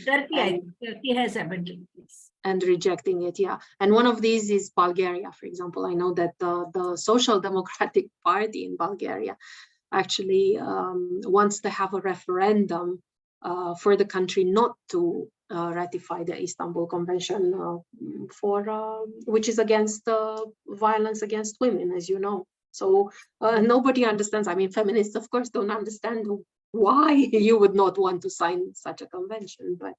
has abandoned this and rejecting it. Yeah, and one of these is Bulgaria, for example. I know that the Social Democratic Party in Bulgaria actually wants to have a referendum for the country not to ratify the Istanbul Convention, which is against violence against women, as you know. So nobody understands. I mean, feminists, of course, don't understand why you would not want to sign such a convention. But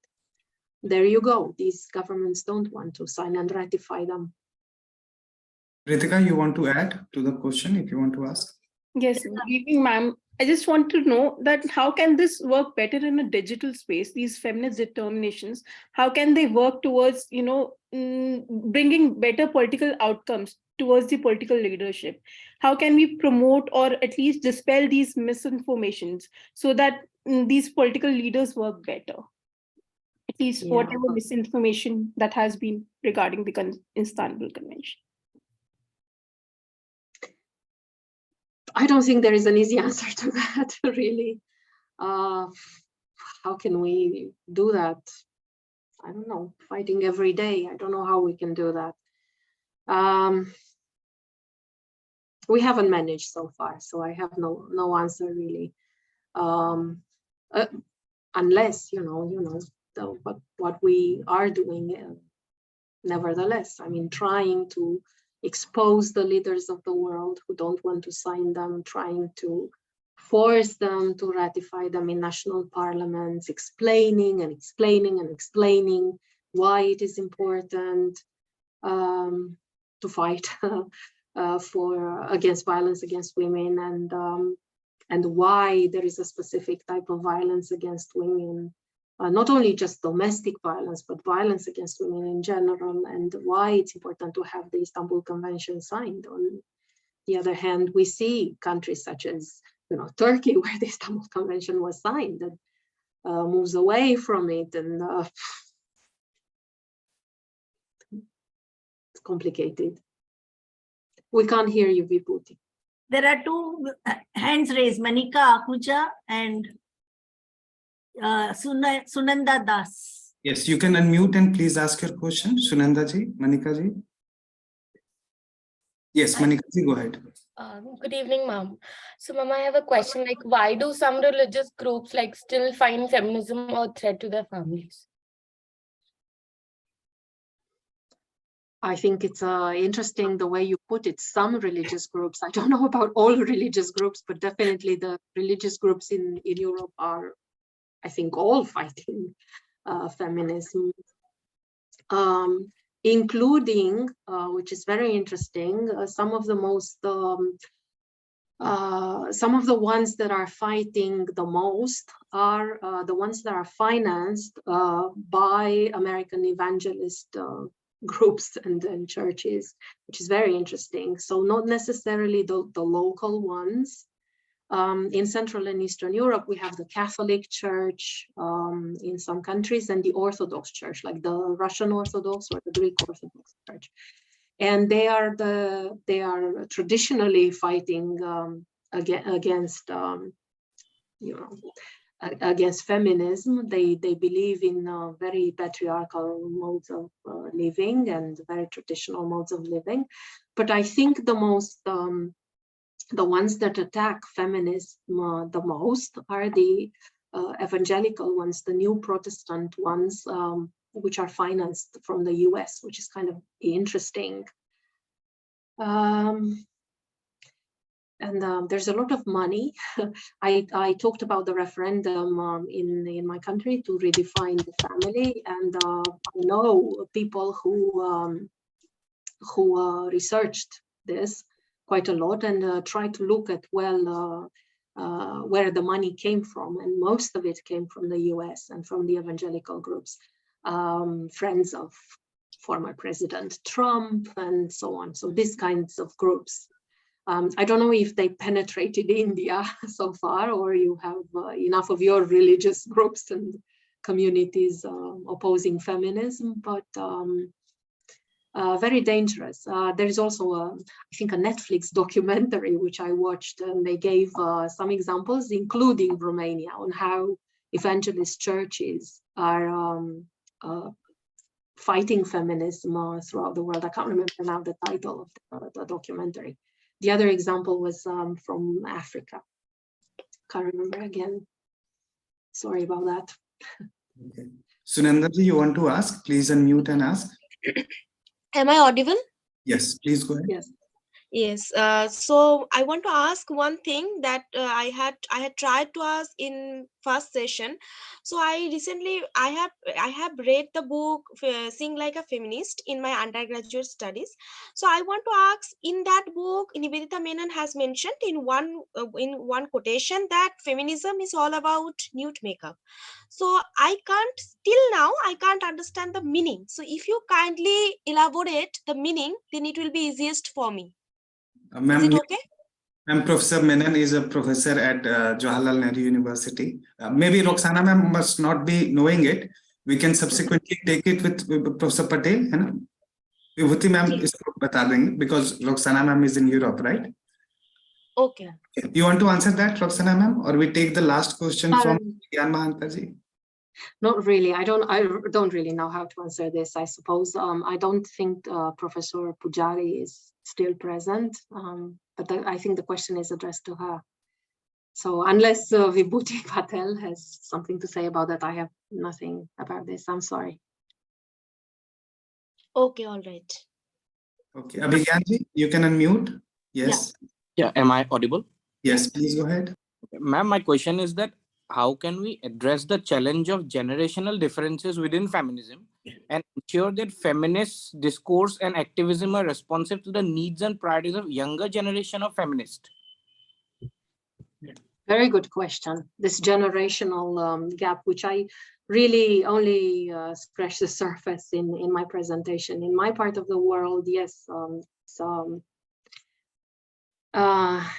there you go. These governments don't want to sign and ratify them. Ritika, you want to add to the question if you want to ask? Yes, good evening, ma'am. I just want to know that how can this work better in a digital space, these feminist determinations, how can they work towards, bringing better political outcomes towards the political leadership? How can we promote or at least dispel these misinformations so that these political leaders work better? At least whatever misinformation that has been regarding the Istanbul Convention. I don't think there is an easy answer to that, really. How can we do that? I don't know, fighting every day. I don't know how we can do that. We haven't managed so far, so I have no answer, really. unless what we are doing. Nevertheless, I mean, trying to expose the leaders of the world who don't want to sign them, trying to force them to ratify them in national parliaments, explaining why it is important to fight against violence against women, and why there is a specific type of violence against women. Not only just domestic violence, but violence against women in general, and why it's important to have the Istanbul Convention signed. On the other hand, we see countries such as Turkey, where the Istanbul Convention was signed, that moves away from it, and it's complicated. We can't hear you, Vibhuti. There are two hands raised, Manika Ahuja and Sunanda Das. Yes, you can unmute and please ask your question. Sunanda ji, Manika ji. Yes, Manika ji, go ahead. Good evening, ma'am. So, ma'am, I have a question, like, why do some religious groups still find feminism a threat to their families? I think it's interesting the way you put it. Some religious groups, I don't know about all religious groups, but definitely the religious groups in Europe are, I think, all fighting feminism, including, which is very interesting, some of the ones that are fighting the most are the ones that are financed by American evangelist groups and churches, which is very interesting. So not necessarily the local ones. In Central and Eastern Europe, we have the Catholic Church in some countries, and the Orthodox Church, like the Russian Orthodox or the Greek Orthodox Church, and they are traditionally fighting against against feminism. They believe in very patriarchal modes of living and very traditional modes of living. But I think the ones that attack feminism the most are the evangelical ones, the new Protestant ones, which are financed from the US, which is kind of interesting. And there's a lot of money. I talked about the referendum in my country to redefine the family, and I know people who researched this quite a lot and tried to look at where the money came from, and most of it came from the US and from the evangelical groups, friends of former President Trump and so on. So these kinds of groups. I don't know if they penetrated India so far, or you have enough of your religious groups and communities opposing feminism, but very dangerous. There is also, I think, a Netflix documentary which I watched, and they gave some examples, including Romania, on how evangelist churches are fighting feminism throughout the world. I can't remember now the title of the documentary. The other example was from Africa. Can't remember again. Sorry about that. Okay. Sunandaji, you want to ask? Please unmute and ask. Am I audible? Yes, please go ahead. Yes. Yes. So I want to ask one thing that I had tried to ask in first session. So I have read the book Sing Like a Feminist in my undergraduate studies. So I want to ask, in that book, Nivedita Menon has mentioned in one quotation that feminism is all about nude makeup. So I can't understand the meaning. So if you kindly elaborate the meaning, then it will be easiest for me. Is it okay? Professor Menon is a professor at Jawaharlal Nehru University. Maybe Roxana ma'am must not be knowing it. We can subsequently take it with Professor Patel. Vibhuti ma'am is bata denge, because Roxana ma'am is in Europe, right? Okay. You want to answer that, Roxana ma'am, or we take the last question from Gyan Mahanta ji? Not really. I don't really know how to answer this, I suppose. I don't think Professor Pujari is still present, but I think the question is addressed to her. So unless Vibhuti Patel has something to say about that, I have nothing about this. I'm sorry. Okay, all right. Okay, Abhigyanji, you can unmute. Yes. Yeah, am I audible? Yes, please go ahead. Ma'am, my question is that how can we address the challenge of generational differences within feminism and ensure that feminist discourse and activism are responsive to the needs and priorities of younger generation of feminists? Very good question. This generational gap, which I really only scratched the surface in my presentation. In my part of the world, yes,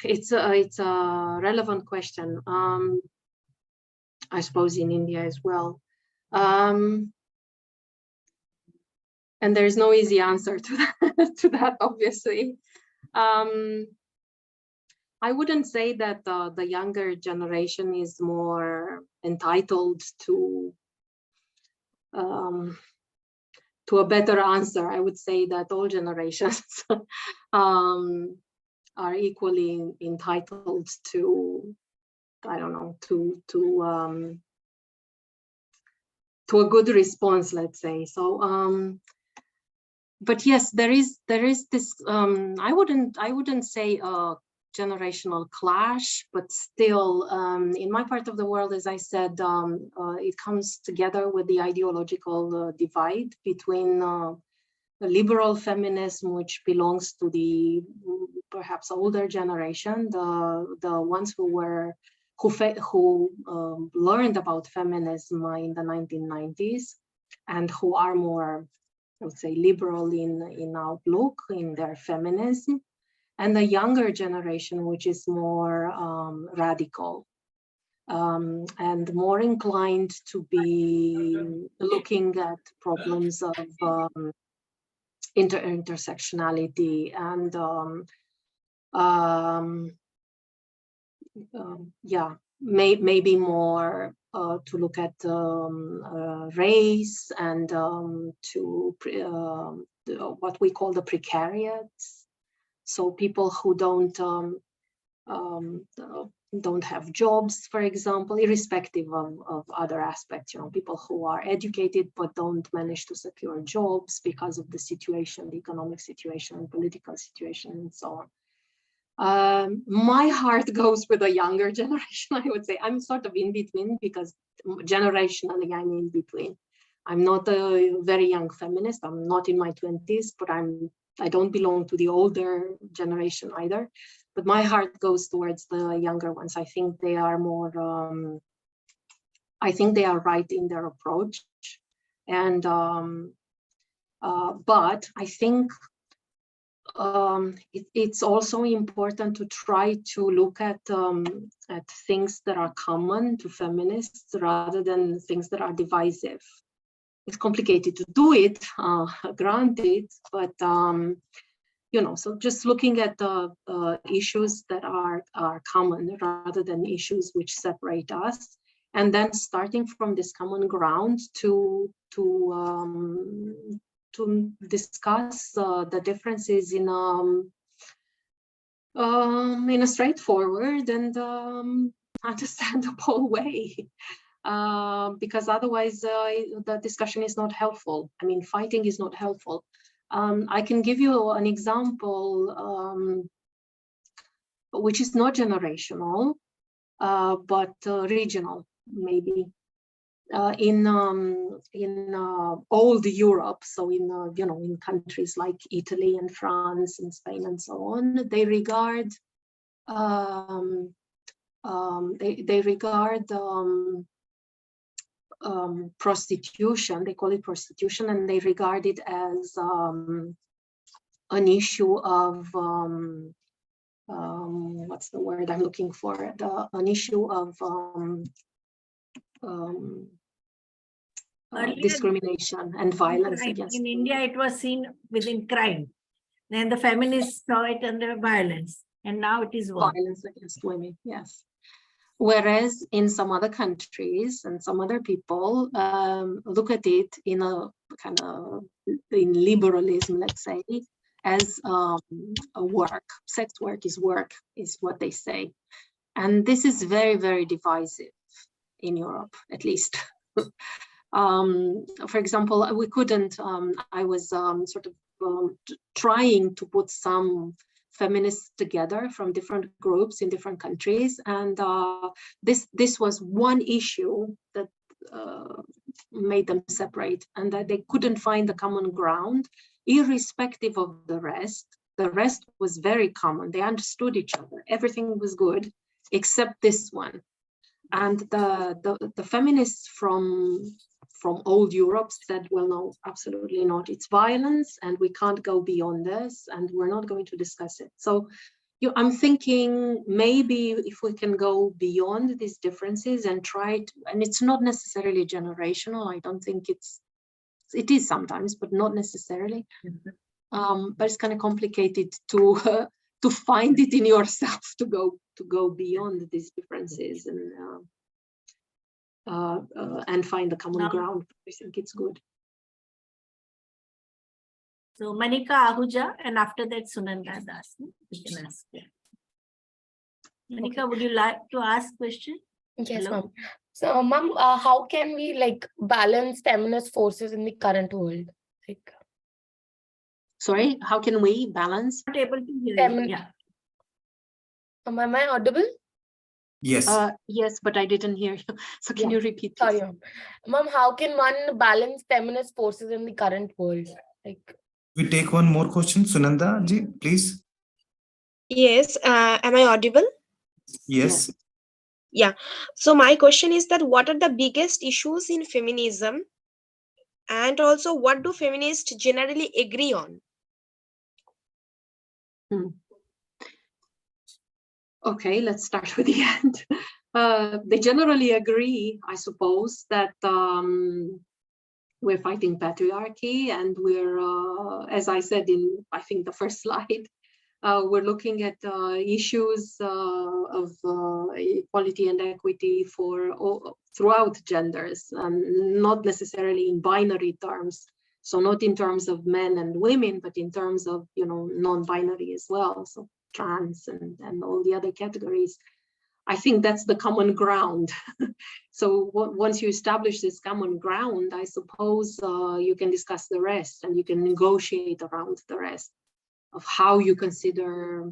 it's a relevant question. I suppose in India as well. And there's no easy answer to that, obviously. I wouldn't say that the younger generation is more entitled to a better answer. I would say that all generations are equally entitled to, I don't know, to a good response, let's say. So, but yes, there is this. I wouldn't say a generational clash, but still, in my part of the world, as I said, it comes together with the ideological divide between the liberal feminism, which belongs to the perhaps older generation, the ones who learned about feminism in the 1990s and who are more, I would say, liberal in outlook in their feminism, and the younger generation, which is more radical and more inclined to be looking at problems of intersectionality and yeah, maybe more to look at race and to what we call the precariats. So people who don't have jobs, for example, irrespective of other aspects, you know, people who are educated but don't manage to secure jobs because of the situation, the economic situation, and political situation, and so on. My heart goes with the younger generation, I would say. I'm sort of in between because generationally I'm in between. I'm not a very young feminist. I'm not in my 20s, but I don't belong to the older generation either. But my heart goes towards the younger ones. I think they are more, I think they are right in their approach. And, but I think it's also important to try to look at things that are common to feminists rather than things that are divisive. It's complicated to do it, granted, but you know, so just looking at the issues that are common rather than issues which separate us, and then starting from this common ground to discuss the differences in a straightforward and understandable way. Because otherwise the discussion is not helpful. I mean, fighting is not helpful. I can give you an example, which is not generational, but regional, maybe. In old Europe, so in you know, in countries like Italy and France and Spain and so on, they regard prostitution, they call it prostitution, and they regard it as an issue of what's the word I'm looking for? An issue of discrimination and violence against in India, it was seen within crime. Then the feminists saw it under violence, and now it is violence against women. Yes. Whereas in some other countries and some other people look at it in a kind of in liberalism, let's say, as a work. Sex work is what they say. And this is very, very divisive in Europe, at least. For example, we couldn't, I was sort of trying to put some feminists together from different groups in different countries. And this was one issue that made them separate, and that they couldn't find the common ground, irrespective of the rest. The rest was very common. They understood each other. Everything was good, except this one. And the feminists from old Europe said, well, no, absolutely not. It's violence, and we can't go beyond this, and we're not going to discuss it. So I'm thinking maybe if we can go beyond these differences and try to, and it's not necessarily generational. I don't think it is sometimes, but not necessarily. But it's kind of complicated to find it in yourself, to go beyond these differences and find the common ground. I think it's good. So Manika Ahuja, and after that Sunanda Das. You can ask. Yeah. Manika, would you like to ask question? Yes, ma'am. So, ma'am, how can we like balance feminist forces in the current world? Like, sorry, how can we balance? Not able to hear you. Yeah. Am I audible? Yes. Yes, but I didn't hear you. So can you repeat? Sorry, ma'am. How can one balance feminist forces in the current world? Like, We take one more question. Sunanda ji, please. Yes, am I audible? Yes. Yeah. So my question is that what are the biggest issues in feminism? And also, what do feminists generally agree on? Okay, let's start with the end. They generally agree, I suppose, that we're fighting patriarchy, and we're, as I said in, I think, the first slide, we're looking at issues of equality and equity throughout genders, not necessarily in binary terms. So not in terms of men and women, but in terms of, non-binary as well. So trans and all the other categories. I think that's the common ground. So once you establish this common ground, I suppose you can discuss the rest, and you can negotiate around the rest of how you consider,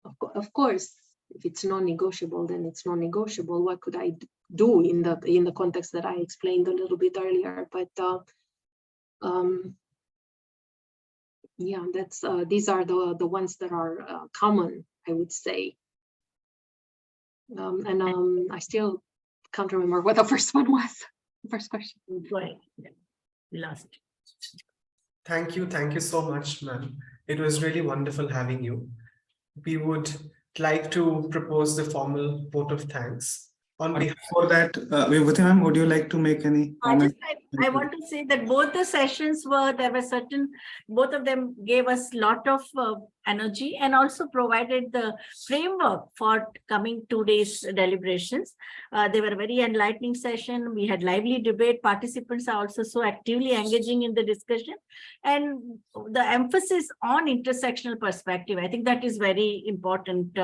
of course, if it's non-negotiable, then it's non-negotiable. What could I do in the context that I explained a little bit earlier? But yeah, that's these are the ones that are common, I would say. I still can't remember what the first one was. The first question. Right. Yeah. Last. Thank you so much, ma'am. It was really wonderful having you. We would like to propose the formal vote of thanks. Before that, Vibhuti ma'am, would you like to make any comment? I want to say that both the sessions both of them gave us a lot of energy, and also provided the framework for coming 2 days deliberations. They were a very enlightening session. We had lively debate. Participants are also so actively engaging in the discussion, and the emphasis on intersectional perspective. I think that is very important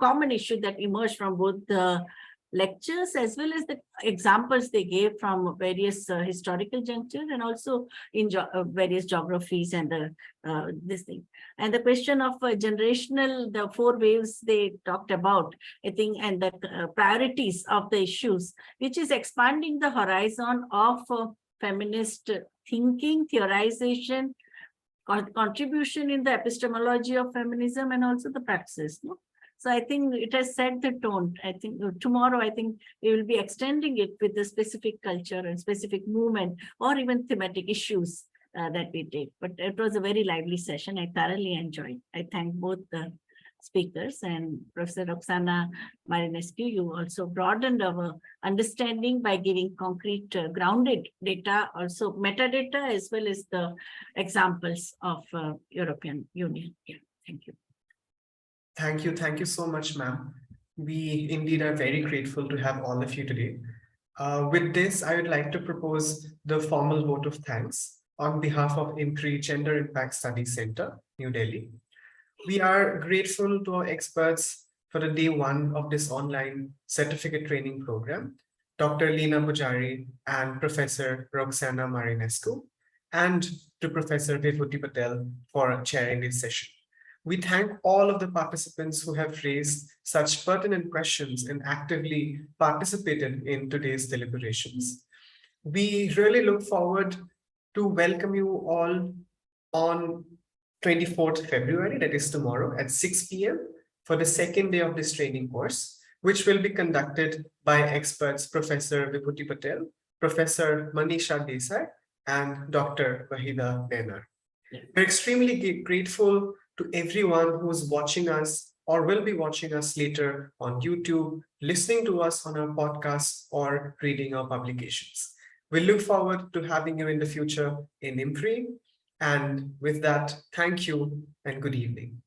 common issue that emerged from both the lectures as well as the examples they gave from various historical junctures, and also in various geographies and this thing. And the question of generational, the 4 waves they talked about, I think, and the priorities of the issues, which is expanding the horizon of feminist thinking, theorization, contribution in the epistemology of feminism, and also the practices. No? So I think it has set the tone. I think tomorrow, I think we will be extending it with the specific culture and specific movement, or even thematic issues that we take. But it was a very lively session. I thoroughly enjoyed. I thank both the speakers, and Professor Roxana Marinescu, you also broadened our understanding by giving concrete grounded data, also metadata, as well as the examples of European Union. Yeah, thank you. Thank you so much, ma'am. We indeed are very grateful to have all of you today. With this, I would like to propose the formal vote of thanks on behalf of IMPRI Gender Impact Studies Center, New Delhi. We are grateful to our experts for the day one of this online certificate training program, Dr. Leena Pujari and Professor Roxana Marinescu, and to Professor VIBHUTI Patel for chairing this session. We thank all of the participants who have raised such pertinent questions and actively participated in today's deliberations. We really look forward to welcome you all on 24th February, that is tomorrow at 6 p.m. for the second day of this training course, which will be conducted by experts Professor VIBHUTI Patel, Professor Manisha Desai, and Dr. Wahida Benar. We're extremely grateful to everyone who's watching us or will be watching us later on YouTube, listening to us on our podcasts, or reading our publications. We look forward to having you in the future in IMPRI. And with that, thank you and good evening.